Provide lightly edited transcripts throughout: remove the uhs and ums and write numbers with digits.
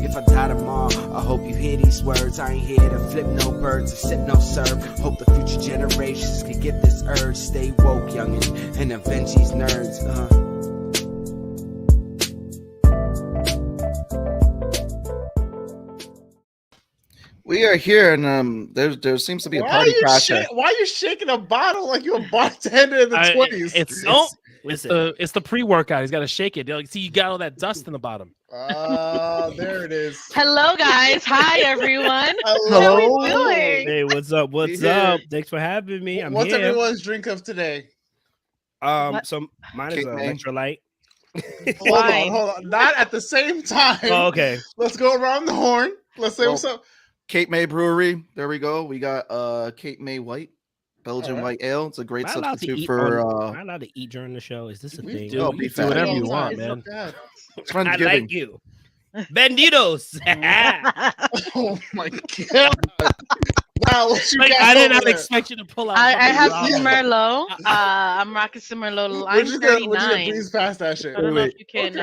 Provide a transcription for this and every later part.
If I die tomorrow, I hope you hear these words. I ain't here to flip no birds or sip no serve. Hope the future generations can get this urge. Stay woke, youngin', and avenge these nerds. We are here, and there seems to be a party crasher. Why are you shaking a bottle like you're a bartender in the 20s? It's the pre-workout. He's got to shake it. See, you got all that dust in the bottom. There it is. Hello, guys. Hi, everyone. Hello. How are we doing? Hey, what's up? What's up? Thanks for having me. What's everyone's drink of today? So mine is an electrolyte. Hold on. Not at the same time. Oh, okay. Let's go around the horn. Let's say what's up. Cape May Brewery. There we go. We got Cape May White, Belgian white ale. It's a great substitute for. Am I allowed to eat during the show? Is this a thing? Do whatever you want, man. It's I like you. Benditos. Oh my god! Wow, what you got I did not there? expect you to pull out. I have some Merlot. I'm rocking some Merlot. I'm 39. Please pass that shit. I don't know if you can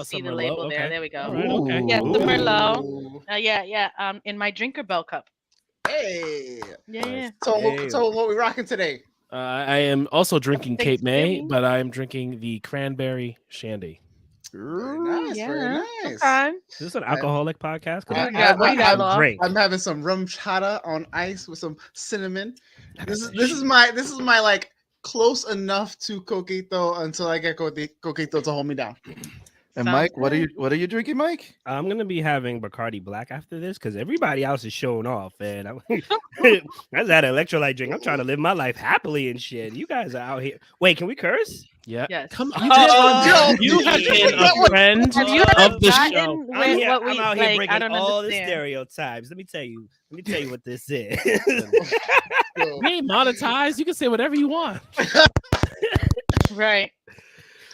see the label okay. there. There we go. Right, okay. Yeah, the Merlot. Yeah. In my drinker bell cup. Hey. Yeah. So what we rocking today? I am also drinking Cape May, Thanksgiving. but I am drinking the cranberry shandy. Very nice. Yeah. Very nice. Okay. Is this an alcoholic podcast? 'Cause What do you got, Law? drink. I'm having some rum chata on ice with some cinnamon. This is my like close enough to coquito until I get coquito to hold me down. And Sounds Mike, what are you drinking, Mike? I'm gonna be having Bacardi Black after this because everybody else is showing off, and I just had an electrolyte drink. I'm trying to live my life happily and shit. You guys are out here. Wait, can we curse? Yeah. Yes. Come on. Oh, You have been a friend Have you of ever the gotten show. with I'm what we out here like? I breaking don't all the understand. stereotypes. Let me tell you what this is. We ain't monetized. You can say whatever you want. Right.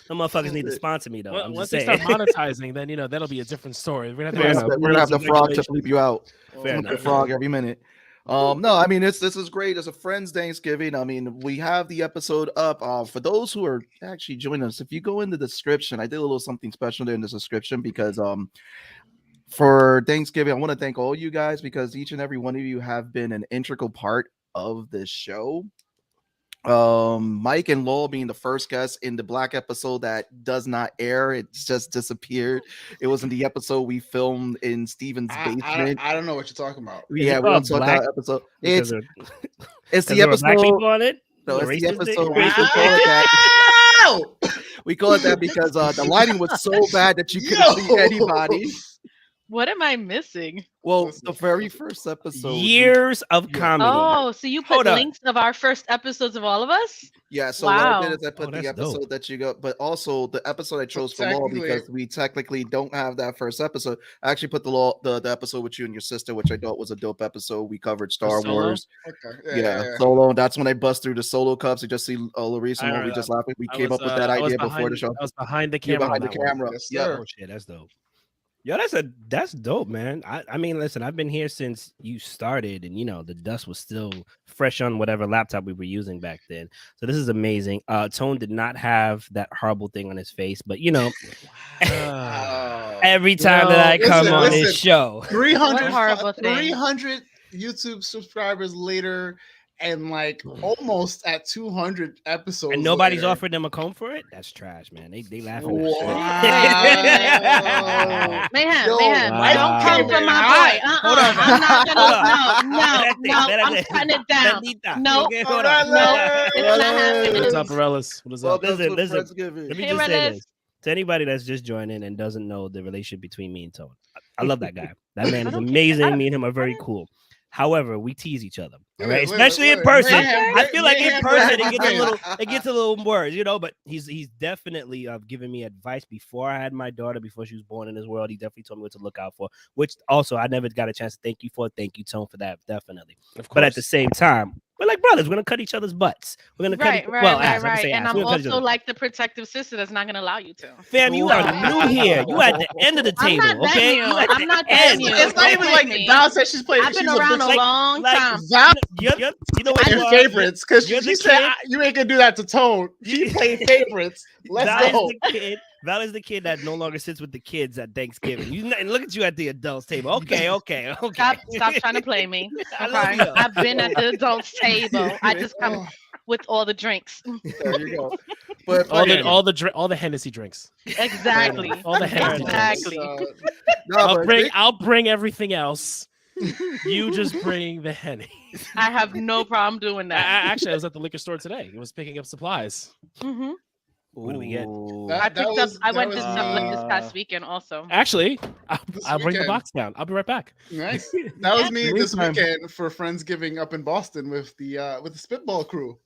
Some motherfuckers need to sponsor me though. I'm Once just they saying. start monetizing, then that'll be a different story. We're gonna We're have to gonna have the frog to bleep you out. Fair The enough. frog every minute. No, I mean this is great. It's a friend's Thanksgiving. I mean, we have the episode up. For those who are actually joining us, if you go in the description, I did a little something special there in the description because for Thanksgiving, I want to thank all you guys because each and every one of you have been an integral part of this show. Mike and Lowell being the first guest in the Black episode that does not air, it just disappeared. It was in the episode we filmed in Steven's basement. I don't know what you're talking about. Yeah, we don't talk Black that episode. Because It's the there were black episode. people on it. No, it's the Racist episode. thing? We call it that. We call it that because the lighting was so bad that you couldn't see anybody. What am I missing? Well, the very first episode. Years of comedy. Oh, so you put Hold up. links of our first episodes of all of us? Yeah, so Wow. what I did is I put the that's episode dope. that you got, but also the episode I chose for Law technically- because we technically don't have that first episode. I actually put the episode with you and your sister, which I thought was a dope episode. We covered Star Solo? Wars. Okay. Yeah, Solo. That's when I bust through the Solo cups. You just see Larissa and we just laughing. We came up with that idea before the show. I was behind the You're camera. behind the on that one. camera. Yes, Yeah. sir. Oh shit, that's dope. Yo, that's dope, man. I mean, listen, I've been here since you started, and the dust was still fresh on whatever laptop we were using back then. So this is amazing. Tone did not have that horrible thing on his face, but every time that I come on this show, 300 horrible thing. 300 YouTube subscribers later, and like almost at 200 episodes, and nobody's later. offered them a comb for it. That's trash, man. They laughing. Wow. Mayhem, Yo, mayhem. Mike Don't came come for in my hot. boy. Hold on. I'm not gonna. Hold No, on. I'm cutting it down. Benita. No, Okay, hold no, on. it's not happening. What's up, Morellis? What is up? Welcome Listen, to listen. Friendsgiving. Let me Hey, just say Relis. this to anybody that's just joining and doesn't know the relationship between me and Tone. I love that guy. That man is don't care. amazing. Me and him are very cool. However, we tease each other, all right? Wait, Especially in wait. person. Mayhem, I feel like in mayhem, person mayhem. it gets a little worse, But he's definitely given me advice before I had my daughter, before she was born in this world. He definitely told me what to look out for, which also I never got a chance to thank you for. Thank you, Tone, for that, definitely. But at the same time, we're like brothers. We're gonna cut each other's butts. We're gonna cut. Right. And I'm We're gonna cut each also other. like the protective sister that's not gonna allow you to. Fam, you are new here. You at the end of the I'm table, not okay? betting you. You at I'm the not end. betting you. It's not even like Me. Val said she's playing. I've been she's around a bitch. long time. Val You know what? and you are? favorites, because You're she the said kid. you ain't gonna do that to Tone. She played favorites. Let's Val go. is the kid. Val is the kid that no longer sits with the kids at Thanksgiving. And look at you at the adults table. Okay. Stop trying to play me. I love Okay, you. I've been at the adults table. I just come with all the drinks. There you go. But all the Hennessy drinks. Exactly. All the Hennessy Exactly. drinks. I'll bring everything else. You just bring the Henny. I have no problem doing that. Actually, I was at the liquor store today. I was picking up supplies. Mm-hmm. What do we get? I went to Sublet this past weekend also. Actually, I'll bring the weekend. box down. I'll be right back. Nice. That was me this Meantime. weekend for Friendsgiving up in Boston with the Spitball crew.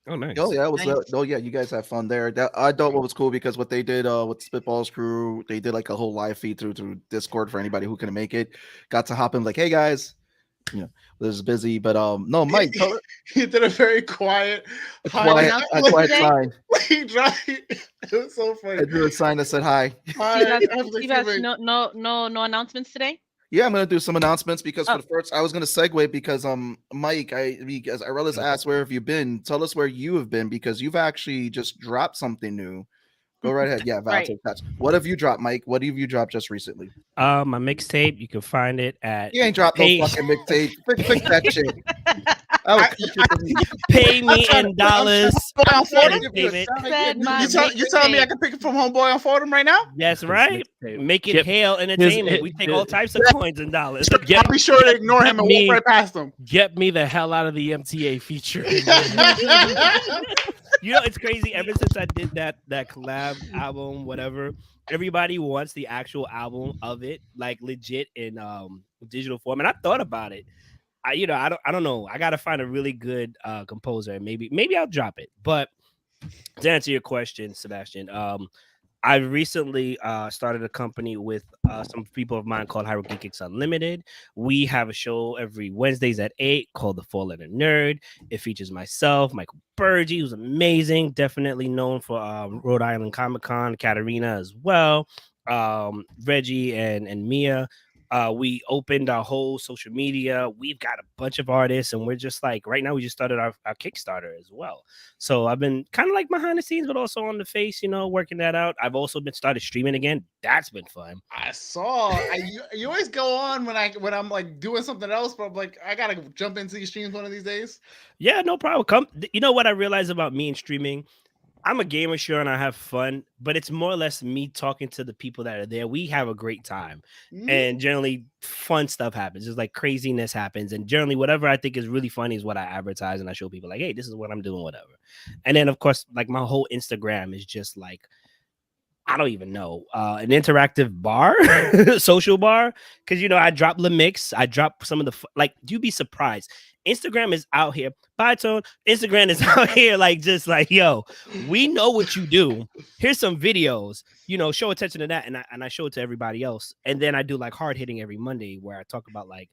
Oh, nice. Oh yeah, it was. Nice. You guys had fun there. I thought what was cool because what they did with Spitballs crew, they did like a whole live feed through Discord for anybody who couldn't make it. Got to hop in like, hey guys, this is busy, but no, Mike, He did a very quiet quiet sign. It was so funny. I drew a sign that said hi. Hi, You guys, no announcements today? Yeah, I'm gonna do some announcements because for the first, I was gonna segue because Mike, because Irelis asked where have you been? Tell us where you have been because you've actually just dropped something new. Go right ahead. Yeah, Val, take that. What have you dropped, Mike? What have you dropped just recently? My mixtape. You can find it at. You ain't dropped no fucking mixtape. Fix that shit. Pay me in dollars. You telling me I can pick it from Homeboy on Fordham right now? That's right. Make it Hail Entertainment. We take all types of coins and dollars. I'll be sure to ignore him and walk right past him. Get me the hell out of the MTA feature. You know, it's crazy. Ever since I did that collab album, whatever, everybody wants the actual album of it, like legit in digital form. And I thought about it. I don't know. I gotta find a really good composer, and maybe I'll drop it. But to answer your question, Sebastian, I recently started a company with some people of mine called Geek Unlimited. We have a show every Wednesdays at 8 called The Four-Letter Nerd. It features myself, Michael Burgi, who's amazing, definitely known for Rhode Island Comic Con, Katarina as well, Reggie and Mia. We opened our whole social media. We've got a bunch of artists, and we're just like, right now we just started our Kickstarter as well. So I've been kind of like behind the scenes, but also on the face, working that out. I've also started streaming again. That's been fun. I saw. You always go on when I'm like doing something else, but I'm like, I gotta jump into these streams one of these days. Yeah, no problem. You know what I realized about me and streaming? I'm a gamer, sure, and I have fun, but it's more or less me talking to the people that are there. We have a great time, and generally fun stuff happens. Just like craziness happens, and generally whatever I think is really funny is what I advertise, and I show people like, hey, this is what I'm doing, whatever. And then, of course, like my whole Instagram is just like, I don't even know, an interactive bar, social bar, because, I drop the mix. I drop some of the, you'd be surprised. Instagram is out here. Bye, Tone. Instagram is out here just like, yo, we know what you do. Here's some videos, show attention to that. And I show it to everybody else. And then I do hard hitting every Monday where I talk about like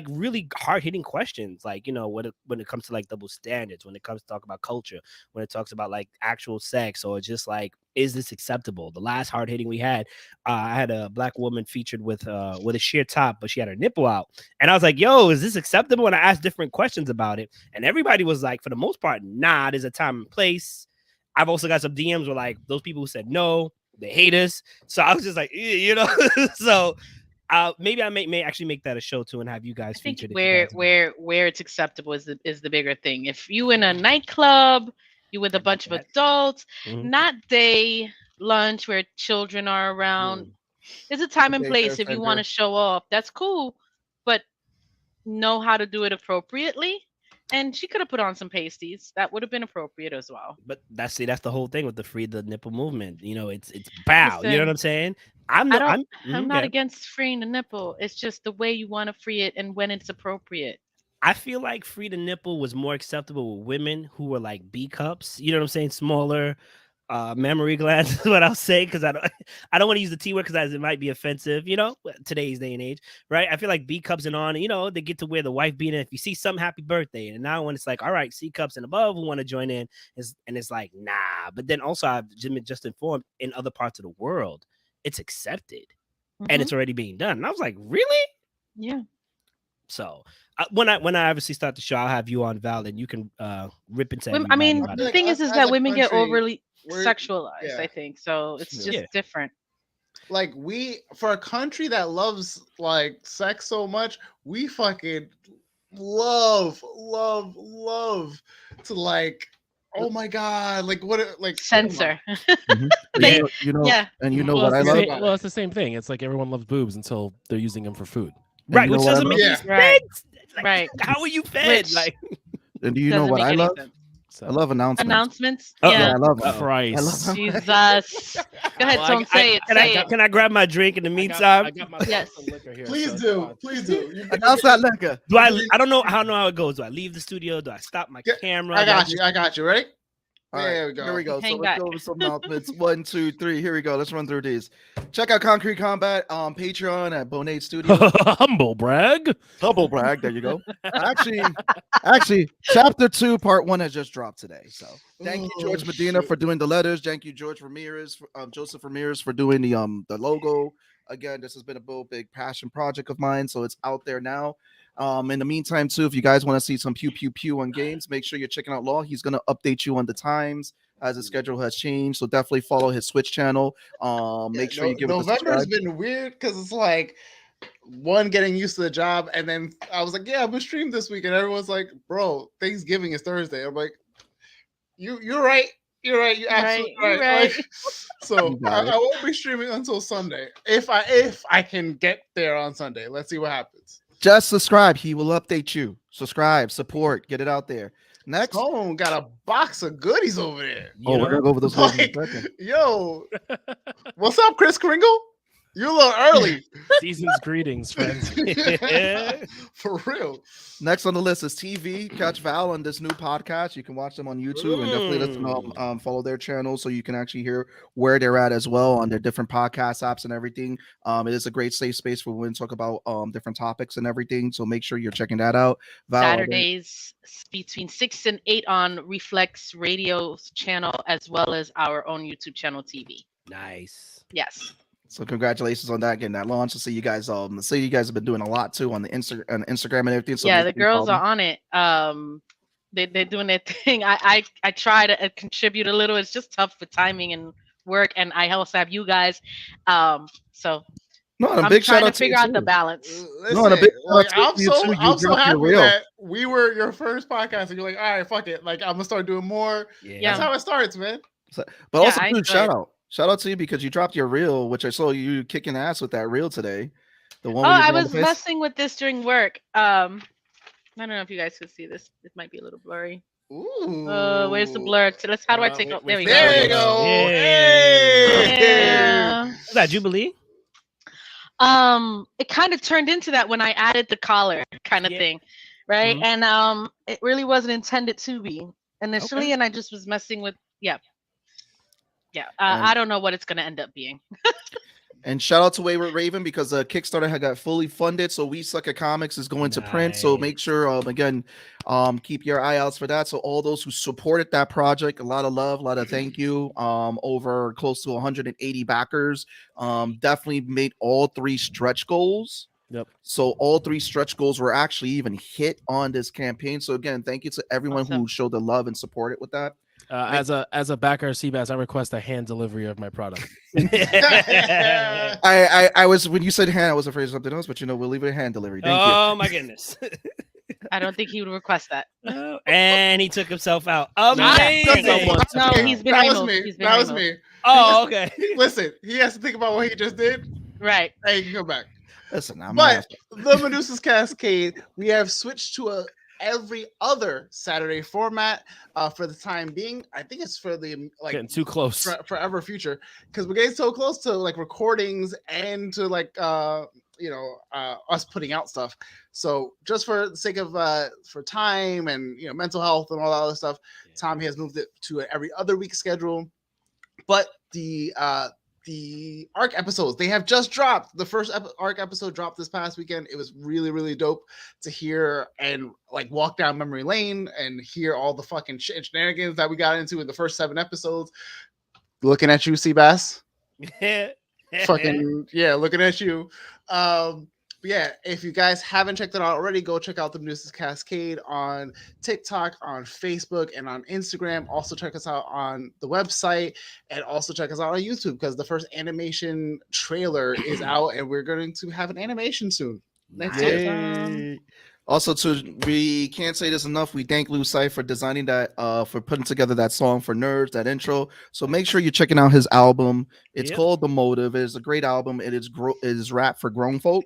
really hard-hitting questions, when it comes to double standards, when it comes to talk about culture, when it talks about actual sex, or just is this acceptable? The last hard-hitting we had, I had a black woman featured with a sheer top, but she had her nipple out, and I was like, yo, is this acceptable? And I asked different questions about it, and everybody was like, for the most part, nah, there's a time and place. I've also got some DMs where those people who said no, they hate us. So I was just like, so maybe I may actually make that a show too and have you guys featured. Where it's acceptable is the bigger thing. If you in a nightclub, you with a bunch of adults, not day lunch where children are around. There's a time and place if you want to show off. That's cool, but know how to do it appropriately. And she could have put on some pasties. That would have been appropriate as well. But that's the whole thing with the free the nipple movement. It's bow. Listen, you know what I'm saying? I'm not against freeing the nipple. It's just the way you want to free it and when it's appropriate. I feel like free the nipple was more acceptable with women who were like B cups. You know what I'm saying? Smaller memory glands is what I'll say, because I don't want to use the T word because it might be offensive, today's day and age, right? I feel like B cups and on, they get to wear the wife beater. If you see some happy birthday, and now when it's like, all right, C cups and above who want to join in, and it's like, nah. But then also I've just informed in other parts of the world, it's accepted and it's already being done. And I was like, really? Yeah. So when I obviously start the show, I'll have you on, Val, and you can rip into. The thing is that women get overly sexualized, I think. So it's just different. Like for a country that loves like sex so much, we fucking love to like, oh my god, like what, like censor. And you know what I love? Well, it's the same thing. It's like everyone loves boobs until they're using them for food. Right, which doesn't make any sense. Right. How are you fed? Like, and do you know what I love? I love announcements. Yeah, I love Christ. Jesus. Go ahead, Tom. Say it. Can I grab my drink in the meantime? I got my liquor here. Please do. Announce that liquor. I don't know how it goes. Do I leave the studio? Do I stop my camera? I got you. Ready? All right, there we go. Here we go. Hang so back. let's go over some announcements. 1, 2, 3. Here we go. Let's run through these. Check out Concrete Kombat on Patreon at Bonet Studio. Humble brag. Double brag. There you go. Actually, Chapter 2, Part 1 has just dropped today. So thank you, George Medina, for doing the letters. Thank you, Joseph Ramirez, for doing the logo. Again, this has been a big passion project of mine, so it's out there now. In the meantime, too, if you guys want to see some pew on games, make sure you're checking out Law. He's gonna update you on the times as his schedule has changed. So definitely follow his Switch channel. Make sure you give it. November's been weird because it's like getting used to the job, and then I was like, yeah, I'm gonna stream this week, and everyone's like, bro, Thanksgiving is Thursday. I'm like, you're right. You're right. You're absolutely right. Like, so I won't be streaming until Sunday if I can get there on Sunday. Let's see what happens. Just subscribe. He will update you. Subscribe, support, get it out there. Next, Stone got a box of goodies over there. We're gonna go over those. Like, yo, what's up, Chris Kringle? You're a little early. Season's greetings, friends. For real. Next on the list is T.E.A.V. Catch Val on this new podcast. You can watch them on YouTube and definitely listen, follow their channel so you can actually hear where they're at as well on their different podcast apps and everything. It is a great safe space for women to talk about different topics and everything. So make sure you're checking that out. Val, Saturdays between 6 and 8 on Reflex Radio's channel, as well as our own YouTube channel, TV. Nice. Yes. So congratulations on that, getting that launch. To see you guys, you guys have been doing a lot too on the Instagram and everything. So yeah, the girls are on it. They're doing their thing. I try to contribute a little. It's just tough with timing and work, and I also have you guys. So I'm big trying shout out to figure out the balance. Listen, I'm so happy that we were your first podcast, and you're like, all right, fuck it. Like, I'm gonna start doing more. Yeah, that's how it starts, man. But also, dude, shout out to you because you dropped your reel, which I saw you kicking ass with that reel today. The one. I was messing with this during work. I don't know if you guys could see this. It might be a little blurry. Ooh. Where's the blur? How do I take off? There we go. There you go. Yeah. Is that Jubilee? It kind of turned into that when I added the collar kind of thing, right? Mm-hmm. And it really wasn't intended to be initially, and I just was messing with I don't know what it's gonna end up being. And shout out to Wayward Raven because Kickstarter had got fully funded, so We Suck at Comics is going to print. So make sure keep your eye out for that. So all those who supported that project, a lot of love, a lot of thank you. Over close to 180 backers. Definitely made all 3 stretch goals. Yep. So all 3 stretch goals were actually even hit on this campaign. So again, thank you to everyone who showed the love and supported with that. As a backer, Seabass, I request a hand delivery of my product. I was when you said hand, I was afraid of something else, but we'll leave it a hand delivery. Thank you. Oh my goodness. I don't think he would request that. And he took himself out. No, he's been removed. That was me. Oh, okay. Listen, he has to think about what he just did. Right. Hey, you can go back. Listen, but the Medusa's Cascade, we have switched to every other Saturday format for the time being. I think it's for the getting too close forever future, because we're getting so close to like recordings and to like us putting out stuff. So just for the sake of for time and mental health and all that other stuff, Tommy has moved it to an every other week schedule. But the ARC episodes, they have just dropped. The first ARC episode dropped this past weekend. It was really, really dope to hear and like walk down memory lane and hear all the fucking shit and shenanigans that we got into in the first 7 episodes. Looking at you, Seabass. Fucking looking at you. yeah, if you guys haven't checked it out already, go check out the Medusa's Cascade on TikTok, on Facebook, and on Instagram. Also check us out on the website, and also check us out on YouTube, because the first animation trailer is out, and we're going to have an animation soon. Next year. Yay. Also, we can't say this enough. We thank Lou Cyph for designing that, for putting together that song for Nerds, that intro. So make sure you're checking out his album. It's called The Motive. It is a great album. It is rap for grown folk.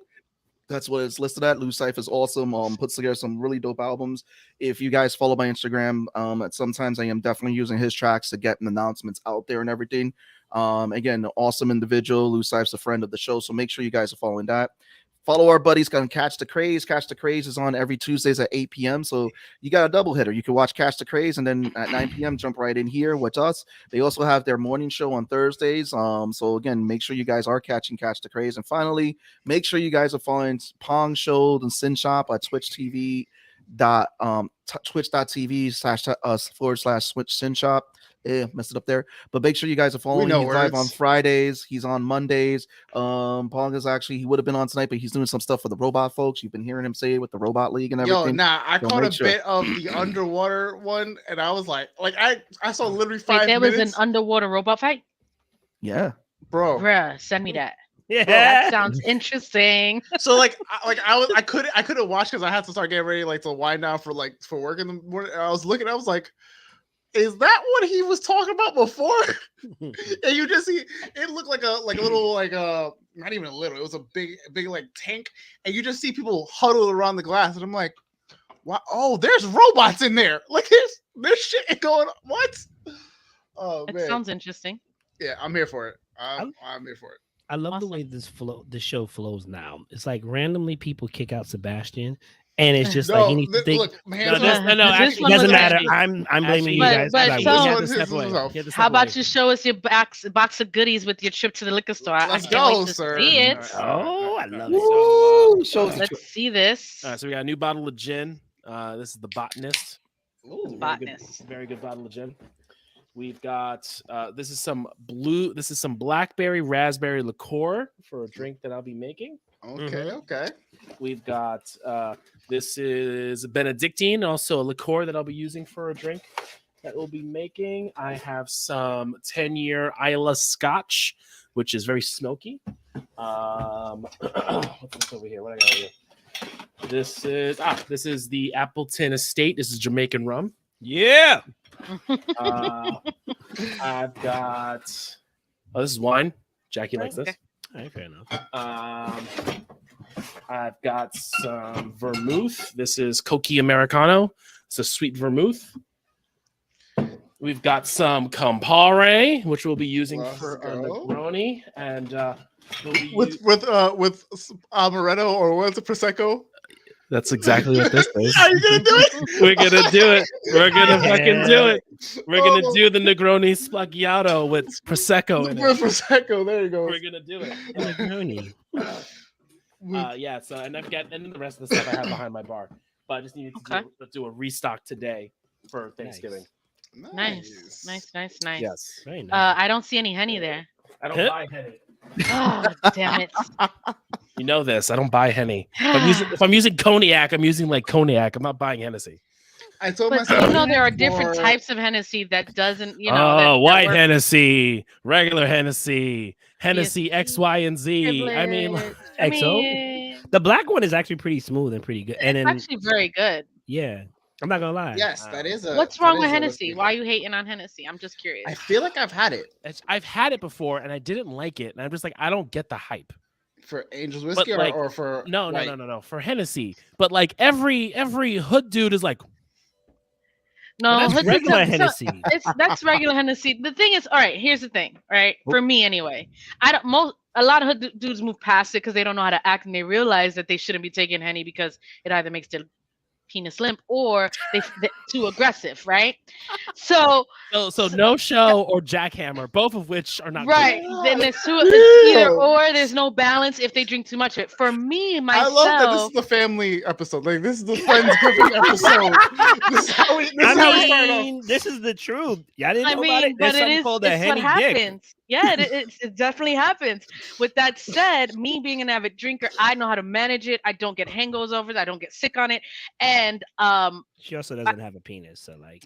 That's what it's listed at. Lou Cyph is awesome. Puts together some really dope albums. If you guys follow my Instagram, sometimes I am definitely using his tracks to get announcements out there and everything. Again, awesome individual. Lou Cyph's a friend of the show, so make sure you guys are following that. Follow our buddies on Catch the Craze. Catch the Craze is on every Tuesdays at 8 p.m. So you got a double hitter. You can watch Catch the Craze and then at 9 p.m. jump right in here with us. They also have their morning show on Thursdays. So again, make sure you guys are catching Catch the Craze. And finally, make sure you guys are following Pong Show and Sin Shop at twitch.tv /Switch Sin Shop. Messed it up there, but make sure you guys are following. He's live on Fridays. He's on Mondays. Pong is actually, he would have been on tonight, but he's doing some stuff for the robot folks. You've been hearing him say it with the robot league and everything. I caught a bit of the underwater one, and I was like I saw literally 5 minutes. There was an underwater robot fight. Yeah, bruh, send me that. Yeah, bro, that sounds interesting. So I couldn't watch because I had to start getting ready to wind down for work in the morning. And I was looking, I was like, is that what he was talking about before? And you just see it looked like a little not even a little, it was a big tank, and you just see people huddled around the glass, and I'm like, wow, oh, there's robots in there. Like there's shit going on. What? Oh man. It sounds interesting. Yeah, I'm here for it. I'm here for it. I love the way the show flows now. It's like randomly people kick out Sebastian, and it's just like he needs to think. Actually, it doesn't matter. I'm blaming you guys. How about you show us your box of goodies with your trip to the liquor store? Let's go, sir. See it. Oh, I love it. Let's see this. All right, so we got a new bottle of gin. This is the Botanist. Ooh, Botanist. Very good bottle of gin. We've got this is some blackberry raspberry liqueur for a drink that I'll be making. Okay. We've got this is a Benedictine, also a liqueur that I'll be using for a drink that we'll be making. I have some 10-year Isla Scotch, which is very smoky. What's this over here? What I got over here? This is the Appleton Estate. This is Jamaican rum. Yeah. I've got this is wine. Jackie likes this. All right, fair enough. I've got some vermouth. This is Coqui Americano. It's a sweet vermouth. We've got some Campari, which we'll be using for a Negroni, and with amaretto, or what's a prosecco? That's exactly what this is. Are you gonna do it? We're gonna do it. We're gonna fucking do it. We're gonna do the Negroni Spaghiato with prosecco in it. With prosecco, there you go. We're gonna do it. Negroni. Yeah. So, and then the rest of the stuff I have behind my bar, but I just needed to do a restock today for Thanksgiving. Nice. Yes. Very nice. I don't see any honey there. I don't buy Henny. Oh, damn it. You know this. I don't buy Henny. If I'm using cognac, I'm using cognac. I'm not buying Hennessy. I told myself. There are different types of Hennessy that doesn't, white Hennessy, regular Hennessy, Hennessy X, Y, and Z. I mean, XO. The black one is actually pretty smooth and pretty good. And it's actually very good. Yeah. I'm not gonna lie. Yes, that is a. What's wrong with Hennessy? Why are you hating on Hennessy? I'm just curious. I feel like I've had it. I've had it before, and I didn't like it, and I'm just like, I don't get the hype. For Angel's Whiskey or for no, for Hennessy. But every hood dude is like, no, that's regular Hennessy. That's regular Hennessy. The thing is, all right. Here's the thing, all right. For me, anyway, a lot of hood dudes move past it because they don't know how to act, and they realize that they shouldn't be taking Henny because it either makes their penis limp or they're too aggressive, right? So no show or jackhammer, both of which are not right. Good. Then there's either or. There's no balance if they drink too much of it. For me, myself, I love that this is the family episode. This is the Friendsgiving episode. This is how we start off. This is the truth. Y'all didn't know about it. But There's something called a Henny dick. Yeah, it definitely happens. With that said, me being an avid drinker, I know how to manage it. I don't get hangovers. I don't get sick on it, and She also doesn't have a penis, so like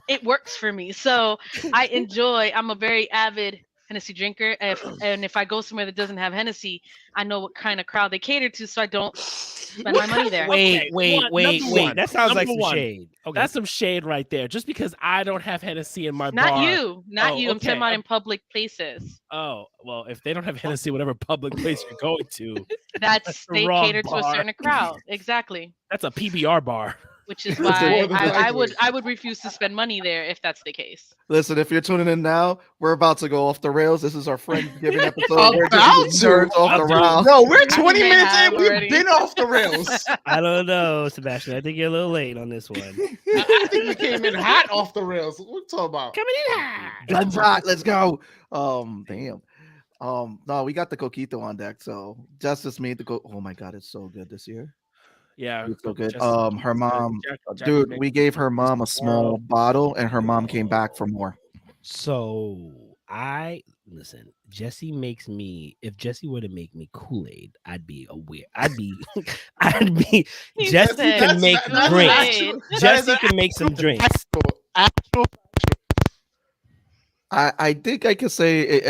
it works for me. So I enjoy. I'm a very avid Hennessy drinker. If I go somewhere that doesn't have Hennessy, I know what kind of crowd they cater to, so I don't spend my money there. Wait. That sounds like some Number one. shade. Okay. That's some shade right there. Just because I don't have Hennessy in my Not bar. you. I'm okay. talking about in public places. Oh, well, if they don't have Hennessy, whatever public place you're going to, That's the they wrong cater to a bar. certain crowd. Exactly. that's a PBR bar. Which is That's why more than I likely. would refuse to spend money there if that's the case. Listen, if you're tuning in now, we're about to go off the rails. This is our Friendsgiving episode. We're About getting the nerds off the I'll do. round. No, we're I 20 may minutes in. have We've already. been off the rails. I don't know, Sebastian. I think you're a little late on this one. I think we came in hot off the rails. What you talking about? Coming in hot. Guns hot. Let's go. Damn. No, we got the coquito on deck. So Justice made the go. Oh my god, it's so good this year. Yeah. It's so good. Just- Her mom, Jack dude, makes- we gave her mom a small bottle, and her mom came back for more. So listen. Jesse makes me. If Jesse were to make me Kool-Aid, I'd be aware. I'd be. He Jesse said- can make that's drinks. right. Jesse can make some drinks. Actual. I think I could say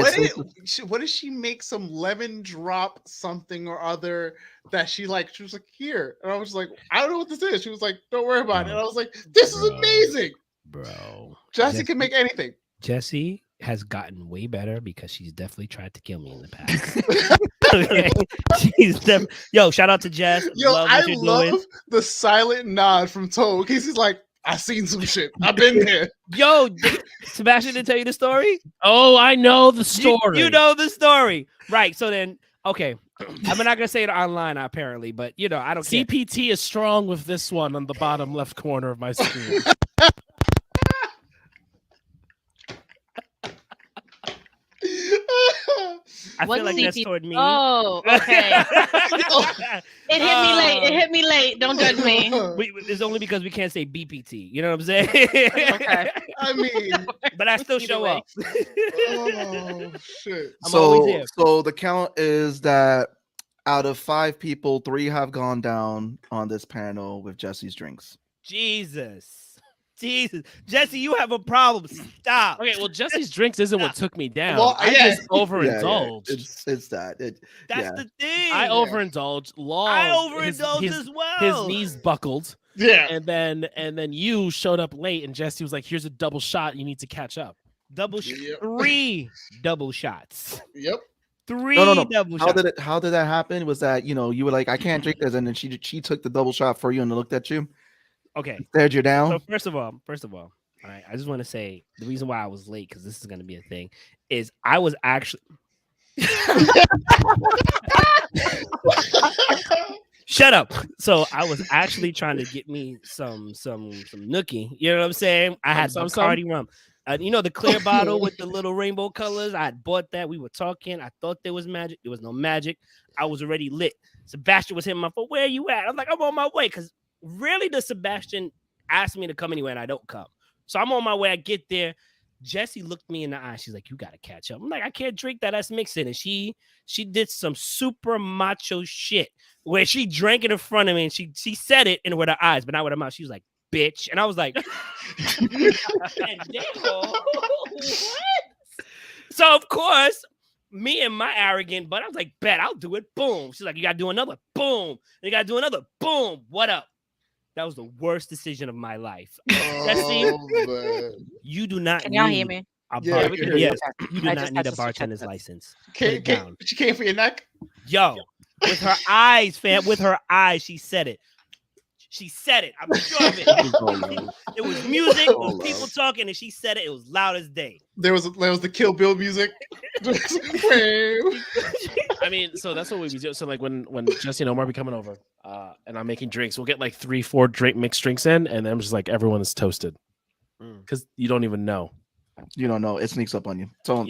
What did she make some lemon drop something or other that she was like, here. And I was like, I don't know what this is. She was like, don't worry about it. And I was like, this is amazing. Bro. Jesse can make anything. Jesse has gotten way better because she's definitely tried to kill me in the past. Okay? Yo, shout out to Jess. Yo, Love I what you're love doing. the silent nod from Toe because he's like, I seen some shit. I've been there. Yo, Sebastian didn't tell you the story? Oh, I know the story. You know the story. Right. So then, okay. I'm not gonna say it online apparently, but I don't care. CPT is strong with this one on the bottom left corner of my screen. I What's feel like that's CP? toward me. Oh, okay. It hit me late. It hit me late. Don't judge me. It's only because we can't say BPT. You know what I'm saying? Okay. I mean, But I still Either show way. up. oh shit. I'm always here. So the count is that out of 5 people, 3 have gone down on this panel with Jesse's drinks. Jesus. Jesse, you have a problem. Stop. Okay, well, Jesse's drinks isn't what took me down. Well, I yeah. just overindulged. It's that. That's yeah. the thing. I overindulged. Long. I overindulged his, as well. His knees buckled, Yeah. and then you showed up late, and Jesse was like, "Here's a double shot. You need to catch up." Yep. 3 double shots. Yep. 3 No. double How shots. did that happen? Was that you were like, I can't drink this, and then she took the double shot for you and looked at you, Okay. stared you So down. first of all, all right, I just want to say the reason why I was late, because this is going to be a thing, is I was actually shut up. So I was actually trying to get me some nookie. You know what I'm saying? I had some Bacardi rum. The clear bottle with the little rainbow colors. I had bought that. We were talking. I thought there was magic. There was no magic. I was already lit. Sebastian was hitting my phone. Where are you at? I'm like, I'm on my way. Because rarely does Sebastian ask me to come anywhere and I don't come. So I'm on my way. I get there. Jessie looked me in the eye. She's like, you got to catch up. I'm like, I can't drink that. That's mixing. And she did some super macho shit where she drank it in front of me and she said it with her eyes, but not with her mouth. She was like, bitch. And I was like, what? So of course, me and my arrogant, but I was like, bet I'll do it. Boom. She's like, you got to do another. Boom. And you got to do another. Boom. What up? That was the worst decision of my life. Jesse, man. you do not Can y'all need hear me? a Yeah, bar- we can hear you. yes, you do I not just need had a to switch bartender's headsets. license. Put it down. She came for your neck. Yo, with her eyes, fam, with her eyes, she said it. She said it. I'm sure of it. It was music, it was people talking, and she said it. It was loud as day. There was the Kill Bill music. I mean, so that's what we do. So like when Jesse and Omar be coming over, and I'm making drinks, we'll get like 3-4 mixed drinks in, and then I'm just like, everyone is toasted because you don't even know. You don't know. It sneaks up on you. Don't.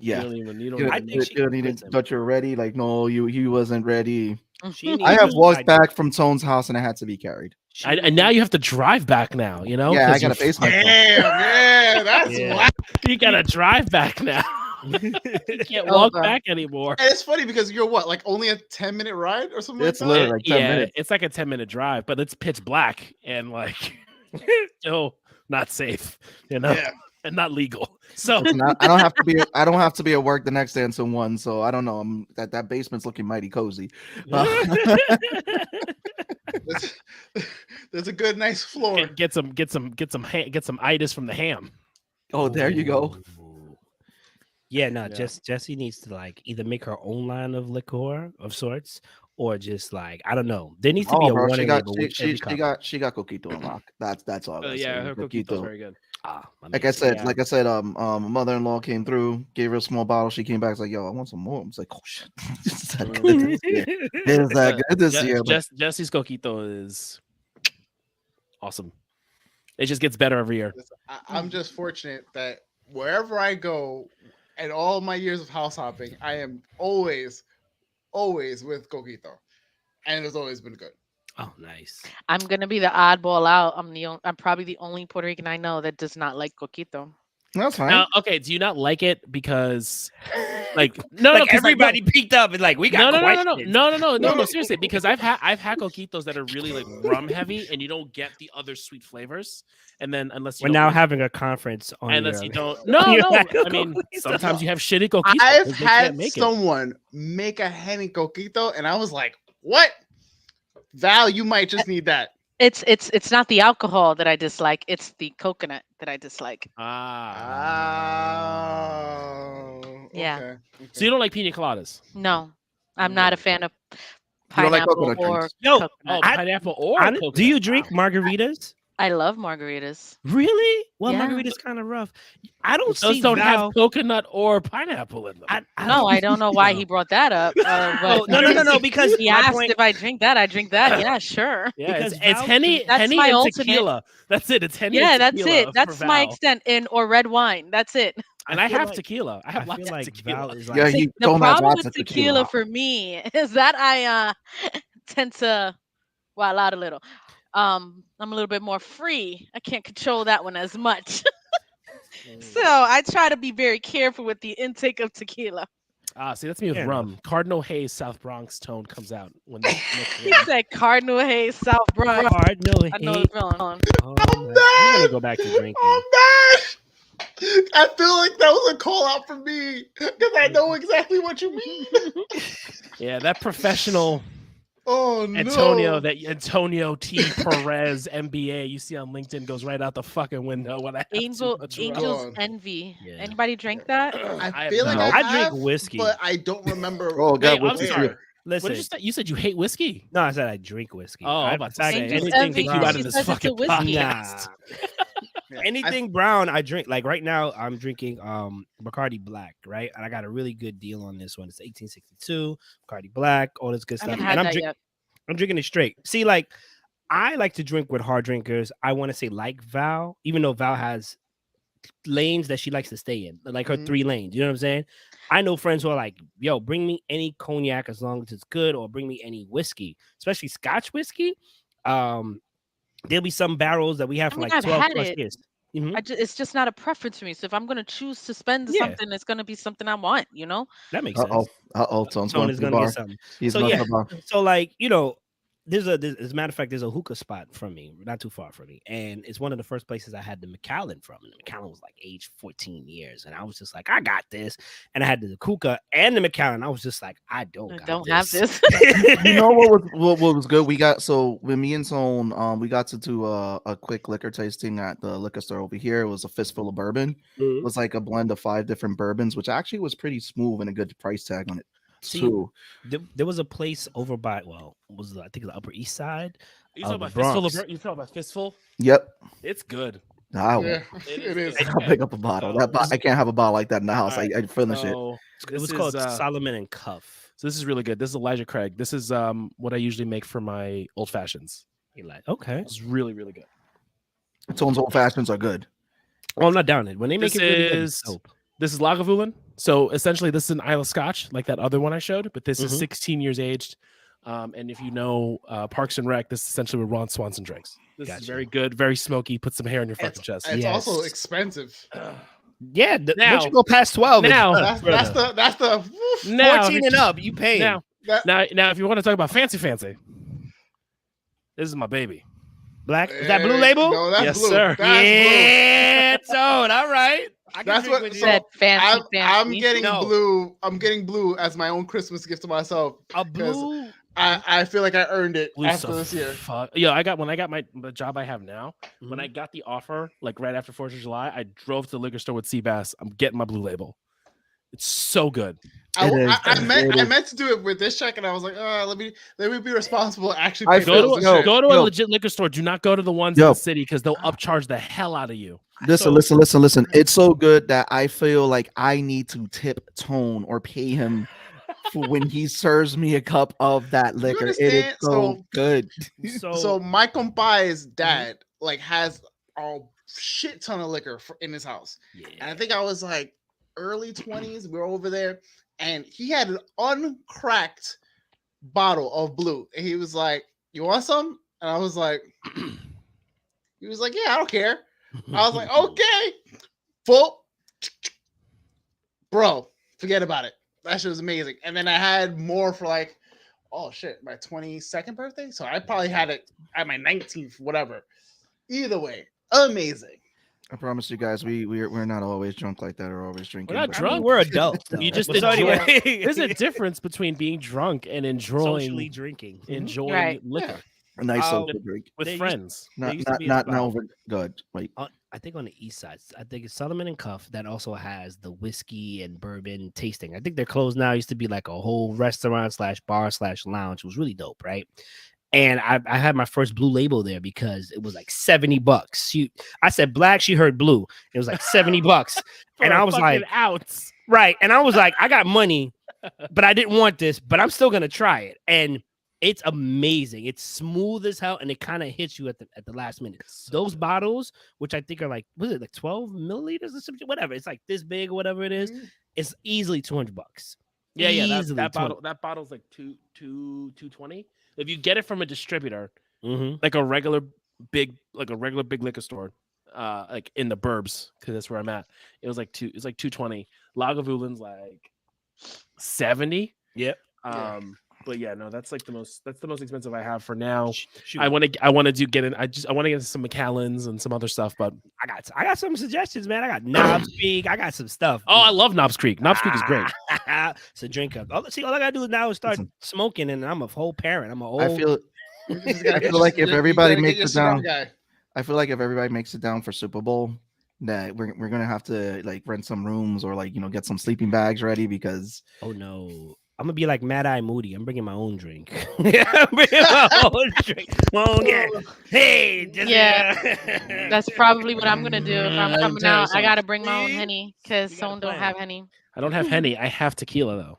Yeah. You don't even I know. think she You don't even convinced him. thought you're ready. Like, no, he wasn't ready. She I have needs walked to- back from Tone's house and I had to be carried. And now you have to drive back now, you know? Yeah, I 'cause gotta you're- face myself. Damn, yeah, that's Yeah. whack. You gotta drive back now. You can't walk Over. back anymore. And it's funny because you're what, like only a 10-minute ride or something It's like that? literally like 10 minutes. It's like a 10-minute drive, but it's pitch black and like still not safe, you know, Yeah. and not legal. So Listen, I don't have to be. I don't have to be at work the next day until 1. So I don't know. That basement's looking mighty cozy. There's a good, nice floor. get some itis from the ham. Oh, there you go. Yeah, no, Yeah. Jessie needs to like either make her own line of liqueur of sorts, or just like I don't know. There needs to be a Bro, warning label with every cup. she got coquito on lock. That's all. I gotta Yeah, say. her coquito's very good. Like I said, Yeah. my mother-in-law came through, gave her a small bottle. She came back, was like, "Yo, I want some more." I was like, "Oh shit, it's that good this year. It is that good this year." But Jesse's coquito is awesome. It just gets better every year. I'm just fortunate that wherever I go, and all my years of house hopping, I am always with coquito, and it's always been good. Oh, nice. I'm gonna be the oddball out. I'm probably the only Puerto Rican I know that does not like coquito. that's fine. Now, okay, do you not like it because like no, Like 'cause, everybody peeked up and like we got questions. no, seriously, because I've had coquitos that are really like rum heavy and you don't get the other sweet flavors. And then unless you We're don't now make- having a conference on unless your- you don't your no, lack of I mean coquito. sometimes you have shitty coquitos. I've 'cause they had can't make it. someone make a henny coquito, and I was like, "What, Val? You might just need that." It's not the alcohol that I dislike. It's the coconut that I dislike. Yeah. Okay. So you don't like pina coladas? No, I'm not a fan of You don't like pineapple coconut or drinks? No, coconut. Oh, I- pineapple or Honest- coconut? do you drink Wow. margaritas? I love margaritas. Really? Well, Yeah. margaritas kind of rough. I don't Those see don't Val. have coconut or pineapple in them. No, I don't know why he brought that up. Oh, But no. Because he my asked point, if I drink that. I drink that. Yeah, sure. Yeah, because it's Val- Henny, that's Henny my and ultimate- tequila. That's it. It's Henny. Yeah, and that's tequila it. for That's my Val. extent. Or red wine. That's it. And I feel have like- tequila. I have I lots feel of like tequila. Val is like Yeah, he The told me problem lots with of tequila for me is that I tend to wild out a little. I'm a little bit more free. I can't control that one as much. So I try to be very careful with the intake of tequila. See, that's me with Fair rum. Cardinal Hayes South Bronx tone comes out when they mix He rum. said Cardinal Hayes, South Bronx. hard. No, I know hate. the feeling. Oh, man. I'm gonna go back to drinking. I'm mad. I feel like that was a call out for me because I know exactly what you mean. Yeah, that professional Oh no, Antonio T. Perez MBA you see on LinkedIn goes right out the fucking window when I have too much rum. Angel's rum. Envy. Yeah. Anybody drink that? I have feel like not. I, I drink have, whiskey. but I don't remember. Oh, God, Wait, I'm whiskey sorry. too. Listen, What did you say? You said you hate whiskey? no, I said I drink whiskey. Oh, I'm I- about to I- say, Angel's anything Envy, take you brown. out of she this says it's a fucking whiskey. podcast. Yeah, Anything brown, I drink. Like right now, I'm drinking Bacardi Black, right? And I got a really good deal on this one. It's 1862 Bacardi Black, all this good I stuff. haven't And had that yet. I'm drinking it straight. See, like I like to drink with hard drinkers. I want to say like Val, even though Val has lanes that she likes to stay in, like her Mhm. 3 lanes. You know what I'm saying? I know friends who are like, yo, bring me any cognac as long as it's good, or bring me any whiskey, especially Scotch whiskey. There'll be some barrels that we have I for mean, like I've 12 had plus it. years. Mhm. It's just not a preference for me. So if I'm gonna choose to spend Yeah. something, it's gonna be something I want. You know. That makes Uh-oh. sense. Tone's Tone going is to the gonna bar. get something. He's So, going yeah. to the bar. So like, you know, as a matter of fact, there's a hookah spot from me, not too far from me, and it's one of the first places I had the Macallan from. And the Macallan was like age 14 years, and I was just like, I got this. And I had the hookah and the Macallan. I was just like, I don't Have this. You know what was good? We got when me and Zone we got to do a quick liquor tasting at the liquor store over here. It was a fistful of bourbon. Mhm. It was like a blend of 5 different bourbons, which actually was pretty smooth and a good price tag on it. See, too. There was a place over by I think the Upper East Side. You Of talking the about fistful? Bronx. You talking about fistful? Yep. It's good. I won't. Yeah, It it is is. good. I'll pick up a bottle. I can't have a bottle like that in the house. All right, I finish it. So It this was is, called Solomon and Cuff. So this is really good. This is Elijah Craig. This is what I usually make for my old fashions. You're like, okay. It's really, really good. Tone's old fashions are good. Well, I'm not down it. When they make This it really good, is- it's dope. This is Lagavulin. So essentially, this is an Isle of Scotch, like that other one I showed, but this is Mhm. 16 years aged. And if you know Parks and Rec, this is essentially what Ron Swanson drinks. This is Gotcha. very good, very smoky. Put some hair on your fucking chest. It's also Yes. expensive. Yeah, Now- once you go past 12, now- it's That's the Now, 14 and up. You pay. now, that, now, if you want to talk about fancy, this is my baby. Black. Is that Blue Label? No, that's Yes, blue. sir. That's Yeah, Tone. All right. I can That's drink what- with so- you. Said fancy, I'm fancy. getting No. blue. I'm getting blue as my own Christmas gift to myself. A blue. I feel like I earned it Blue's after so this year. Yeah, when I got the job I have now, when Mhm. I got the offer, like right after 4th of July, I drove to the liquor store with Seabass. I'm getting my Blue Label. It's so good. I It is. meant to do it with this check, and I was like, let me be responsible. Actually, I pay feel- bills and yo, shit. Go to Yo. a legit liquor store. Do not go to the ones in Yo. the city because they'll upcharge the hell out of you. Listen. It's so good that I feel like I need to tip Tone or pay him for when he serves me a cup of that liquor. It is understand? so So- good. So my compai's dad like has a shit ton of liquor in his house, and I think I was like early 20s. We were over there, and he had an uncracked bottle of blue, and he was like, "You want some?" And I was like, "He was like, yeah, I don't care." I was like, "Okay, full, bro, forget about it. That shit was amazing." And then I had more for like, oh shit, my 22nd birthday. So I probably had it at my 19th, whatever. Either way, amazing. I promise you guys, we're not always drunk like that or always drinking. We're not but- drunk. We're adults. though. You just So anyway, There's a difference between being drunk and socially enjoying drinking. enjoying Right. liquor A nice Oh, sober drink. with There used- friends. there Not used to not be a not spot. over good. Like I think on the east side, I think it's Solomon and Cuff that also has the whiskey and bourbon tasting. I think they're closed now. It used to be like a whole restaurant / bar / lounge. It was really dope, right? And I had my first Blue Label there because it was like $70. I said black, she heard blue. It was like $70, and I was like, outs. right. And I was like, I got money, but I didn't want this, but I'm still gonna try it. And it's amazing. It's smooth as hell, and it kind of hits you at the last minute. Those bottles, which I think are like, was it like 12 milliliters or something? Whatever. It's like this big or whatever it is. It's easily $200. Yeah, Easily that 20. bottle's like 220. If you get it from a distributor, Mhm. like a regular big liquor store, like in the burbs, because that's where I'm at. It's like 220. Lagavulin like 70. Yep. But yeah, no, that's the most expensive I have for now. Shoot. I want to get into some Macallans and some other stuff, but I got some suggestions, man. I got Knobs Creek. I got some stuff. oh, I love Knobs Creek. Knobs Creek is great. It's a drink up. All I gotta do now is start smoking, and I'm a whole parent. I'm a old. I feel You just gotta I get feel like your- if you everybody gotta get makes your it cigar down- guy. I feel like if everybody makes it down for Super Bowl, that we're gonna have to like rent some rooms or like get some sleeping bags ready because Oh no. I'm gonna be like Mad Eye Moody. I'm bringing my own drink. I'm bringing my own drink. Hey, Yeah. That's probably what I'm gonna do if I'm Let me coming tell you out. I gotta something. bring my own See? henny because You got a someone don't plan. have henny. I don't have Henny. I have tequila though.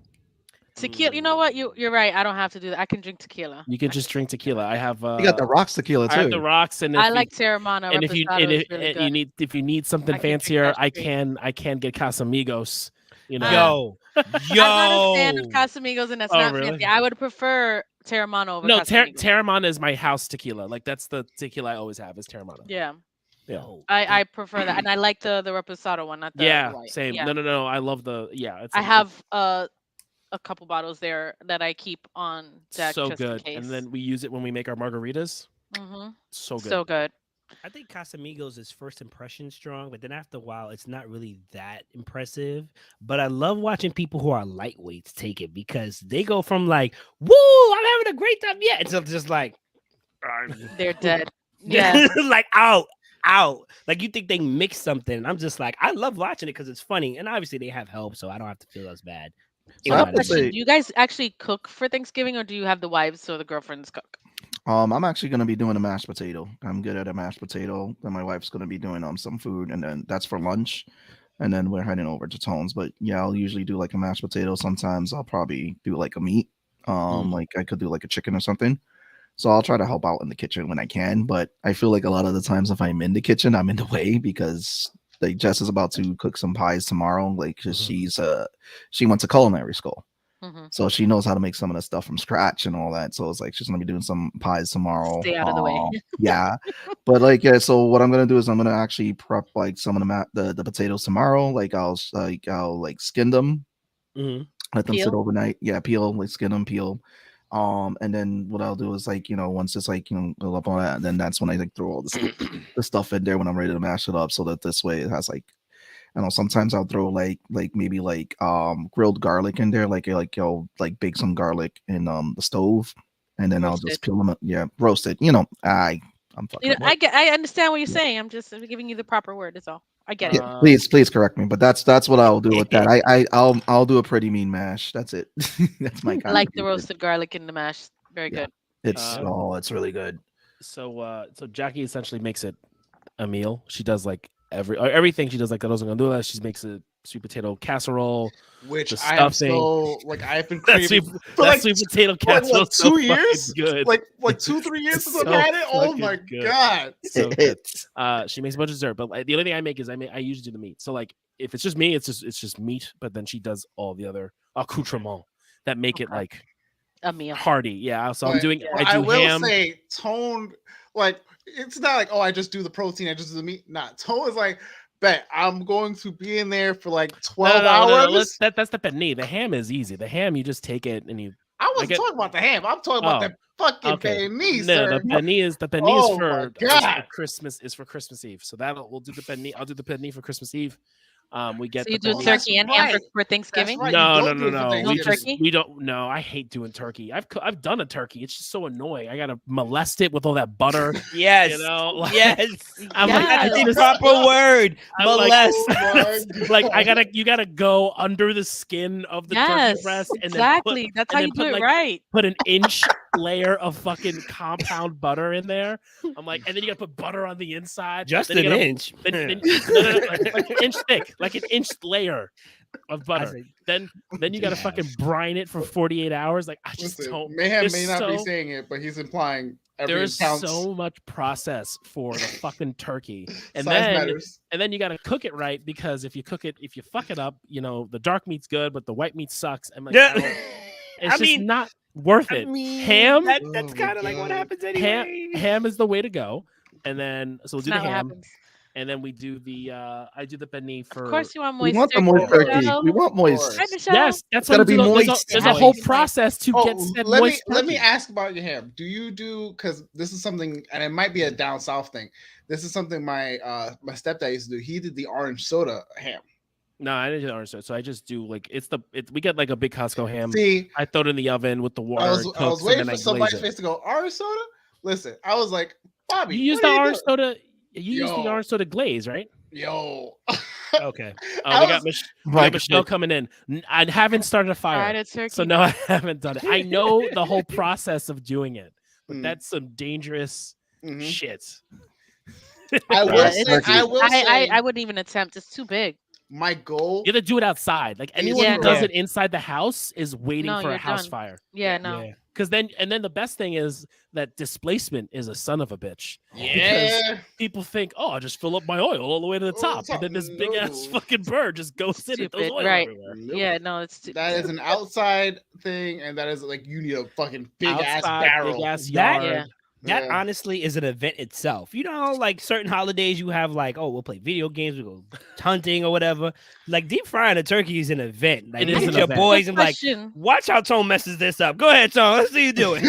Tequila. You know what? You're right. I don't have to do that. I can drink tequila. You can just drink tequila. I have. you got the rocks tequila I have too. the rocks, and I if like Terramana. and if you Reposado and is if, really and good. you need if you need something I can drink fancier, that I straight. can get Casamigos. You know. Yo, I'm not a fan of Casamigos, and that's Oh, not really? fancy. I would prefer Terramana over No, Casamigos. Terramana is my house tequila. Like that's the tequila I always have is Terramana. Yeah, Yeah. I prefer that, and I like the Reposado one, not the Yeah, white. same. Yeah. No. I love the It's I have a couple bottles there that I keep on deck so just good, in case. and then we use it when we make our margaritas. So good. So good. I think Casamigos is first impression strong, but then after a while, it's not really that impressive. But I love watching people who are lightweights take it because they go from like, "Woo, I'm having a great time," yeah, until just like, They're dead. Yeah. like out. Like you think they mix something. And I'm just like, I love watching it because it's funny, and obviously they have help, so I don't have to feel as bad. So I I have have a to question. say- Do you guys actually cook for Thanksgiving, or do you have the wives or the girlfriends cook? I'm actually gonna be doing a mashed potato. I'm good at a mashed potato. Then my wife's gonna be doing some food, and then that's for lunch. And then we're heading over to Tones. But yeah, I'll usually do like a mashed potato. Sometimes I'll probably do like a meat. Like I could do like a chicken or something. So I'll try to help out in the kitchen when I can. But I feel like a lot of the times if I'm in the kitchen, I'm in the way because like Jess is about to cook some pies tomorrow. Like 'cause she went to culinary school. Mhm. So she knows how to make some of the stuff from scratch and all that. So it's like she's gonna be doing some pies tomorrow. Stay out of the way. Yeah, but like yeah. So what I'm gonna do is I'm gonna actually prep like some of the potatoes tomorrow. Like I'll skin them, Mhm. let them sit Peel? overnight. Yeah, peel, like skin them, peel. And then what I'll do is like once it's like go up on that, then that's when I like throw all the stuff in there when I'm ready to mash it up, so that this way it has like sometimes I'll throw like maybe like grilled garlic in there, like I'll like bake some garlic in the stove, and then I'll Roasted. just peel them up. Yeah, roasted. I'm fucking. I understand what you're saying. I'm just giving you the proper word. That's all. I get it. Yeah, please correct me, but that's what I'll do with that. I'll do a pretty mean mash. That's it. That's my I kind like of the roasted garlic in the mash. Very Yeah. good. It's really good. So Jackie essentially makes it a meal. She does like everything she does like Arroz con gandules. She makes a sweet potato casserole, which the I am stuffing. so like I've been That craving sweet, for that like sweet potato for, like, casserole. what, so 2 fucking years? good. Like 2-3 years since I've So had it. Oh fucking my good. god! So good. She makes a bunch of dessert, but like, the only thing I make is I usually do the meat. So like if it's just me, it's just meat. But then she does all the other accoutrements that make it like a meal. hearty. Yeah. So I'm But doing. I I do will ham. say Tone, like it's not like, oh, I just do the protein, I just do the meat. Nah, Tone is like, bet I'm going to be in there for like 12 hours. That's the penne. The ham is easy. The ham, you just take it and you. I wasn't talking about the ham. I'm talking about the fucking penne, No, sir. the penne is Oh for, my is God. for Christmas. Is for Christmas Eve. So we'll do the penne. I'll do the penne for Christmas Eve. We get. So you the do penne. turkey and ham for Thanksgiving? Right. No, You no, don't no, do it for no. Thanksgiving. We don't. No, I hate doing turkey. I've done a turkey. It's just so annoying. I gotta molest it with all that butter. Yes. You know. Like, Yes. I'm like, That's I the just- proper word. I'm like, Molest. like you gotta go under the skin of the turkey breast and exactly. then That's how you do it right. Put an inch layer of fucking compound butter in there. I'm like, and then you gotta put butter on the inside. Just then you an gotta- inch. Then, like an inch thick, like an inch layer of butter. Then you gotta fucking brine it for 48 hours. Like I just don't. Mayhem may not be saying it, but he's implying there's counts. so much process for the fucking turkey, and Size then matters. you got to cook it right, because if you fuck it up, the dark meat's good, but the white meat sucks. And like, it's just not worth it. Ham, that's kind of like what happens anyway. Ham is the way to go, and then so we'll do the not what ham. happens. And then we do I do the penne for. Of course, you want We moist. want the moist turkey. We want moist. Right, Michelle? Yes, that's It's gotta what be moist. There's a whole process to get said moist let me turkey. ask about your ham. Do you do, because this is something, and it might be a down south thing. This is something my stepdad used to do. He did the orange soda ham. No, I didn't do orange soda. So I just do like we get like a big Costco ham. See, I throw it in the oven with the water. I was waiting for somebody's face to go, orange soda? Listen, I was like, Bobby, you use the orange soda. You use the orange soda glaze, right? Yo. Okay. We got Michelle coming in. I haven't started a fire, so no, I haven't done it. I know the whole process of doing it, but that's some dangerous shit. I wouldn't even attempt. It's too big. My goal. You have to do it outside. Like anyone who does it inside the house is waiting for a house fire. Yeah, no. Because then the best thing is that displacement is a son of a bitch. Yeah. Because people think, oh, I'll just fill up my oil all the way to the top, and then this big ass fucking bird just goes in and throws oil everywhere. Yeah, no, that is an outside thing, and that is like you need a fucking big ass barrel, big ass yard. That honestly is an event itself. Like certain holidays, you have like, oh, we'll play video games, we go hunting or whatever. Like deep frying a turkey is an event. Like, it is your boys and like, watch how Tone messes this up. Go ahead, Tone. Let's see you do it.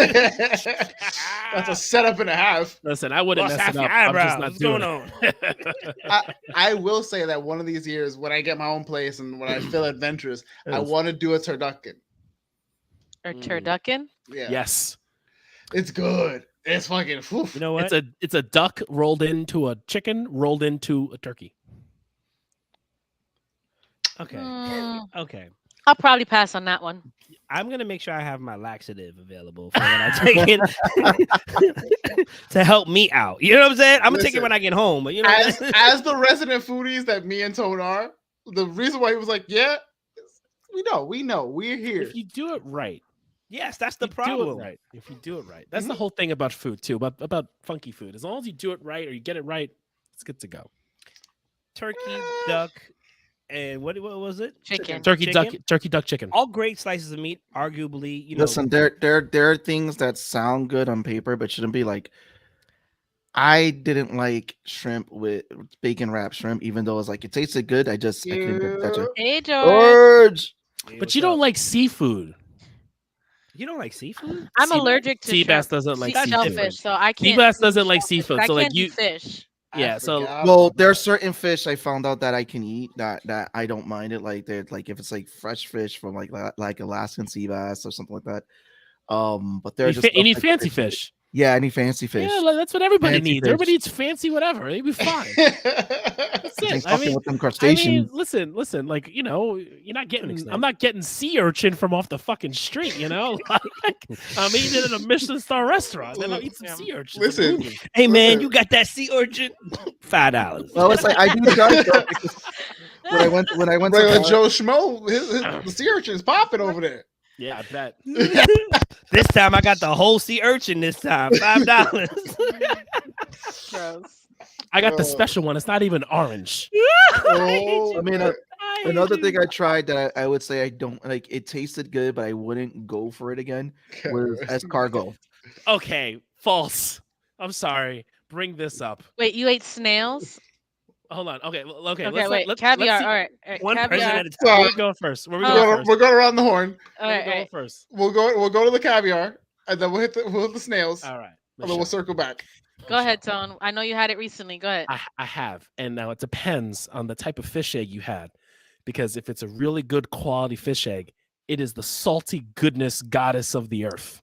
That's a setup and a half. Listen, I wouldn't mess it up. I'm just not doing it. I will say that one of these years, when I get my own place and when I feel adventurous, I want to do a turducken. Or turducken? Yeah. Yes. It's good. It's fucking. Oof. You know what? It's a duck rolled into a chicken rolled into a turkey. Okay. Okay. I'll probably pass on that one. I'm gonna make sure I have my laxative available for when I take it to help me out. You know what I'm saying? I'm gonna take it when I get home. But you know, as the resident foodies that me and Tone are, the reason why he was like, yeah, we know, we're here. If you do it right. Yes, that's the problem. Right. If you do it right. That's the whole thing about food too, about funky food. As long as you do it right or you get it right, it's good to go. Turkey, duck, and what was it? Chicken. Turkey Chicken? duck chicken. All great slices of meat, arguably. You know, Listen, there are things that sound good on paper, but shouldn't be like. I didn't like shrimp with bacon wrapped shrimp, even though it's like it tasted good. I couldn't touch it. Hey, George. George! Hey, But what's you don't up? like seafood. You don't like seafood? I'm Sea- allergic to Seabass shrimp. doesn't like Sea- seafood. shellfish, so I can't. Seabass do doesn't like shellfish, seafood, but I so, like, can't do you- fish. Yeah, so Well, there are certain fish I found out that I can eat that I don't mind it. Like they're like if it's like fresh fish from like Alaskan sea bass or something like that. But they're just you need stuff like fancy that. fish. Yeah, any fancy fish. Yeah, like, that's what everybody Fancy needs. fish. Everybody needs fancy whatever. They'd be fine. That's Ain't it. I fucking mean, with them crustaceans. listen. Like, you know, you're not getting. extent. I'm not getting sea urchin from off the fucking street. You know, like, I'm eating at a Michelin star restaurant. Then I'll eat some sea urchins. Listen, Hey man, Listen. you got that sea urchin? $5. Well, it's like I do try stuff because when I went regular to Joe Schmo, the sea urchin's popping over there. Yeah, I bet. This time I got the whole sea urchin. This time, $5. Gross. I got the Oh. special one. It's not even orange. Oh, I mean, another thing I tried that I would say I don't like. It tasted good, but I wouldn't go for it again. Was escargot. Okay, false. I'm sorry. Bring this up. Wait, you ate snails? Hold on. Okay. Okay. Okay, wait. Let's Caviar. see. all right. One person Caviar. at a time. So, Where we going first? Where we Oh. going we're first? going around the horn. All Where we right, going right. first? We'll go to the caviar, and then we'll hit the snails, All right. and then we'll circle back. Go ahead, Tone. I know you had it recently. Go ahead. I have, and now it depends on the type of fish egg you had, because if it's a really good quality fish egg, it is the salty goodness goddess of the earth.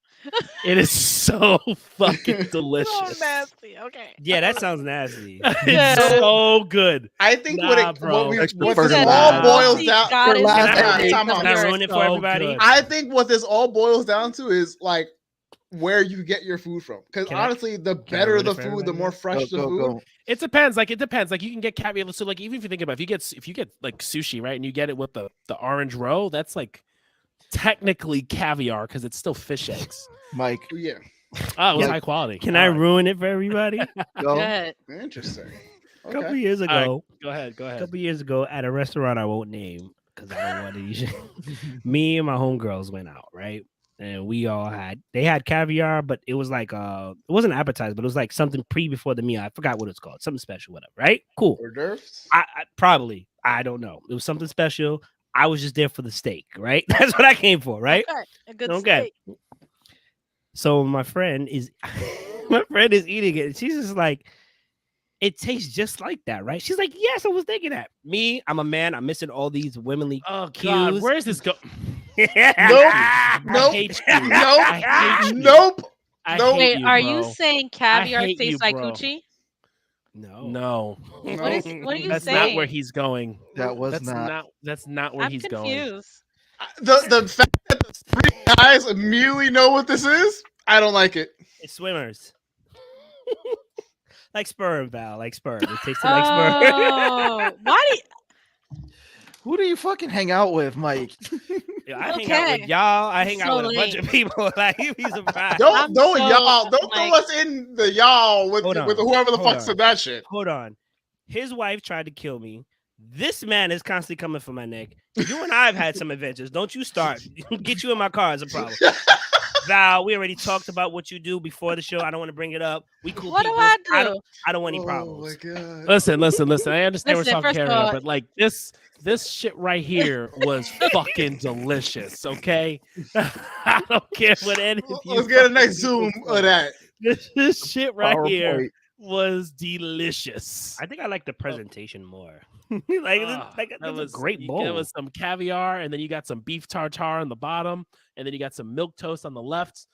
It is so fucking delicious. So nasty. Okay. Yeah, that sounds nasty. It's so good. I think Nah, bro. what Extra this fertilizer. all boils down. Goddess last of the time- earth. time out. Can I ruin it for So everybody? good. I think what this all boils down to is like where you get your food from. Because Can I- honestly, the can I better ruin the it for food, the everybody? more fresh the food. Go. It depends. Like, it depends. Like, you can get caviar. So, like, even if you think about it, if you get like sushi, right, and you get it with the orange roe, that's like technically caviar because it's still fish eggs. Mike, Yeah, Oh, it was Yeah. high quality. Can I All right. ruin it for everybody? go. Go ahead. interesting. A couple Okay. years All right, ago, Go ahead. Go a ahead. couple years ago, at a restaurant I won't name because I don't want to use me and my homegirls went out, right? And they had caviar, but it was like it wasn't appetizer, but it was like something before the meal. I forgot what it's called, something special, whatever, right? Cool. Hors d'oeuvres? I probably, I don't know. It was something special. I was just there for the steak, right? That's what I came for, right? Okay. A good Okay. steak. So my friend is eating it, and she's just like, it tastes just like that, right? She's like, yes, I was thinking that. Me, I'm a man. I'm missing all these womanly Oh God, cues. where is this go? Nope. I Nope. hate you. Nope. I hate you. Nope. I No. hate Wait, you, are bro. you saying caviar hate tastes you, like bro. coochie? No. No, What are you that's saying? not where he's going. That was That's not. That's not where I'm he's going. confused. The fact that the three guys immediately know what this is, I don't like it. It's swimmers. Like sperm, Val. Like sperm. It tasted like sperm. Oh, why do you, Who do you fucking hang out with, Mike? Yeah, I hang out Okay. with y'all. I hang out So with a bunch lame. of people. Like you'd be surprised. Don't so, y'all don't like- throw us in the y'all with Hold on, whoever the hold fuck on. said that shit. Hold on. His wife tried to kill me. This man is constantly coming for my neck. You and I have had some adventures. Don't you start. Get you in my car is a problem. Val, we already talked about what you do before the show. I don't want to bring it up. We cool what do people. I do? I don't want any Oh problems. my god. Listen. I understand Listen, we're first talking of caviar, all- but like this shit right here was fucking delicious. Okay, I don't care what any of you. Let's get a fucking nice people zoom say. of that. This shit right here PowerPoint. was delicious. I think I like the presentation more. Ah, that was a great There bowl. was some caviar, and then you got some beef tartare on the bottom, and then you got some milk toast on the left.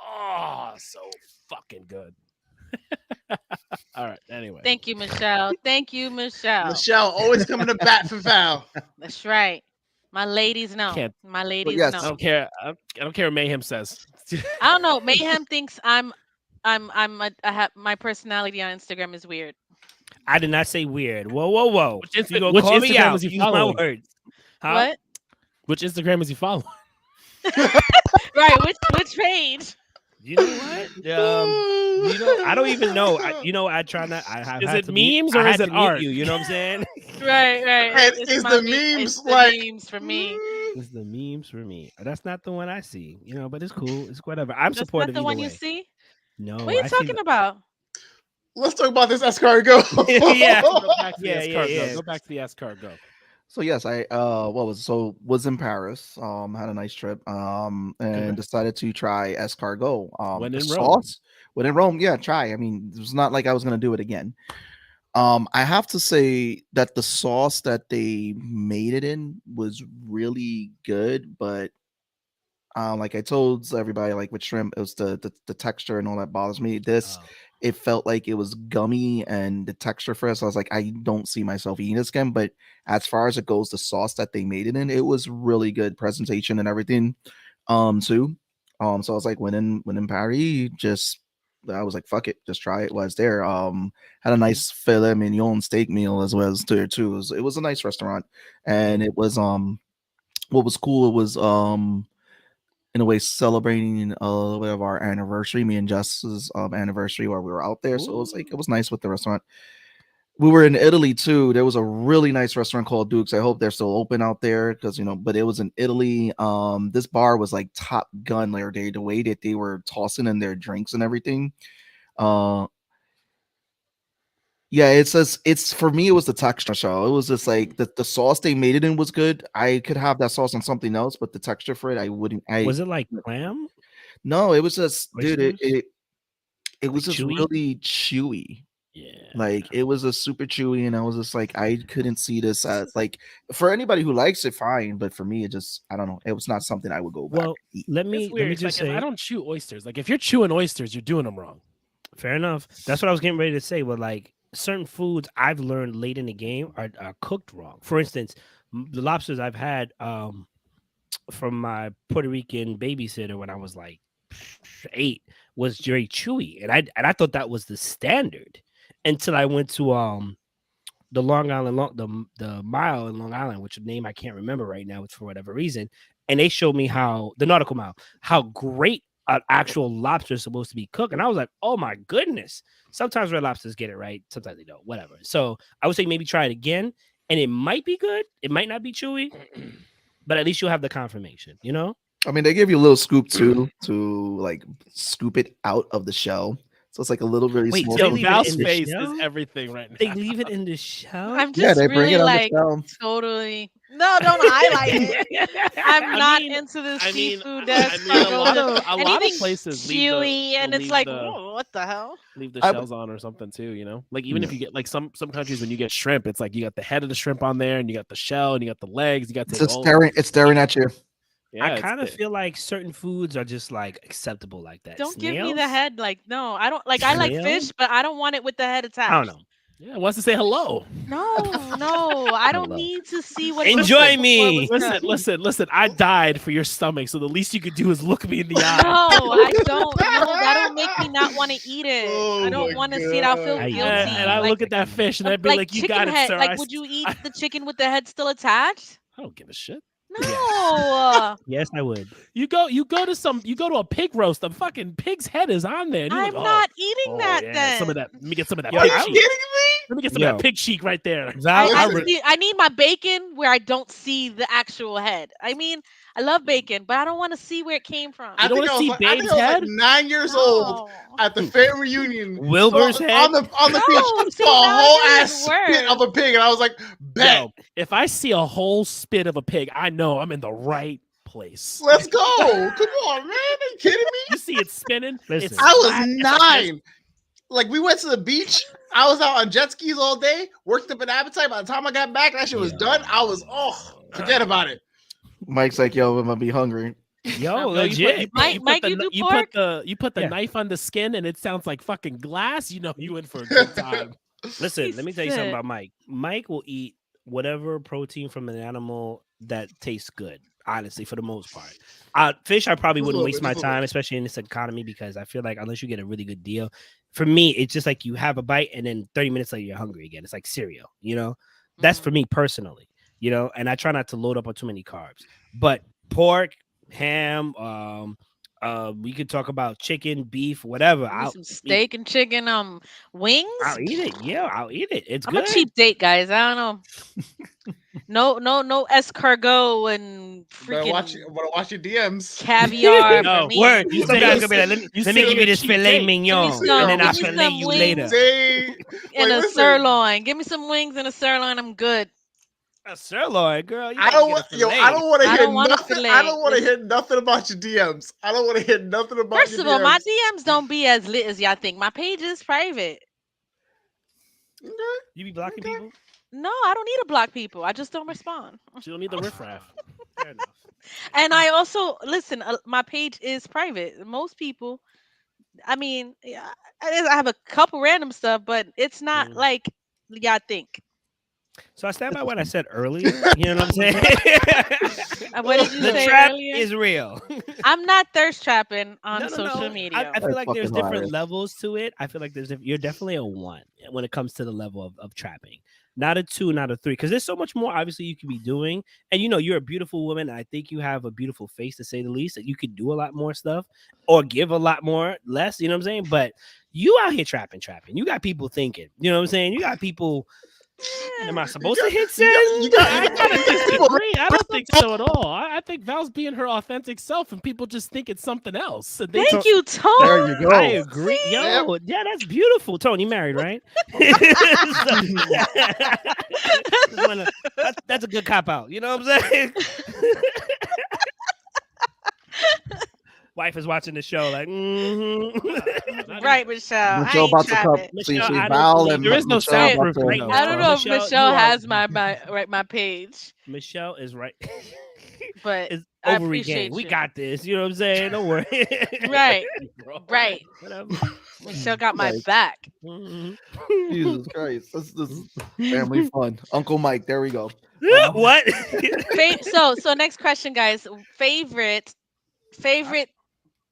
Oh, so fucking good. All right. Anyway, Thank you, Michelle. Thank you, Michelle. Michelle always coming to bat for Val. That's right. My ladies know. Can't- My ladies yes. I know. don't care. I don't care what Mayhem says. I don't know. Mayhem thinks I have my personality on Instagram is weird. I did not say weird. Whoa. Which You gonna which call me Instagram out. is he Use my following? words. Huh? What? Which Instagram is he following? Right. Which page? You know what? I don't even know. I try not. I have Is had it to mute- memes I or had is it to mute art? you? You know what I'm saying? Right. And is my the meme- memes it's the like memes for me. It's the memes for me. That's not the one I see. But it's cool. It's whatever. I'm That's not supportive the either one you way. see. No, What are you I see. talking about? let's talk about this escargot. Yeah. Go back to the Yeah, escargot. yeah. Go back to the escargot. So yes, I was in Paris, had a nice trip, and Congrats. decided to try escargot. When The in Rome. sauce, when in Rome, yeah, try. I mean, it was not like I was gonna do it again. I have to say that the sauce that they made it in was really good, but like I told everybody, like with shrimp, it was the texture and all that bothers me. This, Oh. it felt like it was gummy and the texture for us. I was like, I don't see myself eating this again. But as far as it goes, the sauce that they made it in, it was really good presentation and everything. Too. So I was like, when in Paris, just I was like, fuck it, just try it while it's there. Had a nice filet mignon steak meal as well as there too. It was a nice restaurant, and it was what was cool. It was in a way celebrating of our anniversary, me and Jess's anniversary while we were out there. So it was like it was nice with the restaurant. We were in Italy too. There was a really nice restaurant called Duke's. I hope they're still open out there because but it was in Italy. This bar was like Top Gun later day. The way that they were tossing in their drinks and everything. Yeah, it's for me, it was the texture show. It was just like the sauce they made it in was good. I could have that sauce on something else, but the texture for it, I wouldn't. Was it like clam? No, it was just, dude, Oysters? it was Like just chewy? really chewy. Yeah. Like it was a super chewy, and I was just like, I couldn't see this as like for anybody who likes it, fine, but for me, it just I don't know. It was not something I would go back Well, and eat. let It's me weird. just like, say. I don't chew oysters. Like if you're chewing oysters, you're doing them wrong. Fair enough. That's what I was getting ready to say. But like certain foods I've learned late in the game are cooked wrong. For instance, the lobsters I've had from my Puerto Rican babysitter when I was like 8 was very chewy, and I thought that was the standard until I went to the Long Island the mile in Long Island, which a name I can't remember right now, for whatever reason, and they showed me how the nautical mile how great an actual lobster is supposed to be cooked, and I was like, oh my goodness. Sometimes red lobsters get it right, sometimes they don't. Whatever. So I would say maybe try it again, and it might be good. It might not be chewy, but at least you'll have the confirmation. I mean, they give you a little scoop too to like scoop it out of the shell. So it's like a little really Wait, small. so Yo, they leave it Val's in the face shell? is everything right now. They leave it in the shell. I'm Yeah, just they bring really it on like the shell. totally. No, don't highlight it. I'm I not mean- into the I mean, seafood. I mean, a lot of anything places chewy, and it's leave like, the- oh, what the hell? leave the I- shells on or something too. Like even if Yeah. you get like some countries when you get shrimp, it's like you got the head of the shrimp on there, and you got the shell, and you got the legs. You got It's the just staring. It's staring at you. Yeah, I it's kind of the- feel like certain foods are just like acceptable like that. Don't give me the Snails? head. Like, no, I don't like. I like Snail? fish, but I don't want it with the head attached. I don't know. Yeah, it wants to say hello. No, I don't Hello. need to see what. Enjoy it looks like me. before it was done. Listen. I died for your stomach, so the least you could do is look me in the eye. No, I don't. No, that'll make me not want to eat it. Oh I don't my want to see it. I'll feel God. guilty. And I like, look at that fish, and I'd be like, "You chicken got it, head. sir." Like, would you eat the chicken with the head still attached? I don't give a shit. No, Yes, I would. You go to a pig roast. The fucking pig's head is on there. and you're I'm like, not eating that. yeah, Then some of that. Let me get some of that Yo, Are pig you I'm kidding cheek. me? Let me get some Yo. of that pig cheek right there. Val, I need my bacon where I don't see the actual head. I mean, I love bacon, but I don't want to see where it came from. You don't think wanna see I think I Babe's was head? like 9 years old No. at the family reunion. Wilbur's saw- head? on the No, beach. see, Saw a now whole it's ass even spit of worse. a pig, and I was like, bet. Yo, if I see a whole spit of a pig, I know I'm in the right place. Let's go. Come on, man. Are you kidding me? You see it spinning. Listen. It's I was flat, it's like this. 9. Like we went to the beach. I was out on jet skis all day, worked up an appetite. By the time I got back, that shit was done. I was forget about it. Mike's like, yo, I'm gonna be hungry. Yo, No, legit. Mike, you do pork? You put the Yeah. knife on the skin, and it sounds like fucking glass. You know you in for a good time. Listen, Piece let me of tell you something shit. about Mike. Mike will eat whatever protein from an animal that tastes good. Honestly, for the most part, fish I probably Just a wouldn't little waste bit, my just a little time, bit. especially in this economy, because I feel like unless you get a really good deal, for me, it's just like you have a bite and then 30 minutes later you're hungry again. It's like cereal, That's for me personally, and I try not to load up on too many carbs. But pork, ham, We could talk about chicken, beef, whatever. Give me I'll some eat, steak and chicken, wings. I'll eat it. Yeah, I'll eat it. It's I'm good. a cheap date, guys. I don't know. No escargot and Better watch, freaking better watch your DMs. caviar for No, me. word. You Some say- guys you gonna be like, let me, you let me say give you a this cheap filet date. mignon, some- and then I'll give me fillet some you wings. later. Say, And a listen. sirloin. Give me some wings and a sirloin. I'm good. A sirloin, girl. You I gotta don't get a want, yo, filet. I don't want to I hear don't want a nothing. I filet. don't want to hear nothing about your DMs. I don't want to hear nothing about First your of all, my DMs. DMs don't be as lit as y'all think. My page is private. Okay. You be blocking Okay. people? No, I don't need to block people. I just don't respond. You don't need the riffraff. Fair enough. And I also listen. My page is private. Most people, I mean, yeah, I have a couple random stuff, but it's not like y'all think. So I stand by what I said earlier. You know what I'm saying? What did you The say trap earlier? is real. I'm not thirst trapping on No. social media. I feel That's like there's fucking different hilarious. levels to it. I feel like you're definitely a 1 when it comes to the level of trapping. Not a 2, not a 3. Because there's so much more obviously you could be doing. And you're a beautiful woman. And I think you have a beautiful face, to say the least. That you could do a lot more stuff or give a lot more less. You know what I'm saying? But you out here trapping. You got people thinking. You know what I'm saying? You got people. Am I supposed to hit send? I gotta disagree. I don't think so at all. I think Val's being her authentic self, and people just think it's something else. And they Thank you, Tone. There you go. I agree. See? Yo, yeah, that's beautiful. Tony, you married, right? That's a good cop out. You know what I'm saying? Wife is watching the show, like, Right, Michelle. I Michelle ain't about to come. trapping. See, Michelle, she's I don't Val believe- and There is no Michelle soundproof about to- right right now. now. I don't know if Michelle, Michelle you are- has my page, Michelle is right. but It's I over appreciate again. We you. got this. You know what I'm saying? Don't worry. Right, right. Whatever. Michelle got my Nice. back. Mhm. Jesus Christ. This is family fun. Uncle Mike, there we go. What? So next question, guys. Favorite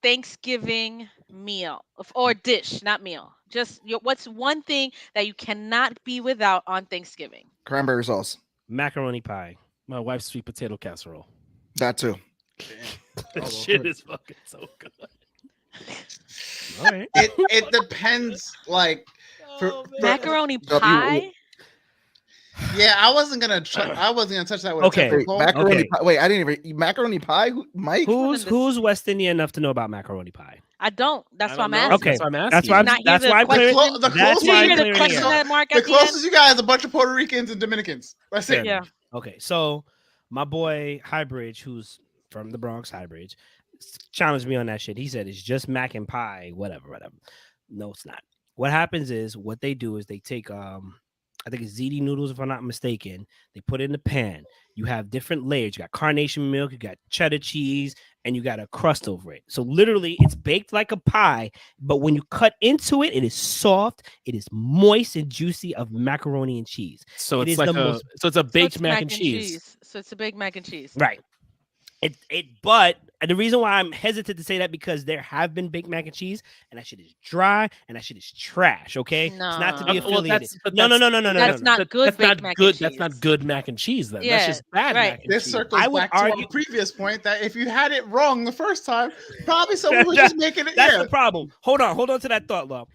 Thanksgiving meal or dish, not meal. Just what's one thing that you cannot be without on Thanksgiving? Cranberry sauce. Macaroni pie. My wife's sweet potato casserole. That too. That shit is fucking so good. All right. It depends. Like, Macaroni you- pie. yeah, I wasn't gonna touch that with Okay. a 10-foot Wait, pole. macaroni Okay. pie. Wait, I didn't even macaroni pie. Mike. Who's West Indian enough to know about macaroni pie? I don't. That's I why I'm don't know. asking. Okay. That's why I'm asking. That's why I'm. Not That's hear why I'm the clearing. question. The That's closest why You I'm hear the clearing question it here. mark The at the end? closest you got is a bunch of Puerto Ricans and Dominicans. That's Fair it. Yeah. enough. Okay, so my boy Highbridge, who's from the Bronx, Highbridge, challenged me on that shit. He said it's just mac and pie, whatever. No, it's not. What happens is what they do is they take I think it's ziti noodles, if I'm not mistaken. They put it in the pan. You have different layers. You got carnation milk, you got cheddar cheese, and you got a crust over it. So literally, it's baked like a pie, but when you cut into it, it is soft, it is moist and juicy of macaroni and cheese. So It it's is like the most- so it's a baked it's mac and cheese. So it's a big mac and cheese. Right. But the reason why I'm hesitant to say that because there have been baked mac and cheese, and that shit is dry and that shit is trash. Okay, it's not to be No. Well, affiliated. but No. That's not good That's baked not mac good. and That's not cheese. good mac and cheese. Then Yeah, that's just bad right. mac and This cheese. circles I would back to argue- our previous point that if you had it wrong the first time, probably someone was just making it. That's Yeah, the problem. Hold on to that thought, Law.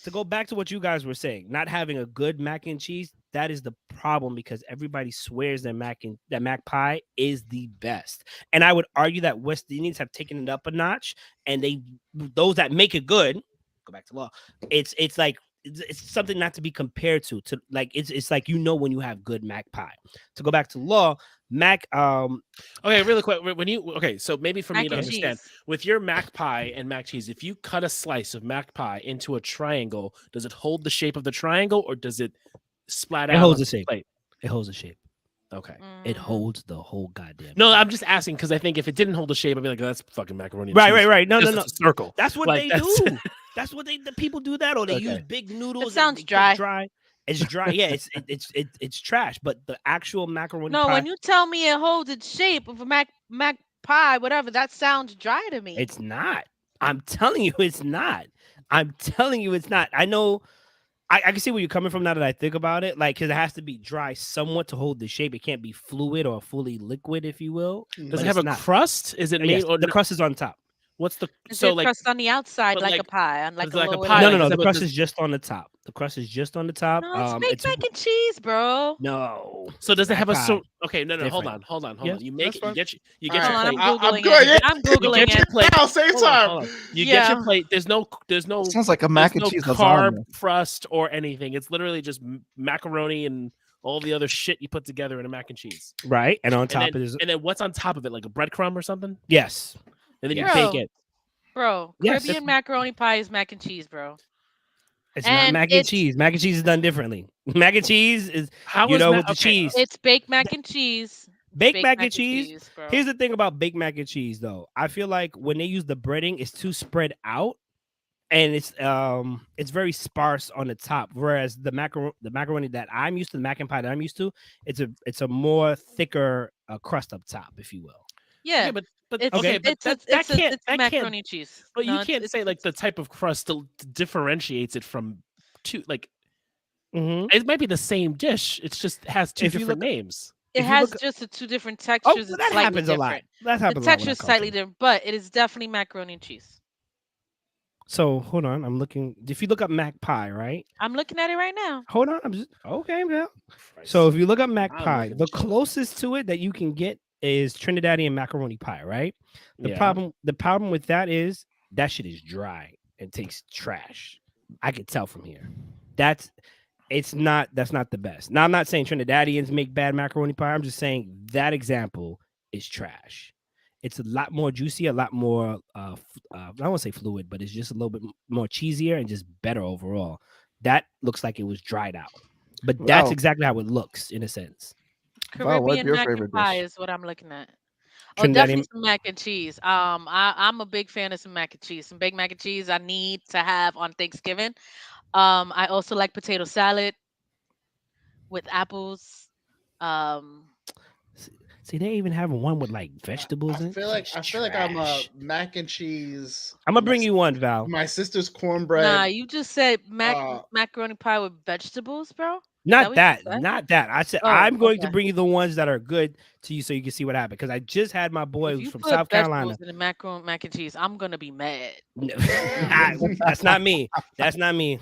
To go back to what you guys were saying, not having a good mac and cheese, that is the problem because everybody swears that mac pie is the best. And I would argue that West Indians have taken it up a notch, and those that make it good, go back to Law. It's like it's something not to be compared to like it's like when you have good mac pie. To go back to Law, mac Okay, really quick. So maybe for me Mac to and understand, cheese. with your mac pie and mac cheese, if you cut a slice of mac pie into a triangle, does it hold the shape of the triangle or does it splat out? it holds on the shape. plate? It holds the shape. Okay. It Mm. holds the whole goddamn. No, I'm just asking because I think if it didn't hold the shape, I'd be like, oh, that's fucking macaroni. and Right. cheese. No. It's a circle. That's what Like, they that's- do. That's what the people do that, or they use Okay. big noodles. and sounds they cook dry. Dry. It's dry. Yeah, it's trash. But the actual macaroni No, pie, when you tell me it holds its shape of a mac pie, whatever, that sounds dry to me. it's not. I'm telling you, it's not. I'm telling you, it's not. I know. I can see where you're coming from now that I think about it. Like, because it has to be dry somewhat to hold the shape. It can't be fluid or fully liquid, if you will. Does But it have it's a not. crust? Is it made? Yes, or the crust is on top. What's the Is so there like? crust on the outside but like a like- pie, on but like it's a like a lower pie, No, layer? no, no. is The that what crust this- is just on the top. The crust is just on the top. No, it's baked It's mac and cheese, bro. no. So does it have a Mac pie. okay? No, hold Different. on, hold on. Yes, You make that's it. fine. You All get your right, plate. I'm I'm googling good. it. I'm You googling get your it. plate. Now, same Hold on, time. hold on. You get your Yeah. plate. There's no Sounds like a mac and no cheese carb lasagna. crust or anything. It's literally just macaroni and all the other shit you put together in a mac and cheese. Right, and on top and then, it is and then what's on top of it, like a breadcrumb or something, yes. and then you Bro. bake it. Bro, Yes. Caribbean macaroni pie is mac and cheese, bro. It's not And mac and cheese. Mac and cheese is done differently. Mac and cheese is How you is know ma- with the okay, cheese. It's baked mac and cheese. Baked mac and cheese. bro. Here's the thing about baked mac and cheese, though. I feel like when they use the breading, it's too spread out, and it's very sparse on the top. Whereas the macaroni that I'm used to, the mac and pie that I'm used to, it's a more thicker crust up top, if you will. Yeah, but it's, okay, but it's macaroni and cheese. But No, you it's- can't it's- say like the type of crust differentiates it from two. Like Mm-hmm. it might be the same dish. It just has two If you different look- names. It if you has look- just the two different Oh, textures. It's that slightly happens a different. lot. That The happens texture a is lot. slightly different, but it is definitely macaroni and cheese. So hold on, I'm looking. If you look up mac pie, right? I'm looking at it right now. Hold on, I'm just okay, man. So if you look up mac I'm pie, looking the at you. closest to it that you can get is Trinidadian macaroni pie, right? The Yeah. problem with that is that shit is dry and tastes trash. I could tell from here. That's not the best. Now I'm not saying Trinidadians make bad macaroni pie. I'm just saying that example is trash. It's a lot more juicy, a lot more I don't want to say fluid, but it's just a little bit more cheesier and just better overall. That looks like it was dried out. But that's Wow. exactly how it looks in a sense. Wow, what's Caribbean your mac and favorite pie dish? is what I'm looking at. Oh, Trinidadian- definitely some mac and cheese. I'm a big fan of some mac and cheese. Some baked mac and cheese I need to have on Thanksgiving. I also like potato salad with apples. See, they even have one with like vegetables in I it. feel like I'm a Trash. mac and cheese. I'm gonna bring you one, Val. My sister's cornbread. Nah, you just said uh, macaroni pie with vegetables, bro. Not what you that, said? not that. I said Oh, I'm going to okay. bring you the ones that are good to you, so you can see what happened. Because I just had my boy If who's you from put South vegetables Carolina. in the mac and cheese, I'm gonna be mad. That's not me. That's not me.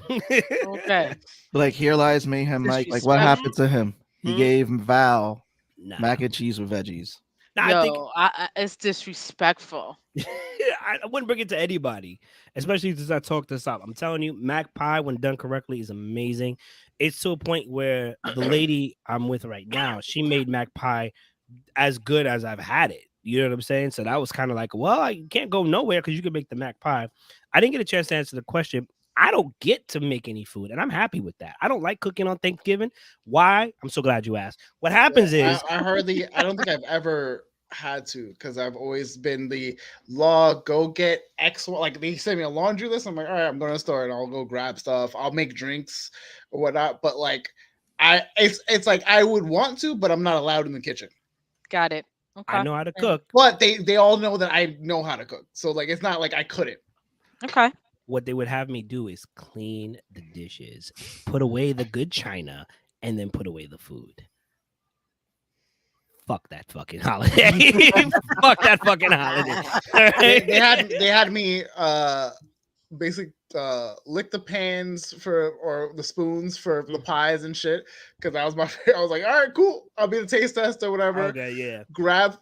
Okay. Like here lies mayhem, Mike. Like what happened to him? He Hmm? gave Val Nah. mac and cheese with veggies. Nah, Yo, I think it's disrespectful. I wouldn't bring it to anybody, especially since I talked this up. I'm telling you, mac pie, when done correctly, is amazing. It's to a point where the lady I'm with right now, she made mac pie as good as I've had it. You know what I'm saying? So that was kind of like, well, I can't go nowhere because you can make the mac pie. I didn't get a chance to answer the question. I don't get to make any food, and I'm happy with that. I don't like cooking on Thanksgiving. Why? I'm so glad you asked. What happens is I heard I don't think I've ever had to, because I've always been the go get X. Like they send me a laundry list. I'm like, all right, I'm going to the store and I'll go grab stuff. I'll make drinks or whatnot. But like, it's like I would want to, but I'm not allowed in the kitchen. Got it. Okay. I know how to cook. But they all know that I know how to cook. So like, it's not like I couldn't. Okay. What they would have me do is clean the dishes, put away the good china, and then put away the food. Fuck that fucking holiday. Fuck that fucking holiday. They had me basically lick the pans or the spoons for the pies and shit, because I was like, all right, cool, I'll be the taste test or whatever. Okay, yeah. Grab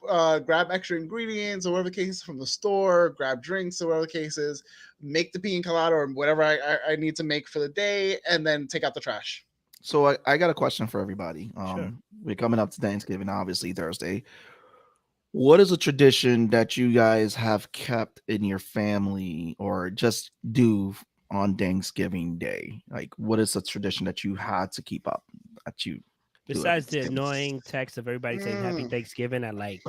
extra ingredients or whatever the case is from the store, grab drinks or whatever the case is, make the pina colada or whatever I need to make for the day, and then take out the trash. So I got a question for everybody. Sure. We're coming up to Thanksgiving, obviously Thursday. What is a tradition that you guys have kept in your family or just do on Thanksgiving Day? Like, what is a tradition that you had to keep up that you do Besides every the annoying text of everybody saying Happy Mm. Thanksgiving at like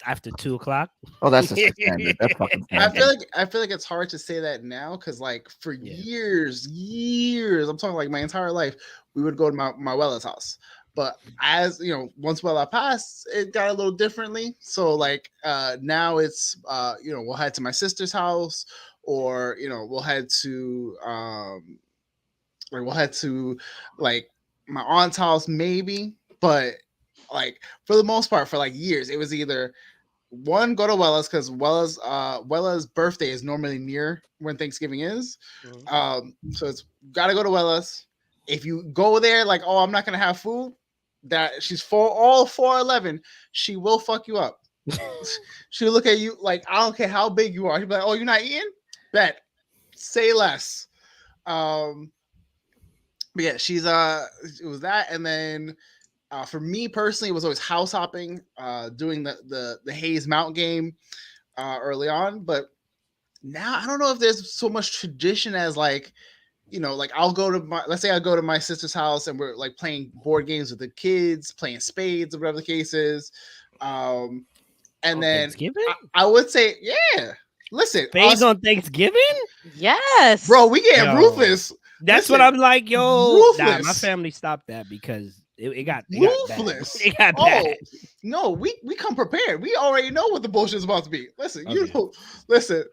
after 2:00. Oh, that's just standard. That's fucking I standard. feel like it's hard to say that now, because like for Yeah. years, I'm talking like my entire life, we would go to my Wella's house. But as you know, once Wella passed, it got a little differently. So like now it's we'll head to my sister's house, or we'll head to like my aunt's house maybe. But like for the most part, for like years, it was either one, go to Wella's because Wella's birthday is normally near when Thanksgiving is. So it's gotta go to Wella's. If you go there like, oh, I'm not gonna have food, that she's all 4'11", she will fuck you up. She'll look at you like, I don't care how big you are. She'll be like, oh, you're not eating? Bet. Say less. But yeah, she's it was that, and then for me personally, it was always house hopping, doing the Hayes Mount game early on. But now I don't know if there's so much tradition as like, you know, like I'll go to let's say I go to my sister's house and we're like playing board games with the kids, playing spades or whatever the case is. And On then Thanksgiving? I would say, yeah. Listen, Spades on Thanksgiving? Yes, bro, we getting Yo. ruthless. That's Listen, what I'm like, yo. Nah, my ruthless. family stopped that because it got Ruthless. It got Oh, bad. no, we come prepared. We already know what the bullshit is about to be. Listen, you Okay. know, listen.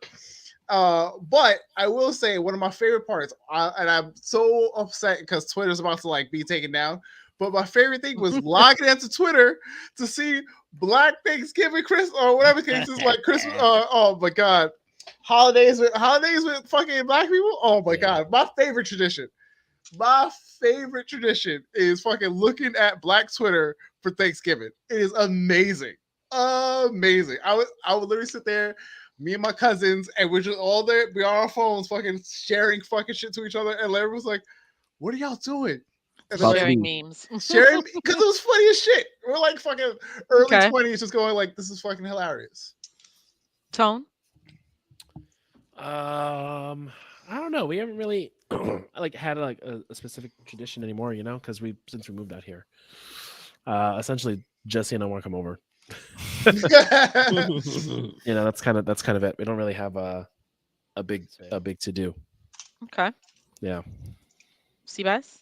But I will say one of my favorite parts, and I'm so upset because Twitter's about to like be taken down. But my favorite thing was logging into Twitter to see Black Thanksgiving, Christmas, or whatever the case is, like Christmas. Oh my god, holidays with fucking Black people. Oh my god, my favorite tradition. My favorite tradition is fucking looking at Black Twitter for Thanksgiving. It is amazing, amazing. I would literally sit there, me and my cousins, and we're just all there. We are on our phones, fucking sharing fucking shit to each other, and Larry was like, "What are y'all doing?" And then, like, sharing memes. sharing because it was funny as shit. We're like fucking early Okay. 20s, just going like, "This is fucking hilarious." Tone. I don't know. We haven't really like had like a specific tradition anymore, you know, because since we moved out here. Essentially, Jesse and I want to come over. You know, that's kind of it. We don't really have a big to do. Okay. Yeah. Seabass.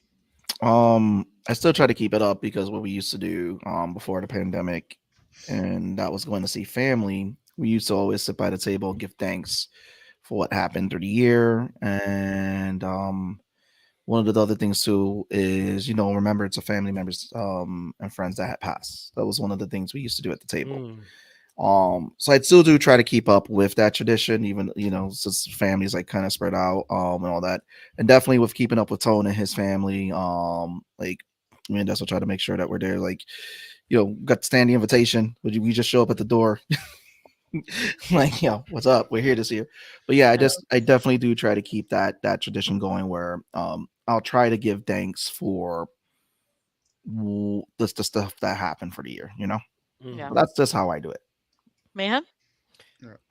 I still try to keep it up because what we used to do before the pandemic, and that was going to see family. We used to always sit by the table and give thanks for what happened through the year. And one of the other things too is, you know, remember it's a family members and friends that had passed. That was one of the things we used to do at the table. So I still do try to keep up with that tradition, even, you know, since families like kind of spread out and all that. And definitely with keeping up with Tone and his family, like me and Des will try to make sure that we're there. Like, you know, got the standing invitation. We just show up at the door. Like, yo, what's up? We're here this year. But yeah, I definitely do try to keep that tradition going where I'll try to give thanks for the stuff that happened for the year, you know. Yeah. But that's just how I do it. Mayhem.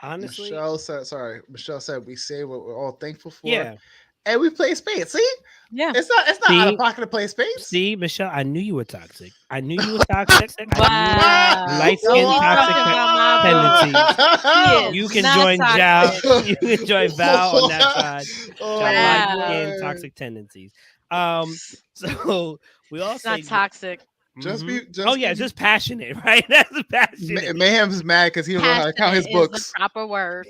Honestly, Michelle said we say what we're all thankful for. yeah. And we play spades. See? Yeah. It's not See? out of pocket to play spades. See, Michelle, I knew you were toxic. I knew you were toxic. Wow. Light-skinned Don't be toxic talking about my tendencies. He You is can not join Jal. toxic. You can join Val on that side. Oh, Light-skinned man. toxic tendencies. So we all It's say not toxic. Just be just passionate, right? That's passionate. Mayhem's mad because he don't know how to count his Passionate is books. the proper word.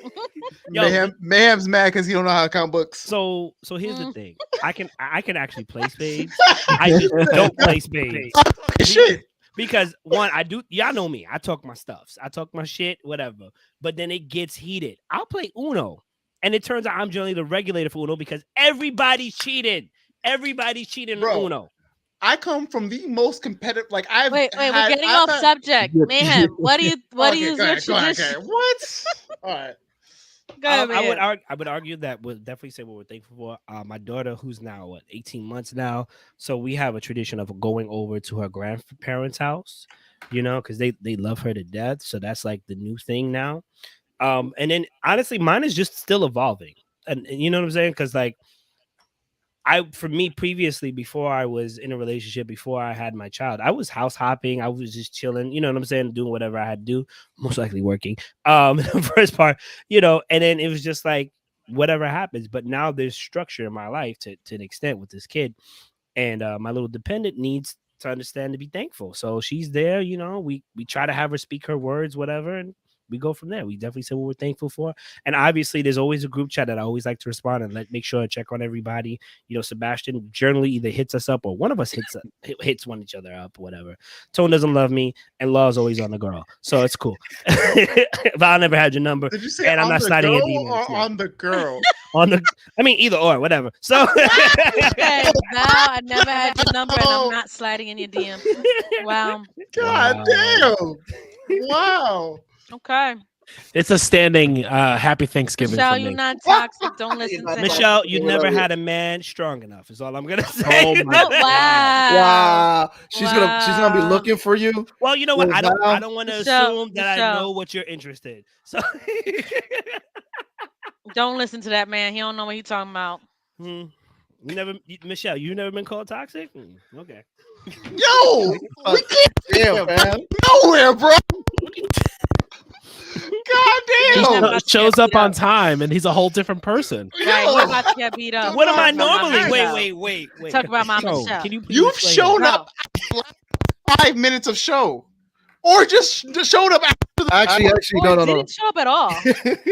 Yo, Mayhem's mad because he don't know how to count books. So here's the thing. I can actually play spades. I just don't play spades. Shit. Because one, I do, y'all know me. I talk my stuffs. I talk my shit, whatever. But then it gets heated. I'll play Uno. And it turns out I'm generally the regulator for Uno because everybody's cheating. Everybody's cheating in Uno. I come from the most competitive. Like Wait, we're getting off subject. Mayhem. What is your tradition? What? All right. Go ahead, I would argue that we'll definitely say what we're thankful for. My daughter, who's now 18 months now, so we have a tradition of going over to her grandparents' house, you know, because they love her to death. So that's like the new thing now. And then honestly, mine is just still evolving, and you know what I'm saying? Because like, for me previously, before I was in a relationship, before I had my child, I was house hopping. I was just chilling, you know what I'm saying? Doing whatever I had to do, most likely working. The first part, you know, and then it was just like, whatever happens. But now there's structure in my life to an extent with this kid. And my little dependent needs to understand to be thankful. So she's there, you know, we try to have her speak her words, whatever. And we go from there. We definitely say what we're thankful for. And obviously there's always a group chat that I always like to respond and make sure and check on everybody. You know, Sebastian generally either hits us up or one of us hits one each other up, whatever. Tone doesn't love me, and Law's always on the girl. So it's cool. But I never had your number. Did you say and I'm on not the sliding girl in DMs. or on the girl? On the, I mean, either or, whatever. So Okay, now I never had your number, and I'm not sliding in your DM. Wow. God damn! Wow. Okay. It's a standing happy Thanksgiving Michelle, for me. you're not toxic. Don't listen to him. Michelle, you never had a man strong enough. Is all I'm gonna say. Oh my Oh, wow. Wow. She's gonna be Wow. looking for you. Well, you know what? Well, I don't want to Michelle, assume that I Michelle. know what you're interested. So Don't listen to that man. He don't know what he's talking about. Michelle, you never been called toxic? Okay. Yo, we can't Damn, man. nowhere, bro. God He damn. about to shows get up beat on up. time, and he's a whole different person. Right, we're about to get beat up. What am I Talk about my normally? Michelle. Wait. Talk about my Tone, Michelle. can you please You've explain shown that? up after 5 minutes of show, or just showed up after the Actually, Boy, no. didn't show up at all.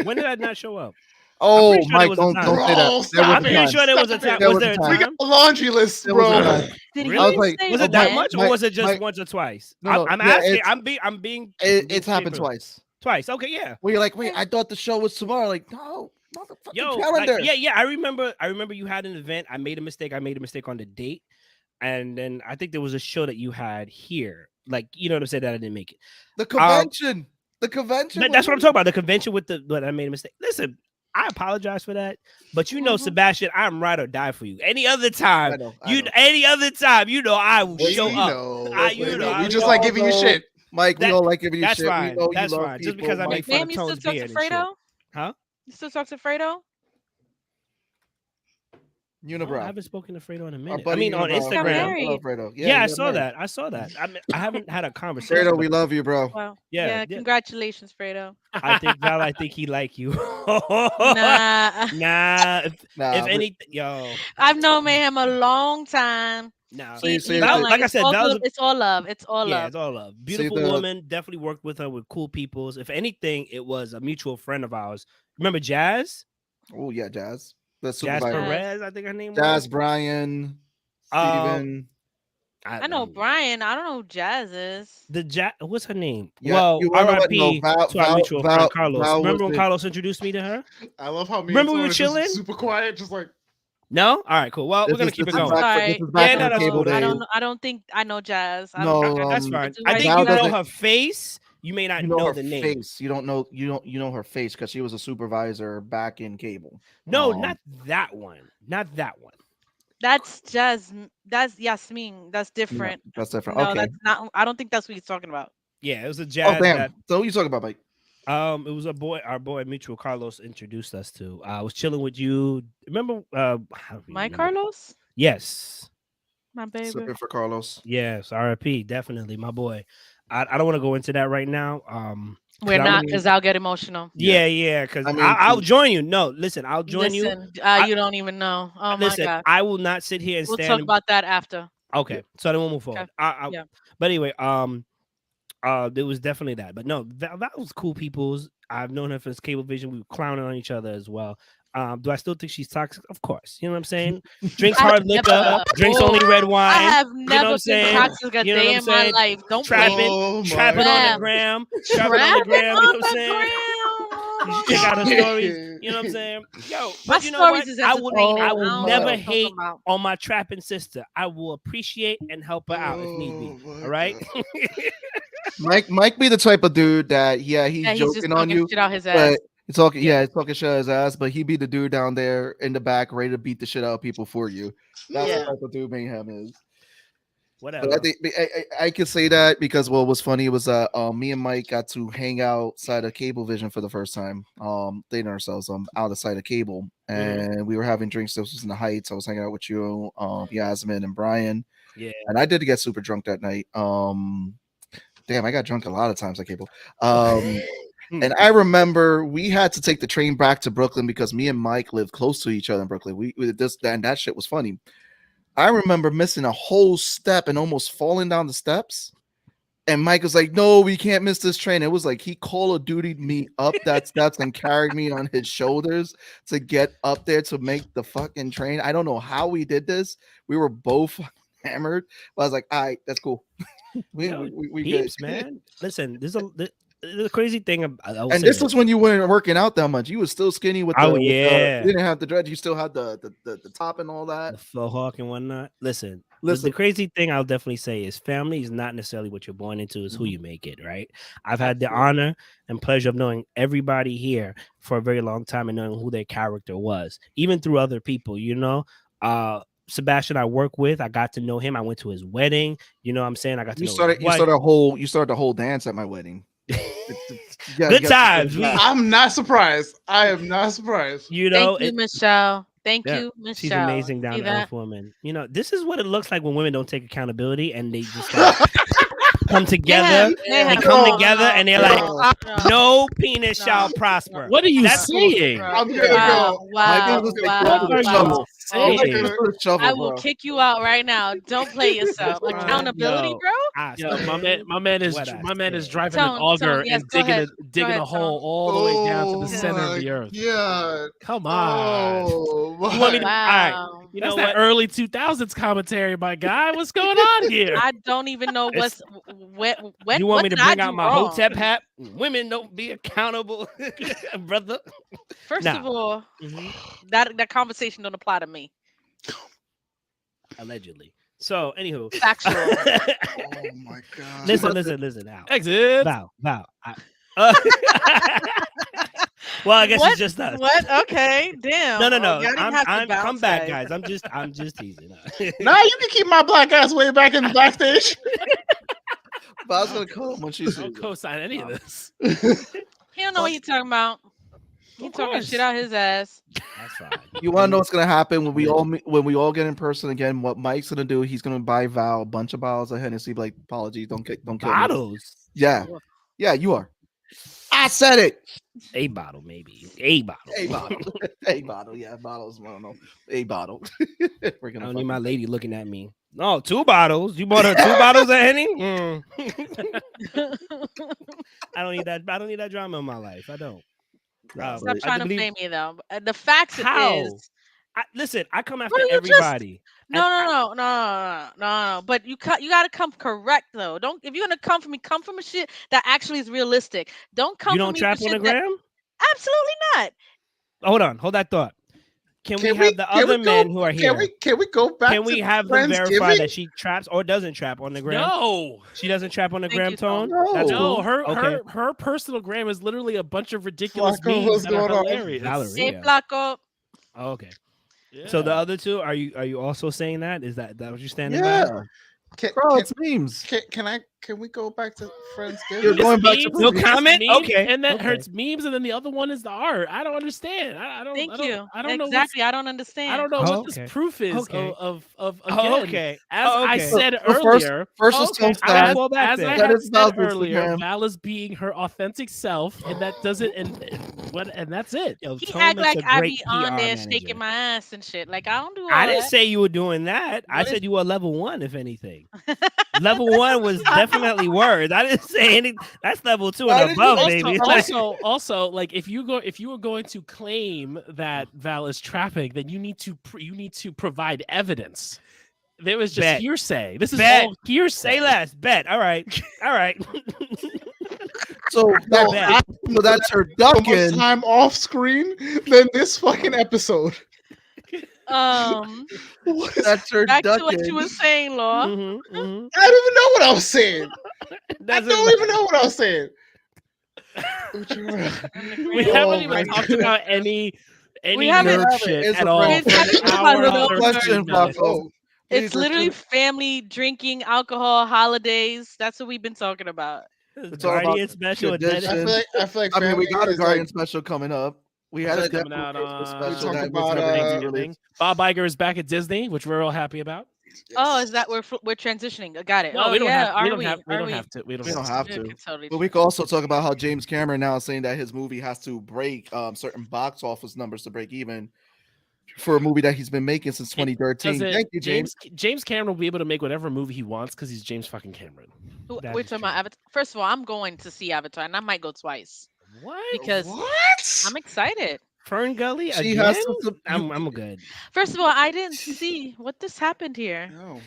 When did I not show up? Oh, pretty sure there Mike, was a don't time. say that. Bro, There was I'm a pretty time. sure there was a time. There Was was a there a time. We time? got a laundry list, There was a bro. time. Did Really? I was he like, say Was it that? that much, or Mike- was it just Mike- once or twice? No, I'm yeah, asking. it's- I'm being. It's happened straight- twice. Twice. Okay, yeah. Where you're like, wait, I thought the show was tomorrow. Like, no, motherfucking Yo, calendar. like, yeah. I remember you had an event. I made a mistake on the date, and then I think there was a show that you had here. Like, you know what I'm saying, that I didn't make it. The convention. The convention. That's what I'm talking about. The convention but I made a mistake. Listen, I apologize for that, but you know, Sebastian, I'm ride or die for you. Any other time, I know. any other time, you know, I will We show up. know. I We just like giving you shit. Mike, we That- don't like giving you that's shit. fine. We know That's you love fine. people. Just because I Mike, make fun Ma'am, of you still Tone's talk to beard and shit. Fredo? Huh? You still talk to Fredo? I Unibrow. haven't spoken to Fredo in a Our minute. I buddy mean, on Unibrow. got Instagram. married. Love Fredo. Yeah, I he got saw married. that. I saw that. I haven't had a conversation. Fredo, but we love you, bro. Well, Yeah, yeah. yeah. Congratulations, Fredo. I think he like you. Nah, Nah. If Nah, anything, yo, I've known him a long time. nah. So you He say don't that- like I it's said, all that was good. It's all love. It's all yeah, love. it's all love. Beautiful the- woman. Definitely worked with her with cool peoples. If anything, it was a mutual friend of ours. Remember Jazz? Oh yeah, Jazz. The Jazz supervisor. Perez, I think her name Jazz, was. Brian, Um, Steven. I know Brian. I don't know who Jazz is. The Jazz. What's her name? Yeah, Well, you wanna know what? No, R.I.P. to our mutual friend Carlos. Val Remember was when the- Carlos introduced me to her? I love how me Remember and we were Tone is just chilling? super quiet, just like No. All right, cool. Well, This we're gonna is- keep this it is going. back- Sorry. This is back Yeah, in no, the that's cable cool. I days. don't. I don't think I know Jazz. I No, don't, That's fine. do I think Val you know doesn't- her face. You may not You know, know her the name. face. You don't know her face because she was a supervisor back in cable. No, Um, not that one. Not that one. That's Jazz. That's Yasmin. That's different. That's different. No, Okay. that's not. I don't think that's what he's talking about. Yeah, it was a Oh jazz damn. that So who you talking about, Mike? it was our boy mutual Carlos introduced us to. I was chilling with you. Remember I don't My remember. Carlos, Yes. my baby. Sipping for Carlos. Yes, RIP, definitely, my boy. I don't want to go into that right now. We're 'cause I not wouldn't- because I'll get emotional. Yeah, because I mean, I'll join you. No, listen, I'll join you. Listen, you don't even know. Oh Listen, my god. I will not sit here and We'll stand. talk about that after. Okay, so then we'll move forward. Okay. Yeah. But anyway, there was definitely that. But no, that was cool. People's. I've known her since Cablevision. We were clowning on each other as well. Do I still think she's toxic? Of course. You know what I'm saying? Drinks I hard have liquor, never- drinks only red wine. I have what never I'm been saying? toxic a You know what day I'm in my saying? life. Don't Trapping, blame Oh, my trapping on the God. gram, trapping on the gram. You know what I'm saying? You should check out her gram. stories. You know what I'm saying? Yo, My but you know stories what? is I will entertaining. I don't will know never what you're talking hate about. on my trapping sister. I will appreciate and help her out if need be. Oh, my All right. Mike be the type of dude that he's Yeah, he's just joking on talking you, shit out his ass. but he's talking he's talking shit out his ass, but he be the dude down there in the back ready to beat the shit out of people for you. That's Yeah. the type of dude Mayhem is. Whatever. But I think I can say that because what was funny was me and Mike got to hang outside of Cablevision for the first time. Dating ourselves out of sight of cable, and we were having drinks. This was in the Heights. I was hanging out with you, Yasmin and Brian. Yeah. And I did get super drunk that night. Damn, I got drunk a lot of times at cable. And I remember we had to take the train back to Brooklyn because me and Mike lived close to each other in Brooklyn. We this and that shit was funny. I remember missing a whole step and almost falling down the steps. And Mike was like, "No, we can't miss this train." It was like he Call of Duty'd me up that steps and carried me on his shoulders to get up there to make the fucking train. I don't know how we did this. We were both hammered, but I was like, "All right, that's cool." we peeps, good, man. Listen, the crazy thing. And this was when you weren't working out that much. You was still skinny with you didn't have the dread. You still had the top and all that, the faux hawk and whatnot. Listen. The crazy thing I'll definitely say is family is not necessarily what you're born into, is who you make it, right? I've had the honor and pleasure of knowing everybody here for a very long time and knowing who their character was, even through other people, you know. Sebastian I work with, I got to know him. I went to his wedding. You know what I'm saying? I got to know you started the whole dance at my wedding. Good times. I'm not surprised. I am not surprised. You know, thank you, Michelle. Thank you, Michelle. She's amazing, down to earth woman. You know, this is what it looks like when women don't take accountability and they just come together. They come together and they're like, no penis shall prosper. What are you saying? I'm gonna go. Wow. I will kick you out right now. Don't play yourself. Accountability, bro. My man is driving an auger and digging a hole all the way down to the center of the earth. Yeah. Come on. Oh, Wow. You know that early 2000s commentary, my guy. What's going on here? I don't even know what's when. You want me to bring out my Hotep hat? Women don't be accountable, brother. First of all, that conversation don't apply to me. Allegedly. So, anywho, factual. Oh my god. Listen. Now, exit. Val. Well, I guess it's just us. What? Okay, damn. No. I'm come back, guys. I'm just teasing. Now you can keep my black ass way back in the backstage. But I was gonna call him when she's don't co-sign any of this. He don't know what you're talking about. He talking shit out his ass. That's fine. You want to know what's gonna happen when we all get in person again? What Mike's gonna do? He's gonna buy Val a bunch of bottles of Hennessy. Like, apologies, don't kill bottles. Me. Yeah, you are. I said it. A bottle, maybe. A bottle. A bottle. Yeah, bottles. I don't know. A bottle. I don't need my lady looking at me. No, 2 bottles. You bought her 2 bottles of Henny? I don't need that drama in my life. I don't. Stop trying to blame me though. The facts is. Listen, I come after everybody. No. But you gotta come correct though. If you're gonna come for me, come from a shit that actually is realistic. Don't come. You don't trap on the gram? Absolutely not. Hold that thought. Can we have the other men who are here? Can we go back? Can we have them verify that she traps or doesn't trap on the gram? No, she doesn't trap on the gram, Tone. No, her personal gram is literally a bunch of ridiculous memes that are hilarious. Hey, Flaco. Oh, okay. Yeah. So the other two, are you also saying that? Is that what you're standing by? It's memes. Can we go back to Friendsgiving? You're going back to no comment. Okay, and that hurts memes, and then the other one is the art. I don't understand. I don't. Thank you. I don't know exactly. I don't understand. I don't know what this proof is of again. As I said earlier, as I said earlier, Val is being her authentic self, and that doesn't and that's it. He act like I be on there shaking my ass and shit. Like I don't do all I didn't say you were doing that. I said you were level 1, if anything. Level 1 was definitely words. I didn't say anything. That's level 2 and above, baby. Also, like if you were going to claim that Val is trapping, then you need to provide evidence. There was just hearsay. This is all hearsay. Say less. Bet. All right. So that's her ducking. Time off screen than this fucking episode. That's her back ducking. to what you were saying, Law. I don't even know what I was saying. I don't even know what I was saying. We haven't even talked about any nerd shit at all. It's literally family, drinking, alcohol, holidays. That's what we've been talking about. It's Guardian special. I feel like we got a Guardian special coming up. We had a coming out on special Bob Iger is back at Disney, which we're all happy about. Yes. Oh, is that we're transitioning? I got it. No, we don't have to. We don't have to. Totally but we can also talk about how James Cameron now is saying that his movie has to break certain box office numbers to break even. for a movie that he's been making since 2013. Does it- Thank you, James. James Cameron will be able to make whatever movie he wants because he's James fucking Cameron. That We're is talking about true. Avatar. First of all, I'm going to see Avatar, and I might go twice What? because What? I'm excited. Fern Gully She again? has some. I'm good. First of all, I didn't see what this happened here. No.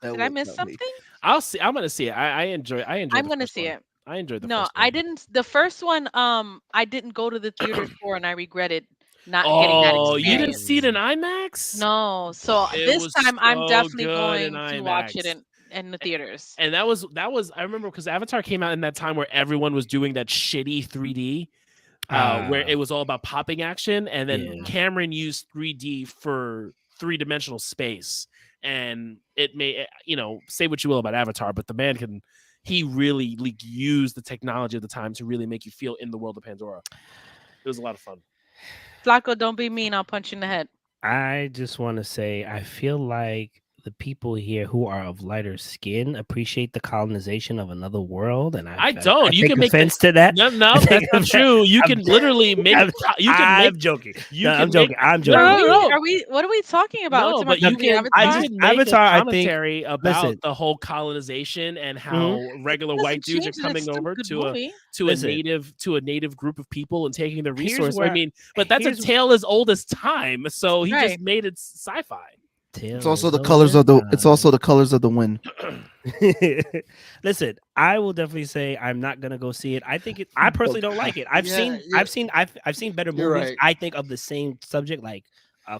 Did I miss something? I'll see. I'm gonna see it. I enjoy. I'm the gonna first see one. it. I enjoyed the No, first I one. didn't. The first one, I didn't go to the theater for, and I regretted not getting that Oh, experience. you didn't see it in IMAX? No, so It this was time I'm so definitely good in going to watch it IMAX. in the theaters. And that was I remember because Avatar came out in that time where everyone was doing that shitty 3D, where it was all about popping action, and then Yeah. Cameron used 3D for three-dimensional space, and it may say what you will about Avatar, but the man he really used the technology of the time to really make you feel in the world of Pandora. It was a lot of fun. Flacco, don't be mean. I'll punch you in the head. I just want to say I feel like the people here who are of lighter skin appreciate the colonization of another world, and I don't. You take can make offense to that. No, I that's think not that- true. You I'm- can literally make. I'm joking. You No, can I'm joking. make- I'm No, joking. no, no. Are we? What are we talking about? No, We're but talking you about can. Avatar? You can make Avatar, a I think- commentary about listen. the whole colonization and how regular Doesn't white dudes are change that coming it's still over good to movie. a native group of people and taking their Here's resources. where I mean, but that's a here's- tale as old as time. So he Right. just made it sci-fi. It's also the colors of the. It's also the colors of the wind. Listen, I will definitely say I'm not gonna go see it. I personally don't like it. I've seen better You're movies. right. I think of the same subject, like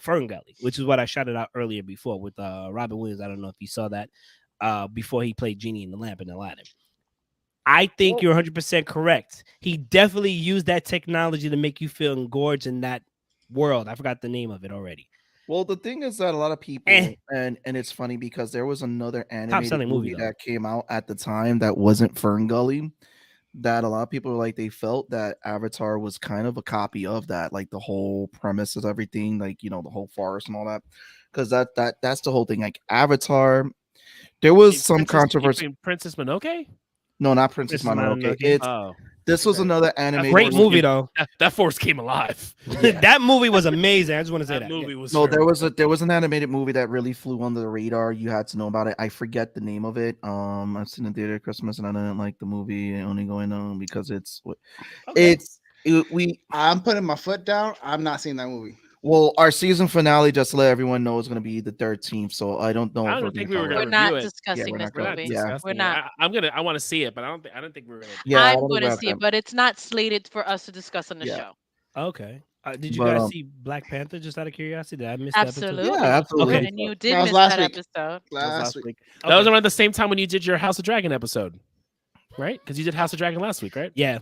Fern Gully, which is what I shouted out earlier before with Robin Williams. I don't know if you saw that before he played Genie in the Lamp in Aladdin. I think you're 100% correct. He definitely used that technology to make you feel engorged in that world. I forgot the name of it already. Well, the thing is that a lot of people, and it's funny because there was another animated selling movie, movie that came out at the time that wasn't Fern Gully, that a lot of people were like, they felt that Avatar was kind of a copy of that, like the whole premise of everything, like, the whole forest and all that, because that's the whole thing. Like Avatar, there was some controversy. Princess Mononoke? No, not Princess Princess Mononoke. Mononoke. This was another animated Great movie though. That force came alive. That movie was amazing. I just want to say That movie was No, there was an animated movie that really flew under the radar. You had to know about it. I forget the name of it. I've seen it theater at Christmas, and I didn't like the movie. Only going on because I'm putting my foot down. I'm not seeing that movie. Well, our season finale, just to let everyone know, is going to be the 13th. So I don't know. I if don't think we were gonna gonna We're not review it. discussing we're this not gonna- movie. yeah. We're not. I want to see it, but I don't think we're gonna. Yeah, I I'm don't going to think see we're it, but it's not slated for us to discuss on the Yeah. show. Okay. Did you But, guys see Black Panther? Just out of curiosity, did I miss that Absolutely. episode? Yeah, absolutely. Okay. And you did That was miss last that week. episode. Last week. That was around the same time when you did your House of Dragon episode, right? Because you did House of Dragon last week, right? Yeah.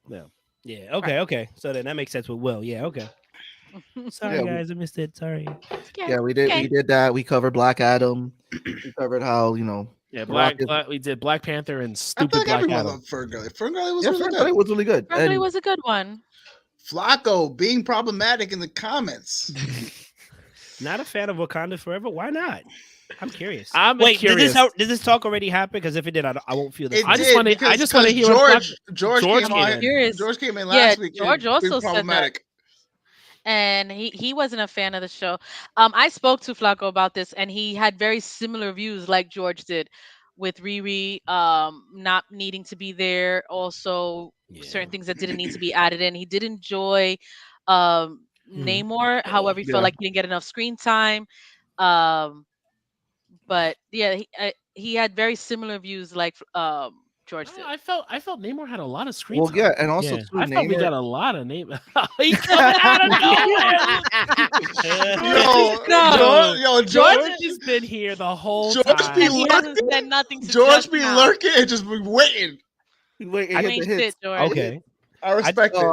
Yeah. Yeah. Okay. Okay. So then that makes sense with Will. Yeah. Okay. Sorry, Yeah, guys, I missed it. Sorry. Yeah, we did. Okay. We did that. We covered Black Adam. We covered how Yeah, Rocket- we did Black Panther and I stupid feel like Black everyone Adam. loved Fern Gully. Fern Gully was Yeah, really Fern good. Gully was really good. Probably And- was a good one. Flacco being problematic in the comments. Not a fan of Wakanda Forever. Why not? I'm curious. I'm Wait, curious. did this talk already happen? Because if it did, I won't feel this. It I just did wanna- because- I just wanna because hear what George George came came on. in. Curious. George came in Yeah, last week. George and also being said that. problematic. And he wasn't a fan of the show. I spoke to Flacco about this, and he had very similar views like George did, with Riri not needing to be there. Also, certain things that didn't need to be added in. He did enjoy Namor. However, he felt Yeah. like he didn't get enough screen time. But yeah, he had very similar views like George did. I felt Namor had a lot of screen Well, time. yeah, and also Yeah. too, I felt we Namor- got a lot of Namor. He coming out of nowhere. George George has been here the whole George time. be And he hasn't lurking. said nothing to George just be now. lurking and just be waiting. Wait, I get ain't the hits. shit, George. Okay. I respect it.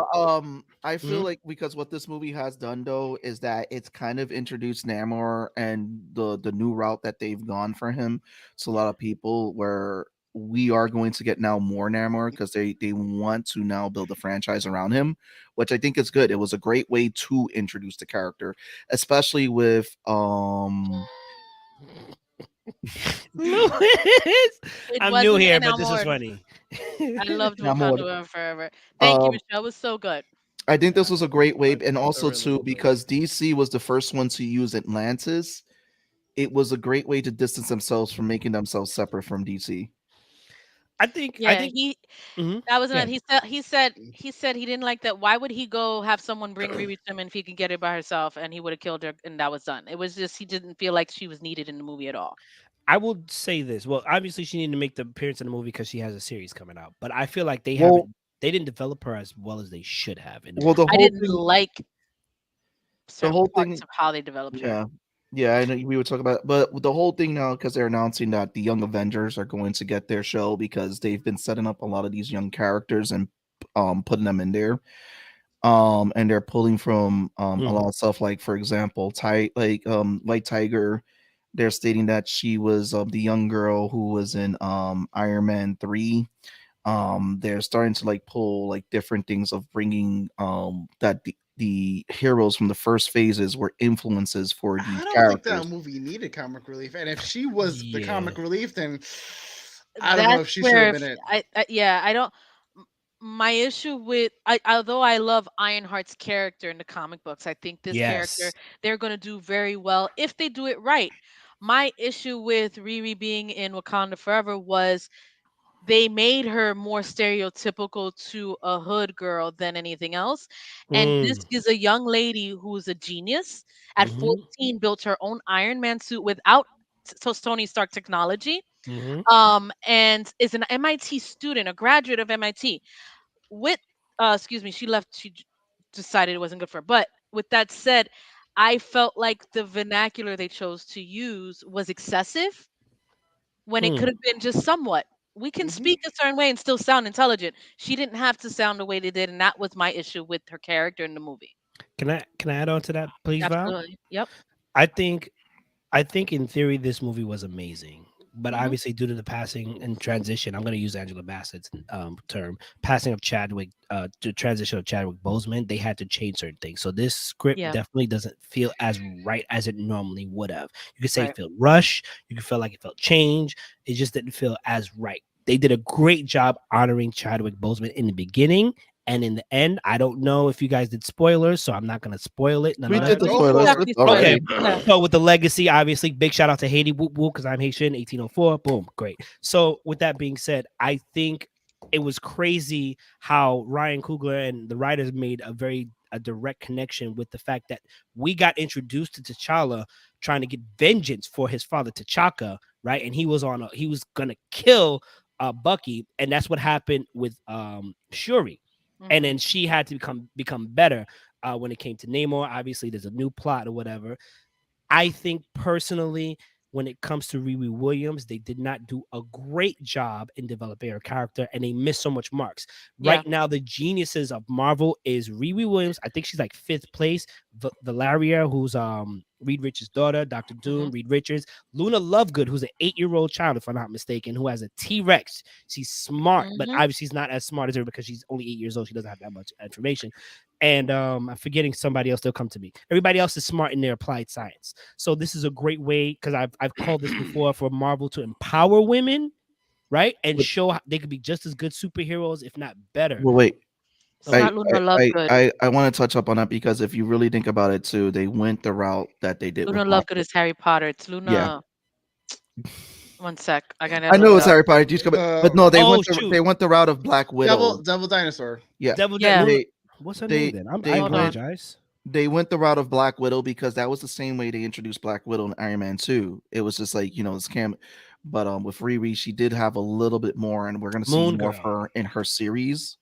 I feel like because what this movie has done though is that it's kind of introduced Namor and the new route that they've gone for him to a lot of people, where we are going to get now more Namor because they want to now build a franchise around him, which I think is good. It was a great way to introduce the character, especially with Louis, It I'm new wasn't here, an but this is Namor. funny. I loved Namor. Wakanda Forever. Thank you, Um, Michelle. It was so good. I think this was a great way, I and also thoroughly too enjoyed because it. DC was the first one to use Atlantis. It was a great way to distance themselves from making themselves separate from DC. I Yeah, think mhm. that was Yeah. not. He said he didn't like that. Why would he go have someone bring Riri to him if he could get it by herself and he would have killed her and that was done. It was just he didn't feel like she was needed in the movie at all. I will say this. Well, obviously she needed to make the appearance in the movie because she has a series coming out. But I feel like Well, they didn't develop her as well as they should have in the well, movie. I didn't like the certain whole parts thing, of how they developed her. yeah, yeah. I know we would talk about, but the whole thing now because they're announcing that the Young Avengers are going to get their show because they've been setting up a lot of these young characters and putting them in there. And they're pulling from a lot of stuff like for example like Tiger, they're stating that she was the young girl who was in Iron Man 3. They're starting to like pull like different things of bringing that the heroes from the first phases were influences for I these don't think that characters. movie needed comic relief, and if she was the Yeah. comic relief, then I don't know That's if she should have where been it. yeah, I don't my issue with although I love Ironheart's character in the comic books, I think this character Yes. they're going to do very well if they do it right. My issue with Riri being in Wakanda Forever was they made her more stereotypical to a hood girl than anything else. And this Mm. is a young lady who's a genius. At Mhm. 14, built her own Iron Man suit without Tony Stark technology. Mhm. And is an MIT student, a graduate of MIT. With, excuse me, she left. Decided it wasn't good for her. But with that said, I felt like the vernacular they chose to use was excessive when it could Mm. have been just somewhat. We can Hmm. speak a certain way and still sound intelligent. She didn't have to sound the way they did, and that was my issue with her character in the movie. Can I add on to that, please, Val? Absolutely. Yep. I think I think in theory this movie was amazing, but Hmm. obviously due to the passing and transition, I'm going to use Angela Bassett's term, passing of Chadwick, to transition of Chadwick Boseman, they had to change certain things. So this script Yeah. definitely doesn't feel as right as it normally would have. You could say it Right. felt rushed. You could feel like it felt change. It just didn't feel as right. They did a great job honoring Chadwick Boseman in the beginning. And in the end, I don't know if you guys did spoilers, so I'm not going to spoil it. We did the Go spoilers. for Definitely It's all Okay. right. spoilers. Yeah. So with the legacy, obviously, big shout out to Haiti Whoop Whoop because I'm Haitian, 1804. Boom, great. So with that being said, I think it was crazy how Ryan Coogler and the writers made a direct connection with the fact that we got introduced to T'Challa trying to get vengeance for his father T'Chaka, right? And he was gonna kill Bucky, and that's what happened with Shuri. And Hmm. then she had to become better when it came to Namor. Obviously, there's a new plot or whatever. I think personally, when it comes to Riri Williams, they did not do a great job in developing her character, and they missed so much marks. Yeah. Right now, the geniuses of Marvel is Riri Williams. I think she's like fifth place. Valeria, who's Reed Richards' daughter, Dr. Hmm. Doom, Reed Richards, Luna Lovegood, who's an 8-year-old child, if I'm not mistaken, who has a T-Rex. She's smart, but Hmm. obviously she's not as smart as her because she's only 8 years old. She doesn't have that much information. And I'm forgetting somebody else. They'll come to me. Everybody else is smart in their applied science. So this is a great way because I've called this before for Marvel to empower women, right, and But, show how they could be just as good superheroes, if not better. well, wait. It's Okay. not Luna Lovegood. I want to touch up on that because if you really think about it too, they went the route that they did with Luna Black. Lovegood is Harry Potter. It's Yeah, Luna. One sec. I gotta I look know it it's up. Harry Potter, but no, Oh shoot, they went the route of Black Widow. Devil Dinosaur. Yeah, Yeah. Luna, they what's her name they then? I they Hold on. went apologize. they went the route of Black Widow because that was the same way they introduced Black Widow in Iron Man 2. It was just like, it's Cam, but with Riri, she did have a little bit more, and we're gonna see Moon more of Girl. her in her series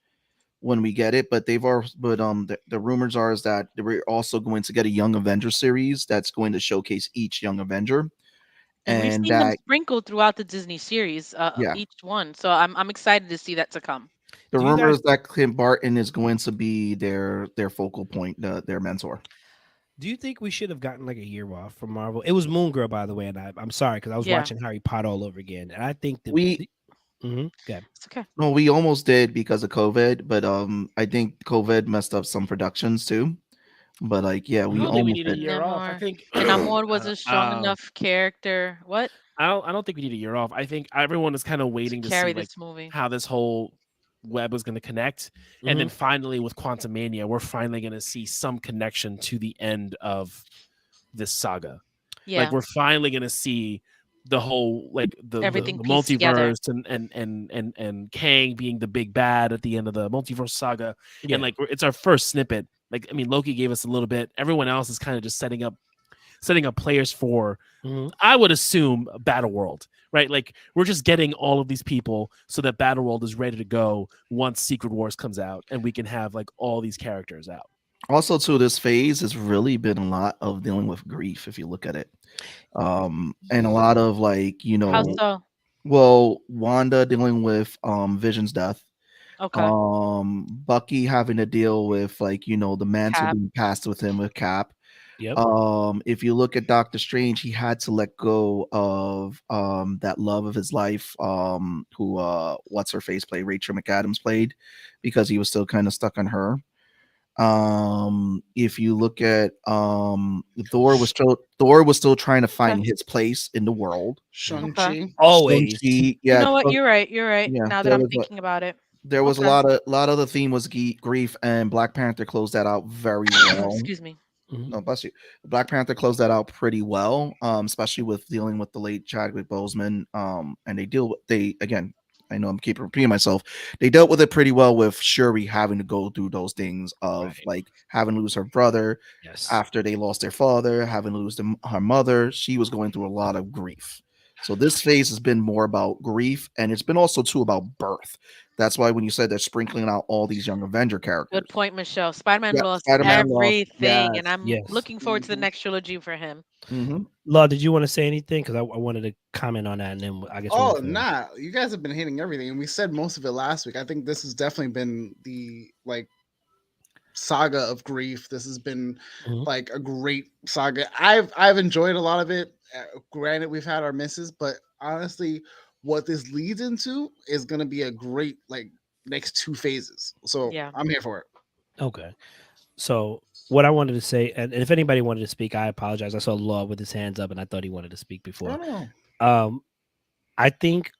when we get it. But the rumors are is that we're also going to get a Young Avenger series that's going to showcase each Young Avenger, And we've and seen them that sprinkled throughout the Disney series, yeah, each one. So I'm excited to see that to come. the Do you rumor guys is that Clint Barton is going to be their focal point, their mentor. do you think we should have gotten like a year off from Marvel? It was Moon Girl, by the way, and I'm sorry because I was Yeah. watching Harry Potter all over again, and I think that We okay. It's okay. No, we almost did because of COVID, but I think COVID messed up some productions too. But like, yeah, I we don't think we Mm. almost need a did. year off. I Namor. think And Namor was a strong enough character. What? I don't think we need a year off. I think everyone is kind of To waiting to carry see like this movie. how this whole web was going to connect, and then finally with Quantum Mania, we're finally going to see some connection to the end of this saga. Yeah. Like we're finally going to see the whole like the Everything pieced together. multiverse and Kang being the big bad at the end of the multiverse saga, Yeah. and like it's our first snippet. Like I mean, Loki gave us a little bit. Everyone else is kind of just setting up players for, I would assume, Battle World, right? Like we're just getting all of these people so that Battle World is ready to go once Secret Wars comes out, and we can have like all these characters out. Also, too, this phase has really been a lot of dealing with grief, if you look at it. And a lot of like, you How know, so? well, Wanda dealing with Vision's death. Okay. Bucky having to deal with like, you know, the mantle Cap. being passed with him with Cap. Yep. If you look at Doctor Strange, he had to let go of that love of his life, who what's her face played, Rachel McAdams played, because he was still kind of stuck on her. If you look at Thor was still trying to find his place in the world. Shang-Chi. Always. Shang-Chi, You yeah, know what? You're right. Yeah, now that there I'm was thinking about it. there was Okay. a lot of the theme was grief, and Black Panther closed that out very well. Excuse me. No, bless you. Black Panther closed that out pretty well, especially with dealing with the late Chadwick Boseman. And they again, I know I'm keeping repeating myself. They dealt with it pretty well with Shuri having to go through those things of like having to lose her brother after they lost their father, having to lose her mother. She was going through a lot of grief. So this phase has been more about grief, and it's been also too about birth. That's why when you said they're sprinkling out all these young Avenger characters. Good point, Michelle. Spider-Man Yeah, lost Spider-Man lost, everything, yes, and I'm yes. looking forward to the next trilogy for him. Law, did you want to say anything? Because I wanted to comment on that, and then I guess. Oh, nah, you guys have been hitting everything, and we said most of it last week. I think this has definitely been the like saga of grief. This has been like a great saga. I've enjoyed a lot of it. Granted, we've had our misses, but honestly, what this leads into is going to be a great like next two phases. So Yeah. I'm here for it. Okay. So what I wanted to say, and if anybody wanted to speak, I apologize. I saw Law with his hands up, and I thought he wanted to speak before. I think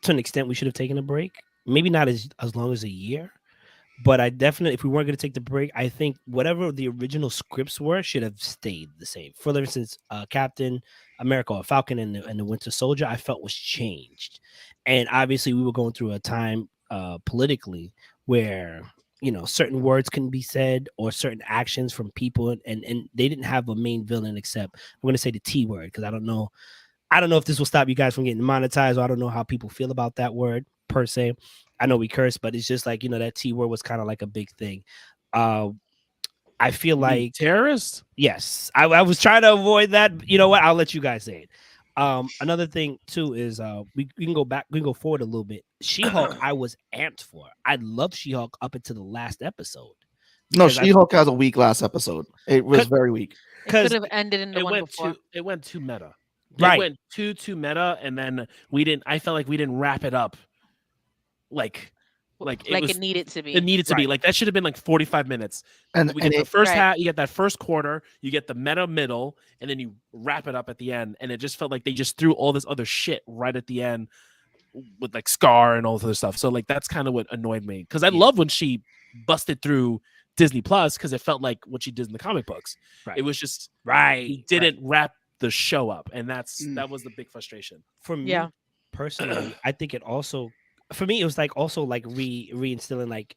to an extent we should have taken a break. Maybe not as long as a year, but I definitely, if we weren't going to take the break, I think whatever the original scripts were should have stayed the same. For instance, Captain America or Falcon and the Winter Soldier, I felt was changed. And obviously we were going through a time politically where, you know, certain words can be said or certain actions from people, and they didn't have a main villain except, I'm going to say the T word, because I don't know if this will stop you guys from getting monetized, or I don't know how people feel about that word per se. I know we curse, but it's just like, you know, that T word was kind of like a big thing. I feel like terrorist. Yes, I was trying to avoid that. You know what? I'll let you guys say it. Another thing too is we can go back, we can go forward a little bit. She-Hulk, I was amped for. I loved She-Hulk up until the last episode. No, She-Hulk has a weak last episode. It was very weak. It could have ended in the one before. It went too meta. Right. It went too meta, and then I felt like we didn't wrap it up like it needed to be. It needed to be like that should have been like 45 minutes. And we get the first half, you get that first quarter, you get the meta middle, and then you wrap it up at the end. And it just felt like they just threw all this other shit right at the end with like Scar and all this other stuff. So like that's kind of what annoyed me, because I love when she busted through Disney Plus, because it felt like what she did in the comic books. Right. It was just he didn't wrap the show up, and that was the big frustration for me. Personally, I think it also, for me, it was like also like reinstilling like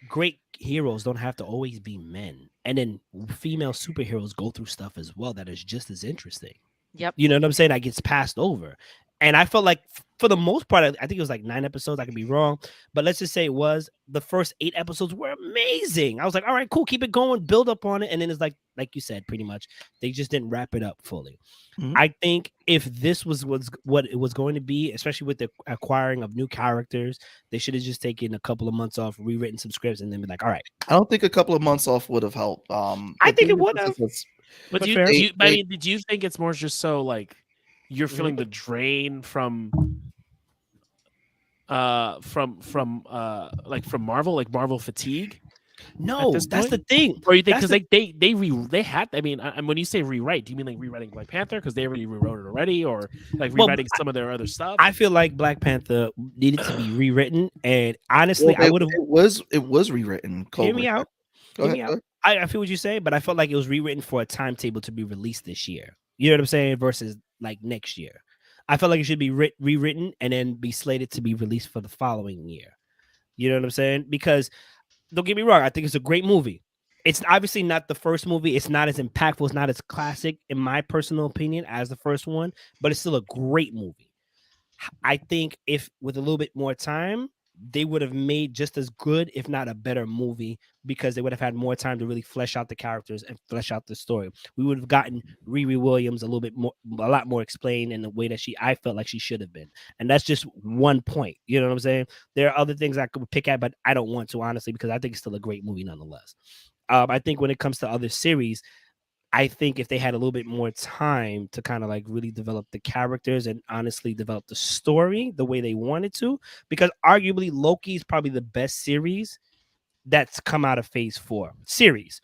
great heroes don't have to always be men, and then female superheroes go through stuff as well that is just as interesting. Yep. You know what I'm saying? That gets passed over. And I felt like for the most part, I think it was like 9 episodes. I could be wrong, but let's just say it was, the first 8 episodes were amazing. I was like, all right, cool, keep it going, build up on it. And then it's like you said, pretty much, they just didn't wrap it up fully. I think if this was what it was going to be, especially with the acquiring of new characters, they should have just taken a couple of months off, rewritten some scripts, and then be like, all right. I don't think a couple of months off would have helped. I think it would have. But do you think it's more just so like you're feeling the drain from Marvel, like Marvel fatigue? No, this that's the point? thing. Or you think That's because the- they had? I mean, when you say rewrite, do you mean like rewriting Black Panther because they already rewrote it already, or like Well, rewriting some of their other stuff? I feel like Black Panther needed to be rewritten, and honestly, Well, I would have. it was rewritten. Hear me Cobra. out. Go Hear ahead. me Go out. ahead. I feel what you say, but I felt like it was rewritten for a timetable to be released this year. You know what I'm saying? Versus like next year. I felt like it should be rewritten and then be slated to be released for the following year. You know what I'm saying? Because don't get me wrong, I think it's a great movie. It's obviously not the first movie. It's not as impactful. It's not as classic, in my personal opinion, as the first one, but it's still a great movie. I think if with a little bit more time, they would have made just as good, if not a better movie, because they would have had more time to really flesh out the characters and flesh out the story. We would have gotten Riri Williams a lot more explained in the way that I felt like she should have been. And that's just one point. You know what I'm saying? There are other things I could pick at, but I don't want to, honestly, because I think it's still a great movie nonetheless. I think when it comes to other series, I think if they had a little bit more time to kind of like really develop the characters and honestly develop the story the way they wanted to, because arguably Loki is probably the best series that's come out of Phase 4 series.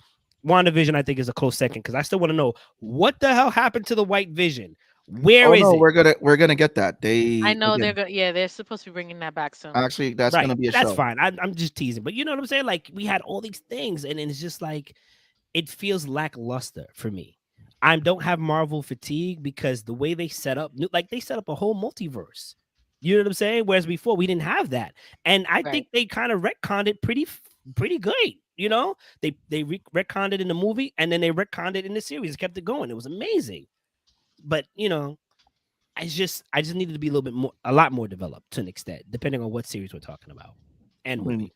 WandaVision, I think, is a close second because I still want to know what the hell happened to the White Vision. Where is it? We're gonna get that. I know again, they're supposed to be bringing that back soon. actually that's Right, gonna be a that's show. fine. I'm just teasing, but you know what I'm saying? Like we had all these things, and then it's just like it feels lackluster for me. I don't have Marvel fatigue because the way they set up, like they set up a whole multiverse. You know what I'm saying? Whereas before we didn't have that, and I think they kind of retconned it pretty great. You know, they retconned it in the movie, and then they retconned it in the series. Kept it going. It was amazing. But you know, I just needed to be a lot more developed to an extent, depending on what series we're talking about and movie.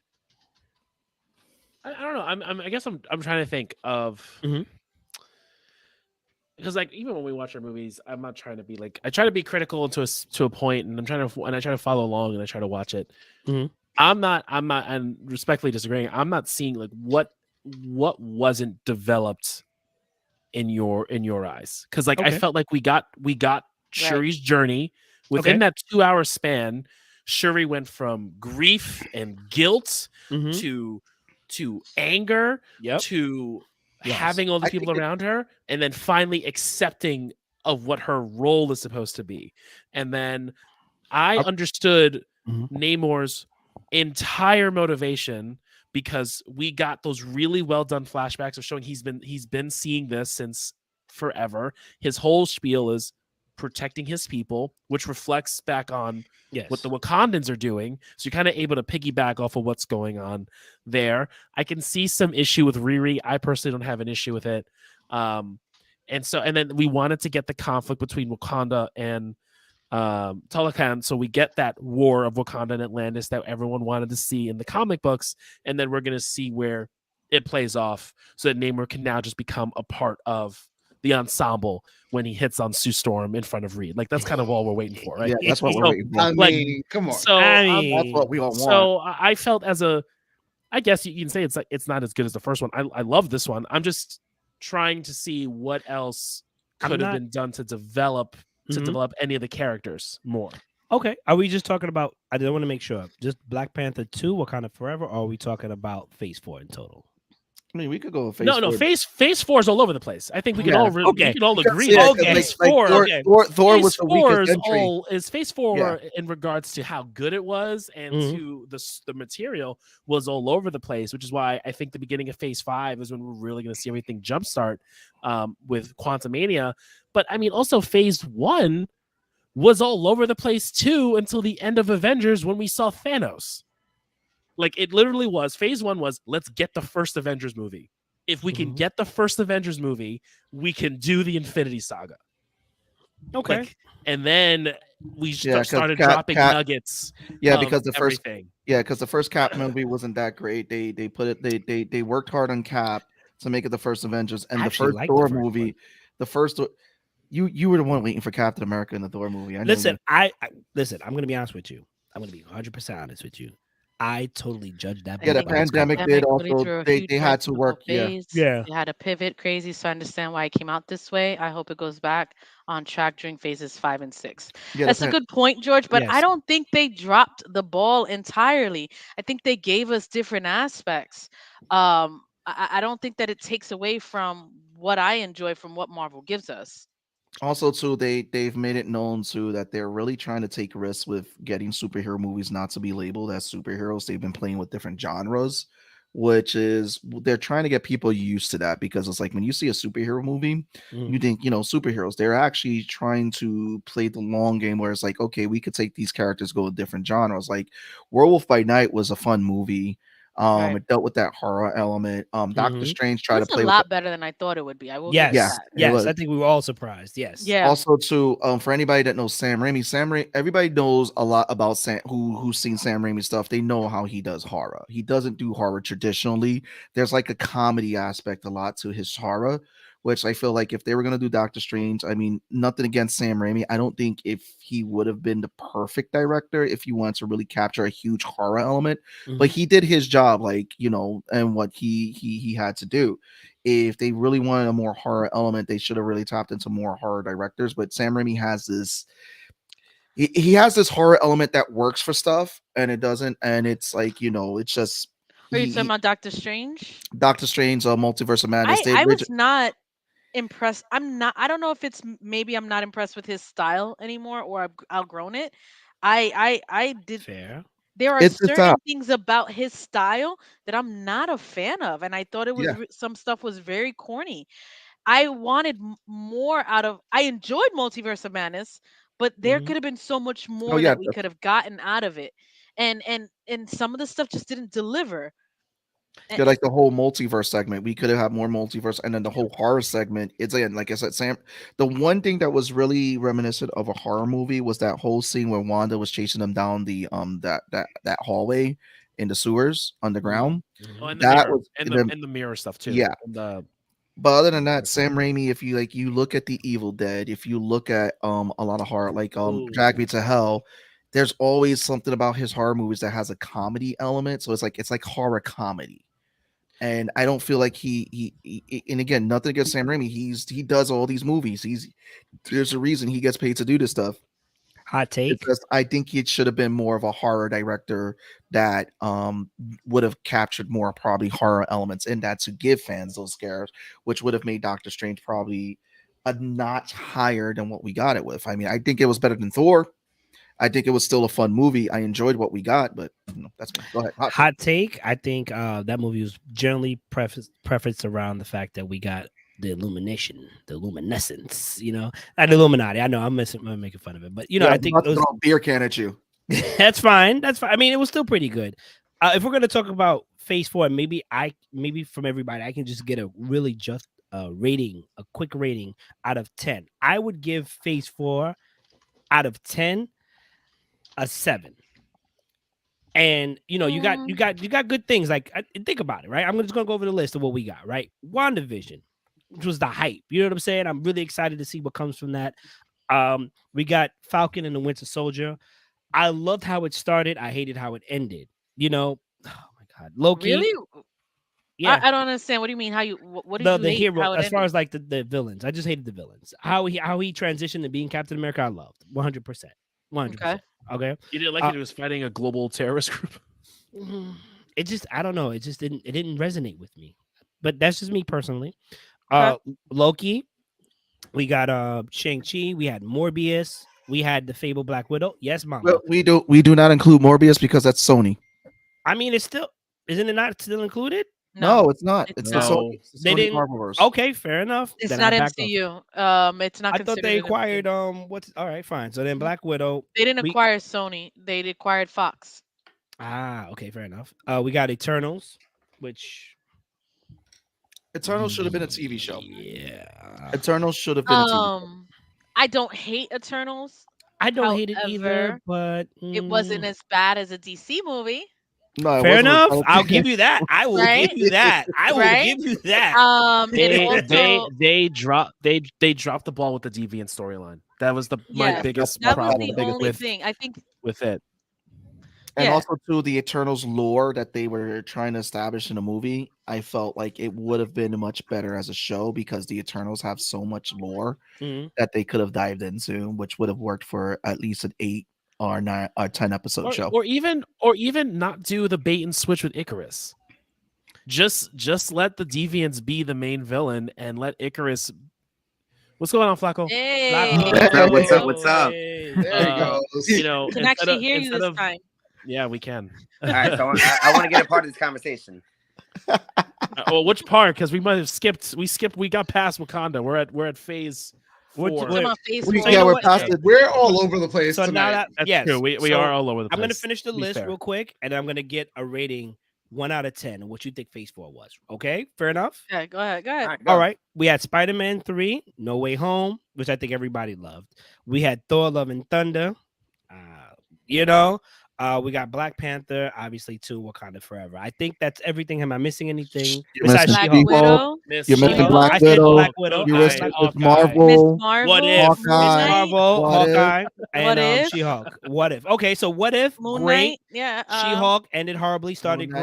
I don't know. I guess I'm trying to think of because like even when we watch our movies, I'm not trying to be like I try to be critical to a point, and I try to follow along and I try to watch it. I'm not, and respectfully disagreeing. I'm not seeing like what wasn't developed in your eyes because like I felt like we got Shuri's journey within that 2-hour span. Shuri went from grief and guilt to anger to having all these people around her, and then finally accepting of what her role is supposed to be. And then I understood Namor's entire motivation because we got those really well done flashbacks of showing he's been seeing this since forever. His whole spiel is protecting his people, which reflects back on what the Wakandans are doing. So you're kind of able to piggyback off of what's going on there. I can see some issue with Riri. I personally don't have an issue with it. And then we wanted to get the conflict between Wakanda and Talokan, so we get that war of Wakanda and Atlantis that everyone wanted to see in the comic books, and then we're going to see where it plays off so that Namor can now just become a part of the ensemble when he hits on Sue Storm in front of Reed. Like that's kind of all we're waiting for, right? Yeah, that's what we're waiting for. I mean, come on. So that's what we all want. So I felt I guess you can say it's not as good as the first one. I love this one. I'm just trying to see what else could have been done to develop any of the characters more. Okay. Are we just talking about, I don't want to make sure, just Black Panther 2, Wakanda Forever, or are we talking about Phase 4 in total? I mean, we could go Phase 4. No, Phase 4 is all over the place. I think we can all agree. Phase 4 was the weakest entry. Is Phase 4 in regards to how good it was and to the material was all over the place, which is why I think the beginning of Phase 5 is when we're really going to see everything jumpstart with Quantumania. But I mean, also Phase 1 was all over the place too until the end of Avengers when we saw Thanos. Like it literally was. Phase 1 was let's get the first Avengers movie. If we can get the first Avengers movie, we can do the Infinity Saga. Okay. Like, and then we started dropping nuggets. Yeah, because the first Cap movie wasn't that great. They worked hard on Cap to make it the first Avengers, and the first Thor movie, you were the one waiting for Captain America in the Thor movie. Listen, I'm going to be honest with you. I'm going to be 100% honest with you. I totally judged that. I Yeah, the think the pandemic did pandemic really also. threw a They huge they had wrench to in the whole work. Yeah, phase. Yeah. They had to pivot crazy, so I understand why it came out this way. I hope it goes back on track during phases 5 and 6. yeah. That's a good point, George, but I Yes. don't think they dropped the ball entirely. I think they gave us different aspects. I don't think that it takes away from what I enjoy from what Marvel gives us. Also, too, they've made it known too that they're really trying to take risks with getting superhero movies not to be labeled as superheroes. They've been playing with different genres, which is they're trying to get people used to that because it's like when you see a superhero movie, you Mhm. think superheroes. They're actually trying to play the long game where it's like, okay, we could take these characters, go with different genres. Like Werewolf by Night was a fun movie. Right. It dealt with that horror element. Doctor Mhm. Strange It tried to was a play with lot better than I thought it would be. I will give you yeah, Yes. that. it Yes. was. I think we were all surprised. Yes. Yeah. Also, too, for anybody that knows Sam Raimi, everybody knows a lot about Sam. Who's seen Sam Raimi stuff? They know how he does horror. He doesn't do horror traditionally. There's like a comedy aspect a lot to his horror, which I feel like if they were gonna do Doctor Strange, I mean, nothing against Sam Raimi. I don't think if he would have been the perfect director if you want to really capture a huge horror element, but Mhm. he did his job, like and what he had to do. If they really wanted a more horror element, they should have really tapped into more horror directors. But Sam Raimi has this he has this horror element that works for stuff, and it doesn't, and it's like it's just Are you talking he about Doctor Strange? Doctor Strange, Multiverse of Madness. I They I was not impressed. I don't know if it's maybe I'm not impressed with his style anymore or I've outgrown it. I did. Fair. There are it's the style. certain things about his style that I'm not a fan of, and I thought it was Yeah. some stuff was very corny. I wanted more out of. I enjoyed Multiverse of Madness, but there Mhm. could have been so much Oh more yeah, that we could have gotten out of it, and some of the stuff just didn't deliver. yeah, like the whole multiverse segment. We could have had more multiverse, and then the whole horror segment. It's again, like I said, Sam. The one thing that was really reminiscent of a horror movie was that whole scene where Wanda was chasing them down the that hallway in the sewers underground. Oh, and the That mirror was and the mirror stuff too. yeah. And the But other than that, Sam Raimi, if you look at the Evil Dead, if you look at a lot of horror, like Drag Me to Hell, there's always something about his horror movies that has a comedy element. So it's like horror comedy. And I don't feel like and again, nothing against Sam Raimi. He does all these movies. There's a reason he gets paid to do this stuff. Hot It's take. just I think it should have been more of a horror director that would have captured more probably horror elements in that to give fans those scares, which would have made Doctor Strange probably a notch higher than what we got it with. I mean, I think it was better than Thor. I think it was still a fun movie. I enjoyed what we got, but that's me. Go ahead. Hot take. I think that movie was generally prefaced around the fact that we got the illumination, the luminescence, not Illuminati. I know I'm making fun of it, but Yeah, I I'm think about to those, throw a beer can at you. that's fine. That's fine. I mean, it was still pretty good. If we're gonna talk about Phase 4, maybe from everybody, I can just get a really just rating, a quick rating out of 10. I would give Phase 4 out of 10 a 7. And you got good things. Like think about it, right? I'm just gonna go over the list of what we got, right? WandaVision, which was the hype. You know what I'm saying? I'm really excited to see what comes from that. We got Falcon and the Winter Soldier. I loved how it started. I hated how it ended. Oh my god, Loki. Really? Yeah, I don't understand. What do you mean? How you? What did you the hate? hero. How it As far ended? as like the villains, I just hated the villains. How he transitioned to being Captain America, I loved 100%. 100%. Okay. Okay. you didn't like it was fighting a global terrorist group. It just, I don't know. It didn't resonate with me. But that's just me personally. Okay. Loki, we got Shang-Chi, we had Morbius, we had the Fable Black Widow. Yes, mama. Well, we do not include Morbius because that's Sony. I mean, it's still, isn't it not still included? No, it's not. It's It's not. the Sony. It's the They Sony didn't. Marvelverse. Okay, fair enough. It's Then not I back off. MCU. It's not I considered. thought they an acquired MCU. what's all right, fine. So then Black Widow. They didn't we- acquire Sony. They acquired Fox. Okay, fair enough. We got Eternals, which Eternal should have been a TV show. yeah. Eternal should have been a TV show. I don't hate Eternals. I don't hate it either, However, but It wasn't as bad as a DC movie. No, it fair wasn't enough. Eternal. I'll give you that. I will Right? give you that. I will Right? give you that. It also They dropped the ball with the deviant storyline. That was my Yes, biggest that was problem the only thing. I think with it. And Yeah. also to the Eternals lore that they were trying to establish in the movie, I felt like it would have been much better as a show because the Eternals have so much lore Mhm. that they could have dived into, which would have worked for at least an 8 or 9 or 10 episode show. or even not do the bait and switch with Icarus. Just let the deviants be the main villain and let Icarus. What's going on, Flacco? Hey. What's up? What's up? Hey. There you go. You know, Can actually hear you this time. Yeah, we can. All right, so I want to get a part of this conversation. Well, which part? Because we might have skipped. We got past Wakanda. We're at phase 4. Come on, phase What do you- four. you Yeah, know we're what? past it. We're all over the place So now tonight. that That's yes, true. We so are all over the place. I'm gonna finish the to be list fair. real quick, and I'm gonna get a rating 1 out of 10 of what you think Phase 4 was. Okay, fair enough. Yeah, go ahead. Go ahead. All right, go. All right, we had Spider-Man 3, No Way Home, which I think everybody loved. We had Thor: Love and Thunder. You know, we got Black Panther, obviously 2, Wakanda Forever. I think that's everything. Am I missing anything You're besides missing Black She-Hulk? Widow. Miss You're missing She-Hulk. Black I said Widow. Black Widow. You're All missing right. Miss Hawkeye. Marvel. Miss Marvel. What if Moon Miss Hawkeye. Knight. Marvel, What if? Hawkeye, What and if? She-Hulk? What if? Okay, so what if? Moon Great. Knight. Yeah. She-Hulk ended horribly, started Moon Knight.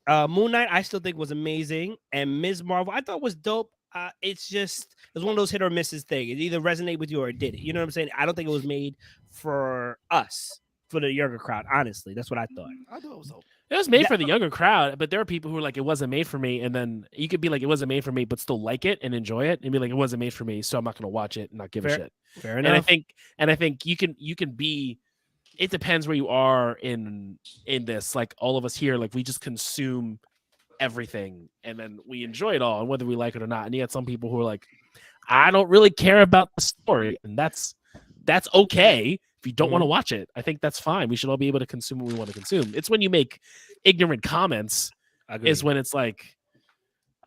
great. Moon Knight, I still think was amazing, and Ms. Marvel, I thought was dope. It's one of those hit or misses thing. It either resonate with you or it didn't. You know what I'm saying? I don't think it was made for us, for the younger crowd. Honestly, that's what I thought. I thought it was dope. It was made Yeah. for the younger crowd, but there are people who are like, it wasn't made for me, and then you could be like, it wasn't made for me, but still like it and enjoy it, and be like, it wasn't made for me, so I'm not going to watch it and not give a Fair- shit. Fair And enough. I think you can be. It depends where you are in this. Like all of us here, like we just consume everything and then we enjoy it all, and whether we like it or not. And you had some people who are like, I don't really care about the story, and that's okay. If you don't want to watch it, I think that's fine. We should all be able to consume what we want to consume. It's when you make ignorant comments Agreed. is when it's like,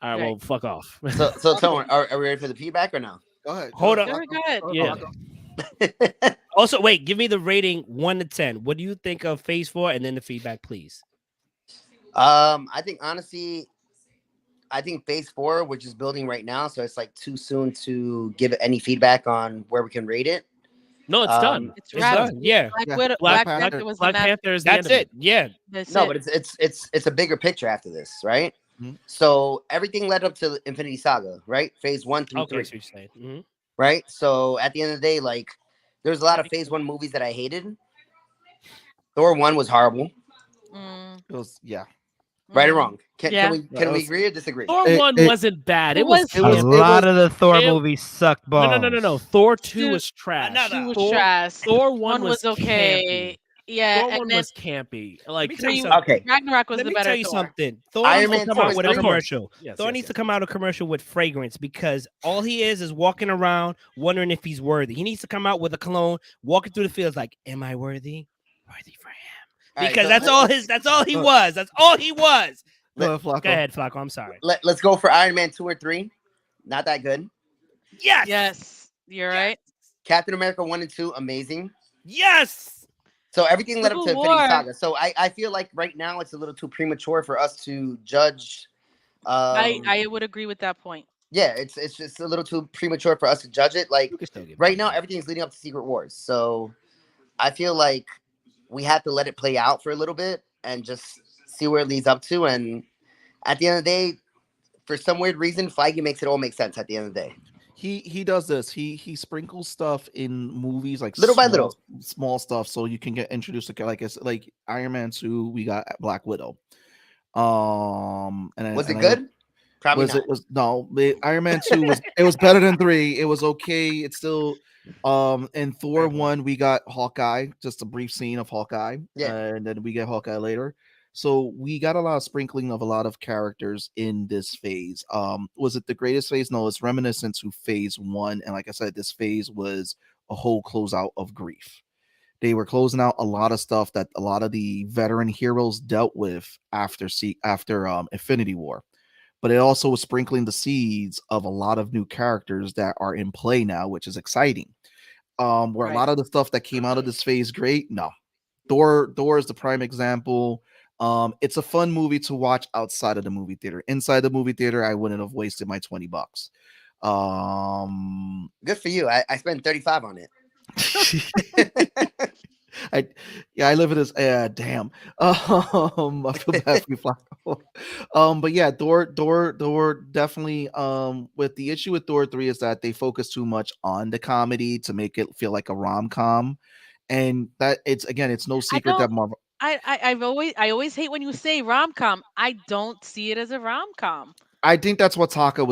all right, Right. well, fuck off. So Tone, are we ready for the feedback or no? Go ahead. Hold Go up. ahead. Go ahead. Yeah. Also, wait, give me the rating 1 to 10. What do you think of Phase 4, and then the feedback, please? I think honestly, Phase 4, which is building right now, so it's like too soon to give it any feedback on where we can rate it. No, it's done. It's It's wrapped. done. Yeah. Black Yeah. Widow. Black Black Panther. Panther was Black the Panther is the That's end of it. Yeah. That's No, it. but it's a bigger picture after this, right? Mhm. So everything led up to Infinity Saga, right? Phase 1 through Okay, 3, so you're saying. Mhm. right? So at the end of the day, like there's a lot of Phase 1 movies that I hated. Thor 1 was horrible, Mm, It was, yeah. right or mm. wrong? Yeah. Can we It was- agree or disagree? Thor It- 1 it- wasn't bad. it It was. was- It was- A lot was- of the Thor it- movies sucked balls. No. Thor 2 Dude, was trash. another- Two was Thor, trash. Thor 1 One was okay. campy. Yeah, Thor and 1 then was campy. Like Let me tell you three- something. Okay, Ragnarok was Let the me better tell you Thor. something. Thor Iron needs to Man come 2 out was with a great. commercial. Yes, Thor yes, needs to yes. come out a commercial with fragrance, because all he is walking around wondering if he's worthy. He needs to come out with a cologne, walking through the fields like, "Am I worthy? Worthy for him." All right, Because so that's all he was. That's all he was. Go ahead, Flacco. Go ahead, Flacco. I'm sorry. Let's go for Iron Man 2 or 3. Not that good. Yes. Yes, you're right. Captain America 1 and 2, amazing. Yes. So everything led up to Civil Infinity War. Saga. So I feel like right now it's a little too premature for us to judge. I would agree with that point. Yeah, it's just a little too premature for us to judge it. Like You can still get right now, everything's leading up to Secret Wars. So I feel like we have to let it play out for a little bit and just see where it leads up to. And at the end of the day, for some weird reason, Feige makes it all make sense at the end of the day. He does this. He sprinkles stuff in movies like Little by little. small stuff, so you can get introduced to, like I said, like Iron Man 2. We got Black Widow. And Was it and good? Probably Was not. it was no Iron Man 2 was better than 3. It was okay. It's still in Thor 1 we got Hawkeye, just a brief scene of Hawkeye. Yeah. And then we get Hawkeye later. So we got a lot of sprinkling of a lot of characters in this phase. Was it the greatest phase? No, it's reminiscent to phase 1. And like I said, this phase was a whole closeout of grief. They were closing out a lot of stuff that a lot of the veteran heroes dealt with after Infinity War. But it also was sprinkling the seeds of a lot of new characters that are in play now, which is exciting. Where a lot of the stuff that came out of this phase, great. No, Thor is the prime example. It's a fun movie to watch outside of the movie theater. Inside the movie theater, I wouldn't have wasted my $20. Good for you. I spent 35 on it. I live in this. Damn. I feel bad for you, Flacco. But yeah, Thor definitely. With the issue with Thor 3 is that they focus too much on the comedy to make it feel like a rom com, and that it's no I secret don't. that Marvel. I always hate when you say rom com. I don't see it as a rom com. I think that's what Taika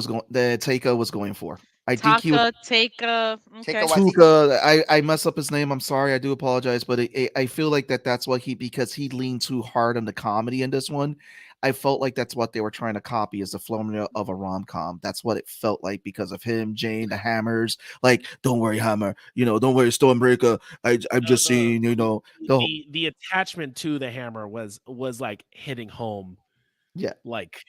was going for. I think he was Taka, Taka. Taika Okay. Waititi. Tuca. I mess up his name. I'm sorry. I do apologize, but I feel like that's what because he leaned too hard on the comedy in this one. I felt like that's what they were trying to copy as the formula of a rom com. That's what it felt like because of him, Jane, the Hammers. Like, don't worry, Hammer. Don't worry, Stormbreaker. I'm just saying, The attachment to the hammer was like hitting home. Yeah. Like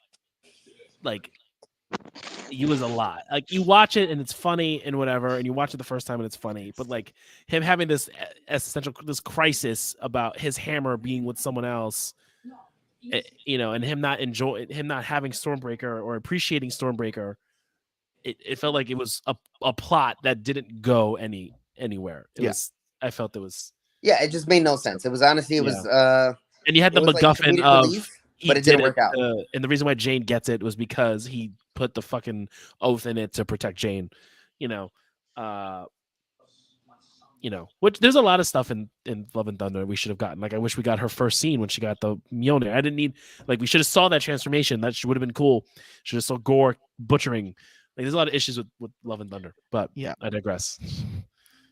it was a lot. Like you watch it and it's funny and whatever, and you watch it the first time and it's funny, but like him having this this crisis about his hammer being with someone else, and him not having Stormbreaker or appreciating Stormbreaker, it felt like it was a plot that didn't go anywhere. I felt it was. Yeah, it just made no sense. It was honestly, it was and you had the it was like MacGuffin comedic of relief, but it didn't work out. and the reason why Jane gets it was because he put the fucking oath in it to protect Jane. Which there's a lot of stuff in Love and Thunder we should have gotten. Like I wish we got her first scene when she got the Mjolnir. I didn't need we should have saw that transformation. That would have been cool. Should have saw Gore butchering. Like there's a lot of issues with Love and Thunder, but yeah, I digress.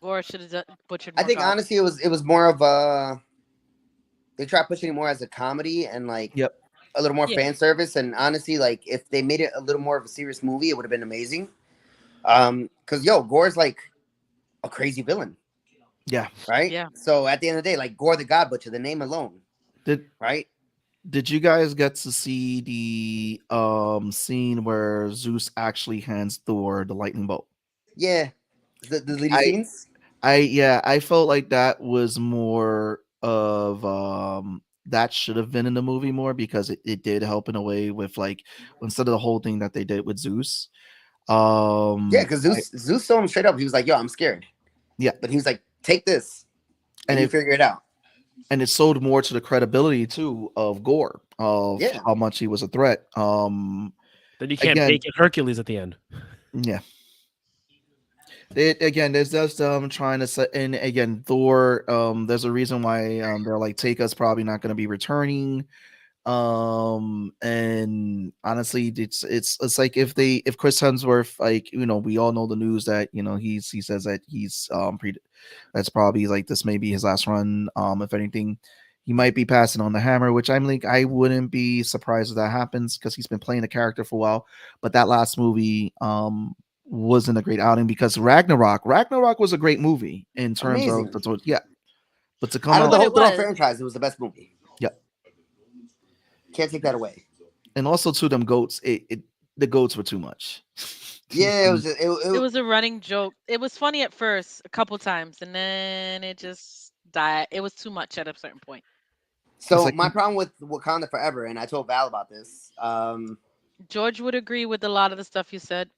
Gore should have butchered. I think honestly it was more of a they tried pushing it more as a comedy and like a little more fan service. And honestly, like if they made it a little more of a serious movie, it would have been amazing. Because Gore's like a crazy villain. Yeah. Right. Yeah. So at the end of the day, like Gore the God Butcher, the name alone. Right. Did you guys get to see the scene where Zeus actually hands Thor the lightning bolt? Yeah. The deleted scenes? I felt like that was more of that should have been in the movie more because it did help in a way with like instead of the whole thing that they did with Zeus. Because Zeus told him straight up, he was like, yo, I'm scared. Yeah. But he was like, take this and you figure it out. And it sold more to the credibility too of Gore of how much he was a threat. Then you can't make it Hercules at the end. Yeah. There's just trying to set, and again, Thor. There's a reason why they're like Taika's probably not going to be returning. And honestly, it's like if Chris Hemsworth, like we all know the news that he says that he's that's probably like this may be his last run. If anything, he might be passing on the hammer, which I'm like I wouldn't be surprised if that happens because he's been playing the character for a while. But that last movie wasn't a great outing because Ragnarok was a great movie in terms of but to come out of the whole Thor franchise, it was the best movie. Can't take that away. And also to them goats, the goats were too much. Yeah, it was a running joke. It was funny at first, a couple times, and then it just died. It was too much at a certain point. So my problem with Wakanda Forever, and I told Val about this. George would agree with a lot of the stuff you said.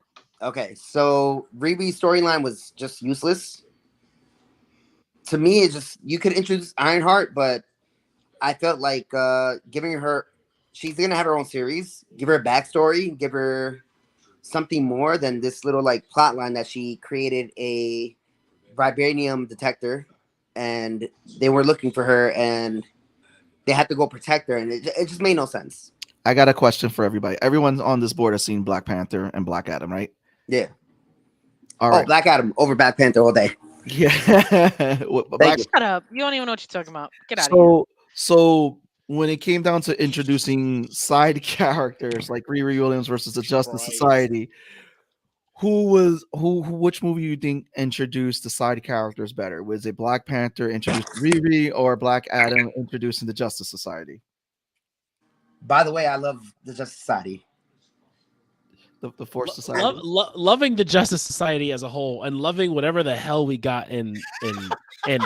Okay, so Riri's storyline was just useless. To me, it's just you could introduce Ironheart, but I felt like giving her. She's gonna have her own series. Give her a backstory. Give her something more than this little like plot line that she created a vibranium detector, and they were looking for her, and they had to go protect her, and it just made no sense. I got a question for everybody. Everyone on this board has seen Black Panther and Black Adam, right? Yeah. All right. Black Adam over Black Panther all day. Yeah. Shut up! You don't even know what you're talking about. Get out of here. So when it came down to introducing side characters like Riri Williams versus the Justice Society, which movie you think introduced the side characters better? Was it Black Panther introduced Riri or Black Adam introducing the Justice Society? By the way, I love the Justice Society. The Force Society. Loving the Justice Society as a whole and loving whatever the hell we got in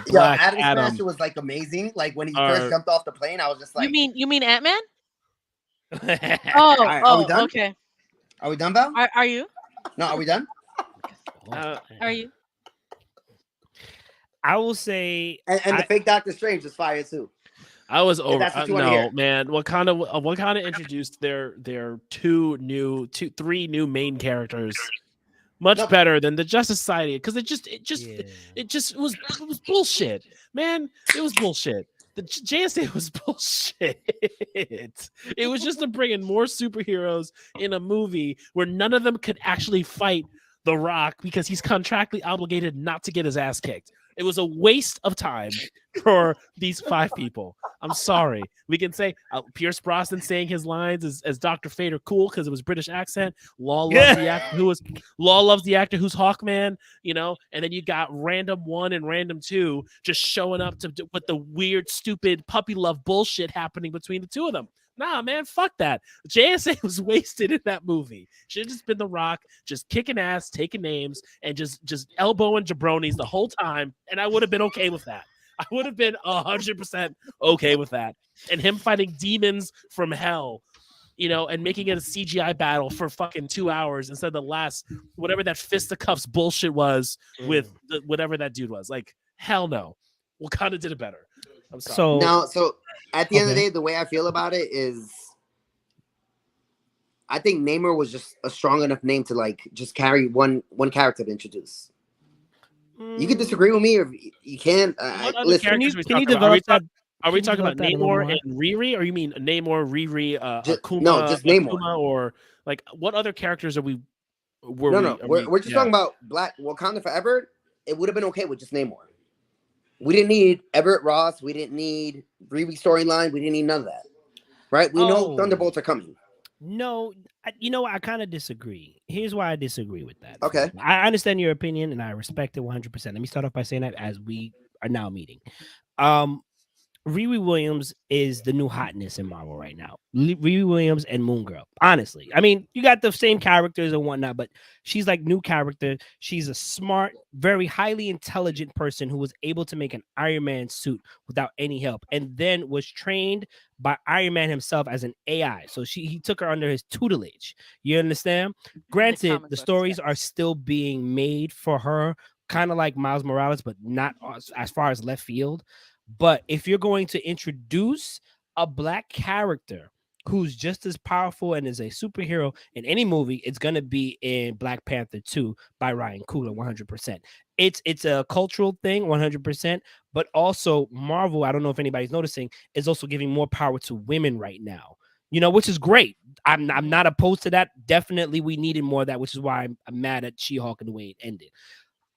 Black Adam Smasher was like amazing. Like when he first jumped off the plane, I was just like, You mean Ant-Man? Are we done? Okay. Are we done, Val? Are you? No, are we done? Are you? I will say, And the fake Doctor Strange is fire too. I was If over. that's what you want to hear. Man. Wakanda introduced their three new main characters much Nope. better than the Justice Society because it was bullshit, man. It was bullshit. The JSA was bullshit. It was just to bring in more superheroes in a movie where none of them could actually fight The Rock because he's contractually obligated not to get his ass kicked. It was a waste of time for these 5 people. I'm sorry. We can say Pierce Brosnan saying his lines as Dr. Fate are cool because it was British accent. Law loves the actor who's Hawkman, you know, and then you got Random 1 and Random 2 just showing up with the weird, stupid puppy love bullshit happening between the two of them. Nah, man, fuck that. JSA was wasted in that movie. Should have just been The Rock, just kicking ass, taking names, and just elbowing jabronis the whole time, and I would have been okay with that. I would have been 100% okay with that. And him fighting demons from hell, you know, and making it a CGI battle for fucking 2 hours instead of the last, whatever that fisticuffs bullshit was with whatever that dude was. Like, hell no. Wakanda did it better. I'm sorry. So at the end of the day, the way I feel about it is I think Namor was just a strong enough name to like just carry one character to introduce. You can disagree with me, or you can't. Listen, can you develop that? Are we talking about Namor and Riri, or you mean Namor, Riri, Akuma? No, just Namor. Akuma, or like what other characters are we? We're just talking about Black Wakanda Forever. It would have been okay with just Namor. We didn't need Everett Ross. We didn't need Riri storyline. We didn't need none of that. Right? We know Thunderbolts are coming. No, you know what? I kind of disagree. Here's why I disagree with that. Okay. I understand your opinion and I respect it 100%. Let me start off by saying that as we are now meeting. Riri Williams is the new hotness in Marvel right now. Riri Williams and Moon Girl. Honestly, I mean, you got the same characters and whatnot, but she's like new character. She's a smart, very highly intelligent person who was able to make an Iron Man suit without any help, and then was trained by Iron Man himself as an AI. So he took her under his tutelage. You understand? Granted, the stories are still being made for her, kind of like Miles Morales, but not as far as left field. But if you're going to introduce a Black character who's just as powerful and is a superhero in any movie, it's going to be in Black Panther 2 by Ryan Coogler, 100%. It's a cultural thing, 100%. But also Marvel, I don't know if anybody's noticing, is also giving more power to women right now, you know, which is great. I'm not opposed to that. Definitely we needed more of that, which is why I'm mad at She-Hulk and the way it ended.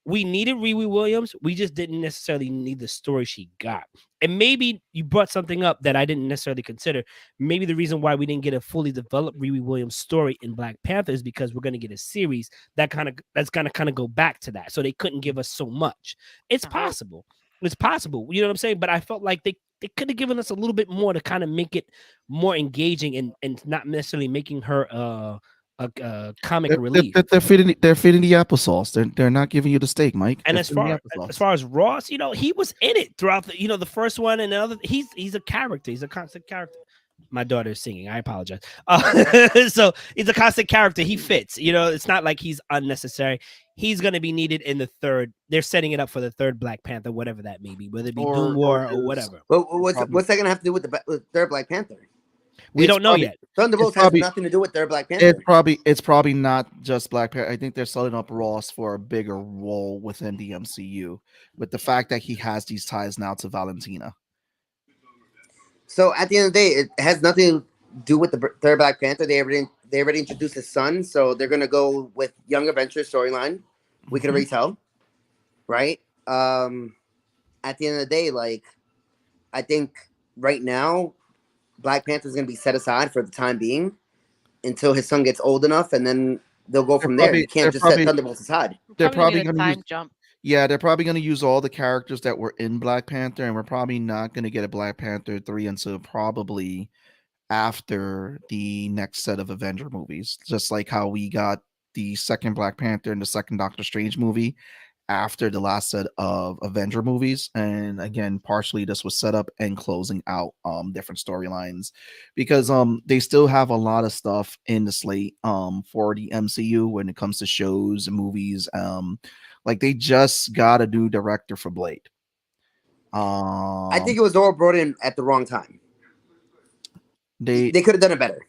We needed Riri Williams. We just didn't necessarily need the story she got. And maybe you brought something up that I didn't necessarily consider. Maybe the reason why we didn't get a fully developed Riri Williams story in Black Panther is because we're going to get a series that's going to go back to that. So they couldn't give us so much. It's possible. It's possible. You know what I'm saying? But I felt like they could have given us a little bit more to kind of make it more engaging and not necessarily making her a comic relief. They're feeding the applesauce. They're not giving you the steak, Mike. And as far as Ross, you know, he was in it throughout the first one and the other. He's a character. He's a constant character. My daughter is singing. I apologize. So he's a constant character. He fits. You know, it's not like he's unnecessary. He's going to be needed in the third. They're setting it up for the third Black Panther, whatever that may be, whether it be Doom War or whatever. Well, what's that going to have to do with the third Black Panther? We don't know yet. Thunderbolts has nothing to do with their Black Panther. It's probably not just Black Panther. I think they're setting up Ross for a bigger role within the MCU, with the fact that he has these ties now to Valentina. So at the end of the day, it has nothing to do with the third Black Panther. They already introduced his son, so they're gonna go with Young Avengers storyline. We can already tell, right? At the end of the day, like I think right now, Black Panther is going to be set aside for the time being until his son gets old enough, and then they'll go from there. You can't just set Thunderbolts aside. They're probably going to time jump. Yeah, they're probably going to use all the characters that were in Black Panther, and we're probably not going to get a Black Panther 3 until probably after the next set of Avenger movies. Just like how we got the second Black Panther and the second Doctor Strange movie after the last set of Avenger movies. And again, partially this was set up and closing out different storylines because they still have a lot of stuff in the slate for the MCU when it comes to shows and movies. Like they just got a new director for Blade. I think it was all brought in at the wrong time. They could have done it better.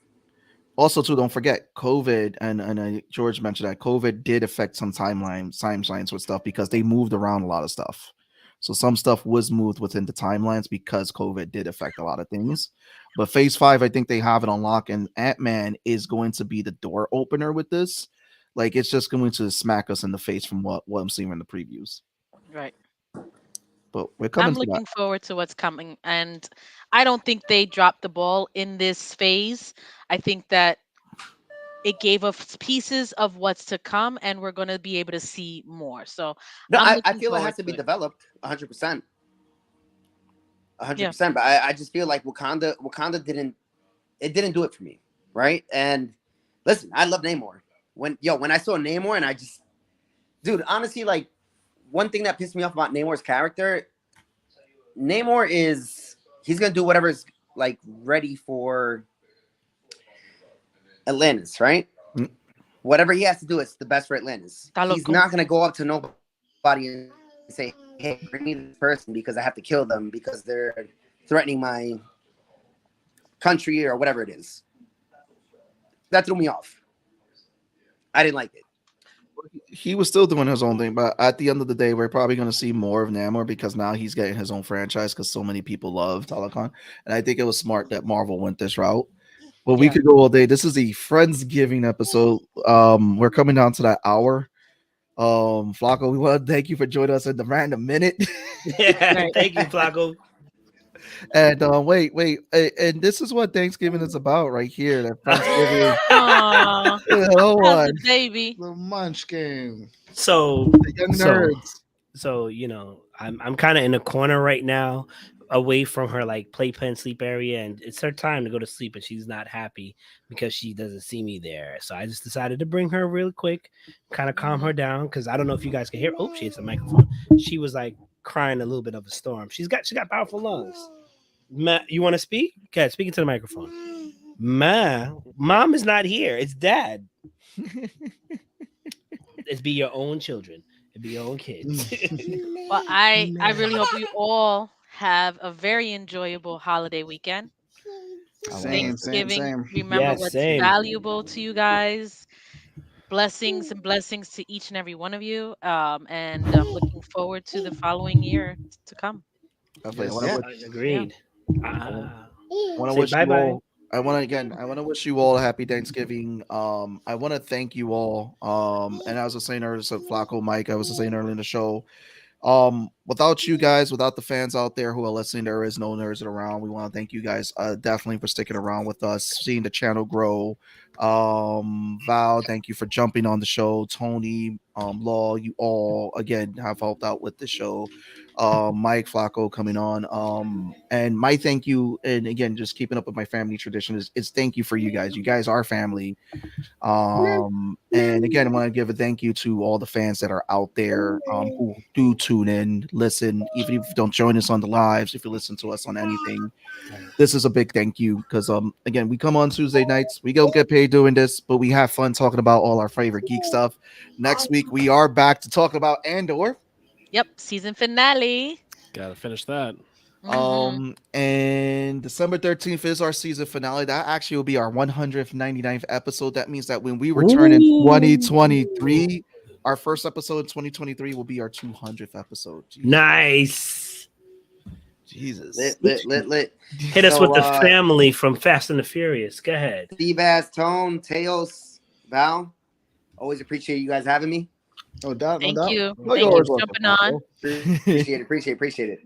Also, too, don't forget COVID, and George mentioned that COVID did affect some timelines with stuff because they moved around a lot of stuff. So some stuff was moved within the timelines because COVID did affect a lot of things. But Phase 5, I think they have it on lock, and Ant-Man is going to be the door opener with this. Like, it's just going to smack us in the face from what I'm seeing in the previews. Right. But we're coming I'm to looking that. forward to what's coming, and I don't think they dropped the ball in this phase. I think that it gave us pieces of what's to come, and we're going to be able to see more. So No, I'm I looking feel it forward has to be it. developed 100%. 100%. Yeah. But I just feel like Wakanda didn't do it for me. Right. And listen, I love Namor. When I saw Namor and dude, honestly, like one thing that pissed me off about Namor's character, Namor he's going to do whatever's like ready for Atlantis, right? Mm. Whatever he has to do, it's the best for Atlantis. Está He's loco. not going to go up to nobody and say, hey, bring me this person because I have to kill them because they're threatening my country or whatever it is. That threw me off. I didn't like it. He was still doing his own thing, but at the end of the day, we're probably going to see more of Namor because now he's getting his own franchise because so many people love Telecon. And I think it was smart that Marvel went this route. But we could go all day. This is the Friendsgiving episode. We're coming down to that hour. Flacco, we want to thank you for joining us in the random minute. Thank you, Flacco. And wait, and this is what Thanksgiving is about right here. That Friendsgiving. Aw, Hold how's on. the baby? The Munchkin. So The young nerds. So I'm kind of in a corner right now, away from her like playpen sleep area, and it's her time to go to sleep, and she's not happy because she doesn't see me there. So I just decided to bring her real quick, kind of calm her down, because I don't know if you guys can hear. Oh, she hits the microphone. She was like crying a little bit of a storm. She got powerful lungs. You want to speak? Okay, speak into the microphone. Mom is not here. It's dad. It's be your own children. It be your own kids. Well, I really hope you all have a very enjoyable holiday weekend. Thanksgiving. Remember Yeah, what's same. valuable to you guys. Blessings and blessings to each and every one of you. And I'm looking forward to the following year to come. Agreed. I want to Say wish you bye-bye. all. I want to wish you all a happy Thanksgiving. I want to thank you all. And as I was saying earlier, so Flacco, Mike, I was saying earlier in the show. Without you guys, without the fans out there who are listening, there is no nerds around. We want to thank you guys definitely for sticking around with us, seeing the channel grow. Val, thank you for jumping on the show. Tony, Law, you all again have helped out with the show. Mike, Flacco coming on. And my thank you, and again, just keeping up with my family tradition is thank you for you guys. You guys are family. And again, I want to give a thank you to all the fans that are out there who do tune in, listen, even if you don't join us on the lives, if you listen to us on anything. This is a big thank you because again, we come on Tuesday nights, we don't get paid doing this, but we have fun talking about all our favorite geek stuff. Next week we are back to talk about Andor. Yep, season finale. Gotta finish that. And December 13th is our season finale. That actually will be our 199th episode. That means that when we return in 2023, our first episode in 2023 will be our 200th episode. Jesus. Nice. Jesus. Lit. Hit us with the family from Fast and the Furious. Go ahead. Steve Ass, Tone, Teos, Val. Always appreciate you guys having me. No doubt. Thank no doubt. you. No, Thank you're you for welcome. jumping on. Appreciate it.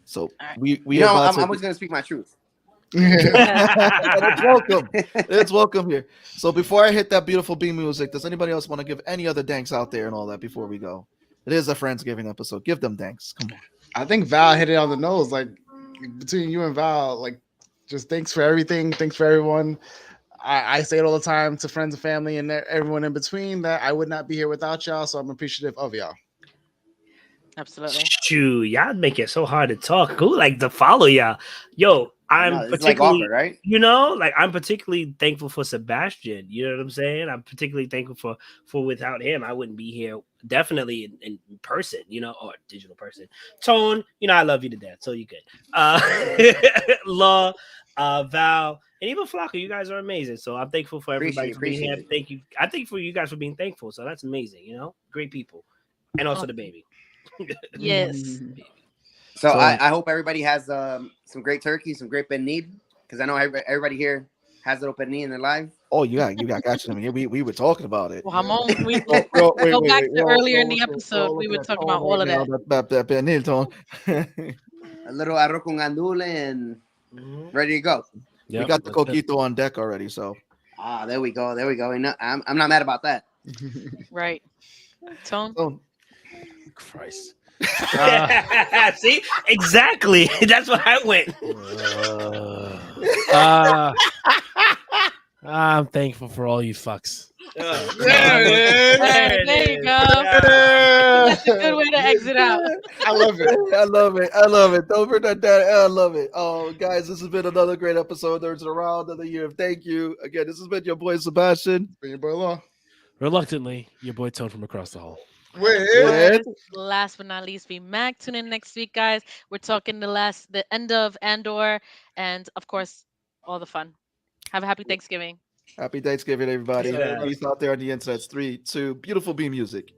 So right. we are I'm always gonna speak my truth. it's welcome. It's welcome here. So before I hit that beautiful B music, does anybody else want to give any other thanks out there and all that before we go? It is a Friendsgiving episode. Give them thanks. Come on. I think Val hit it on the nose. Like between you and Val, like just thanks for everything. Thanks for everyone. I say it all the time to friends and family and everyone in between that I would not be here without y'all. So I'm appreciative of y'all. Absolutely. Shoot, y'all make it so hard to talk. Who like to follow y'all? Yo, I'm No, it's like particularly, awkward, right? like I'm particularly thankful for Sebastian. You know what I'm saying? I'm particularly thankful for without him, I wouldn't be here. Definitely in person, or digital person. Tone, I love you to death, so you good. Law, Val, and even Flocka, you guys are amazing. So I'm thankful for everybody for being here. Thank you. I thank for you guys for being thankful. So that's amazing. Great people, and also the baby. Yes. So I hope everybody has some great turkey, some great pernil, because I know everybody here has little pernil in their life. Oh, you got gotcha. I mean, we were talking about it. Well, Ramon, we Wait, go back to we're all- earlier we're in the all- we're episode. all We looking were at talking Tone about all of right now, that. that Pernil, Tone. A little arroz con andule and ready to go. We got the coquito on deck already, so. There we go. I'm not mad about that. Right. Tone. Oh, Christ. See, exactly. That's what I went. I'm thankful for all you fucks. There you go. That's a good way to exit out. I love it. I love it. I love it. Don't forget that. I love it. Oh, guys, this has been another great episode. There's a round of the year. Thank you again. This has been your boy Sebastian. Been your boy Law. Reluctantly, your boy Tone from across the hall. Wait. Last but not least, Vmac. Tune in next week, guys. We're talking the end of Andor, and of course, all the fun. Have a happy Thanksgiving. Happy Thanksgiving, everybody. Yeah. Peace out there on the internet. 3, 2, beautiful B music.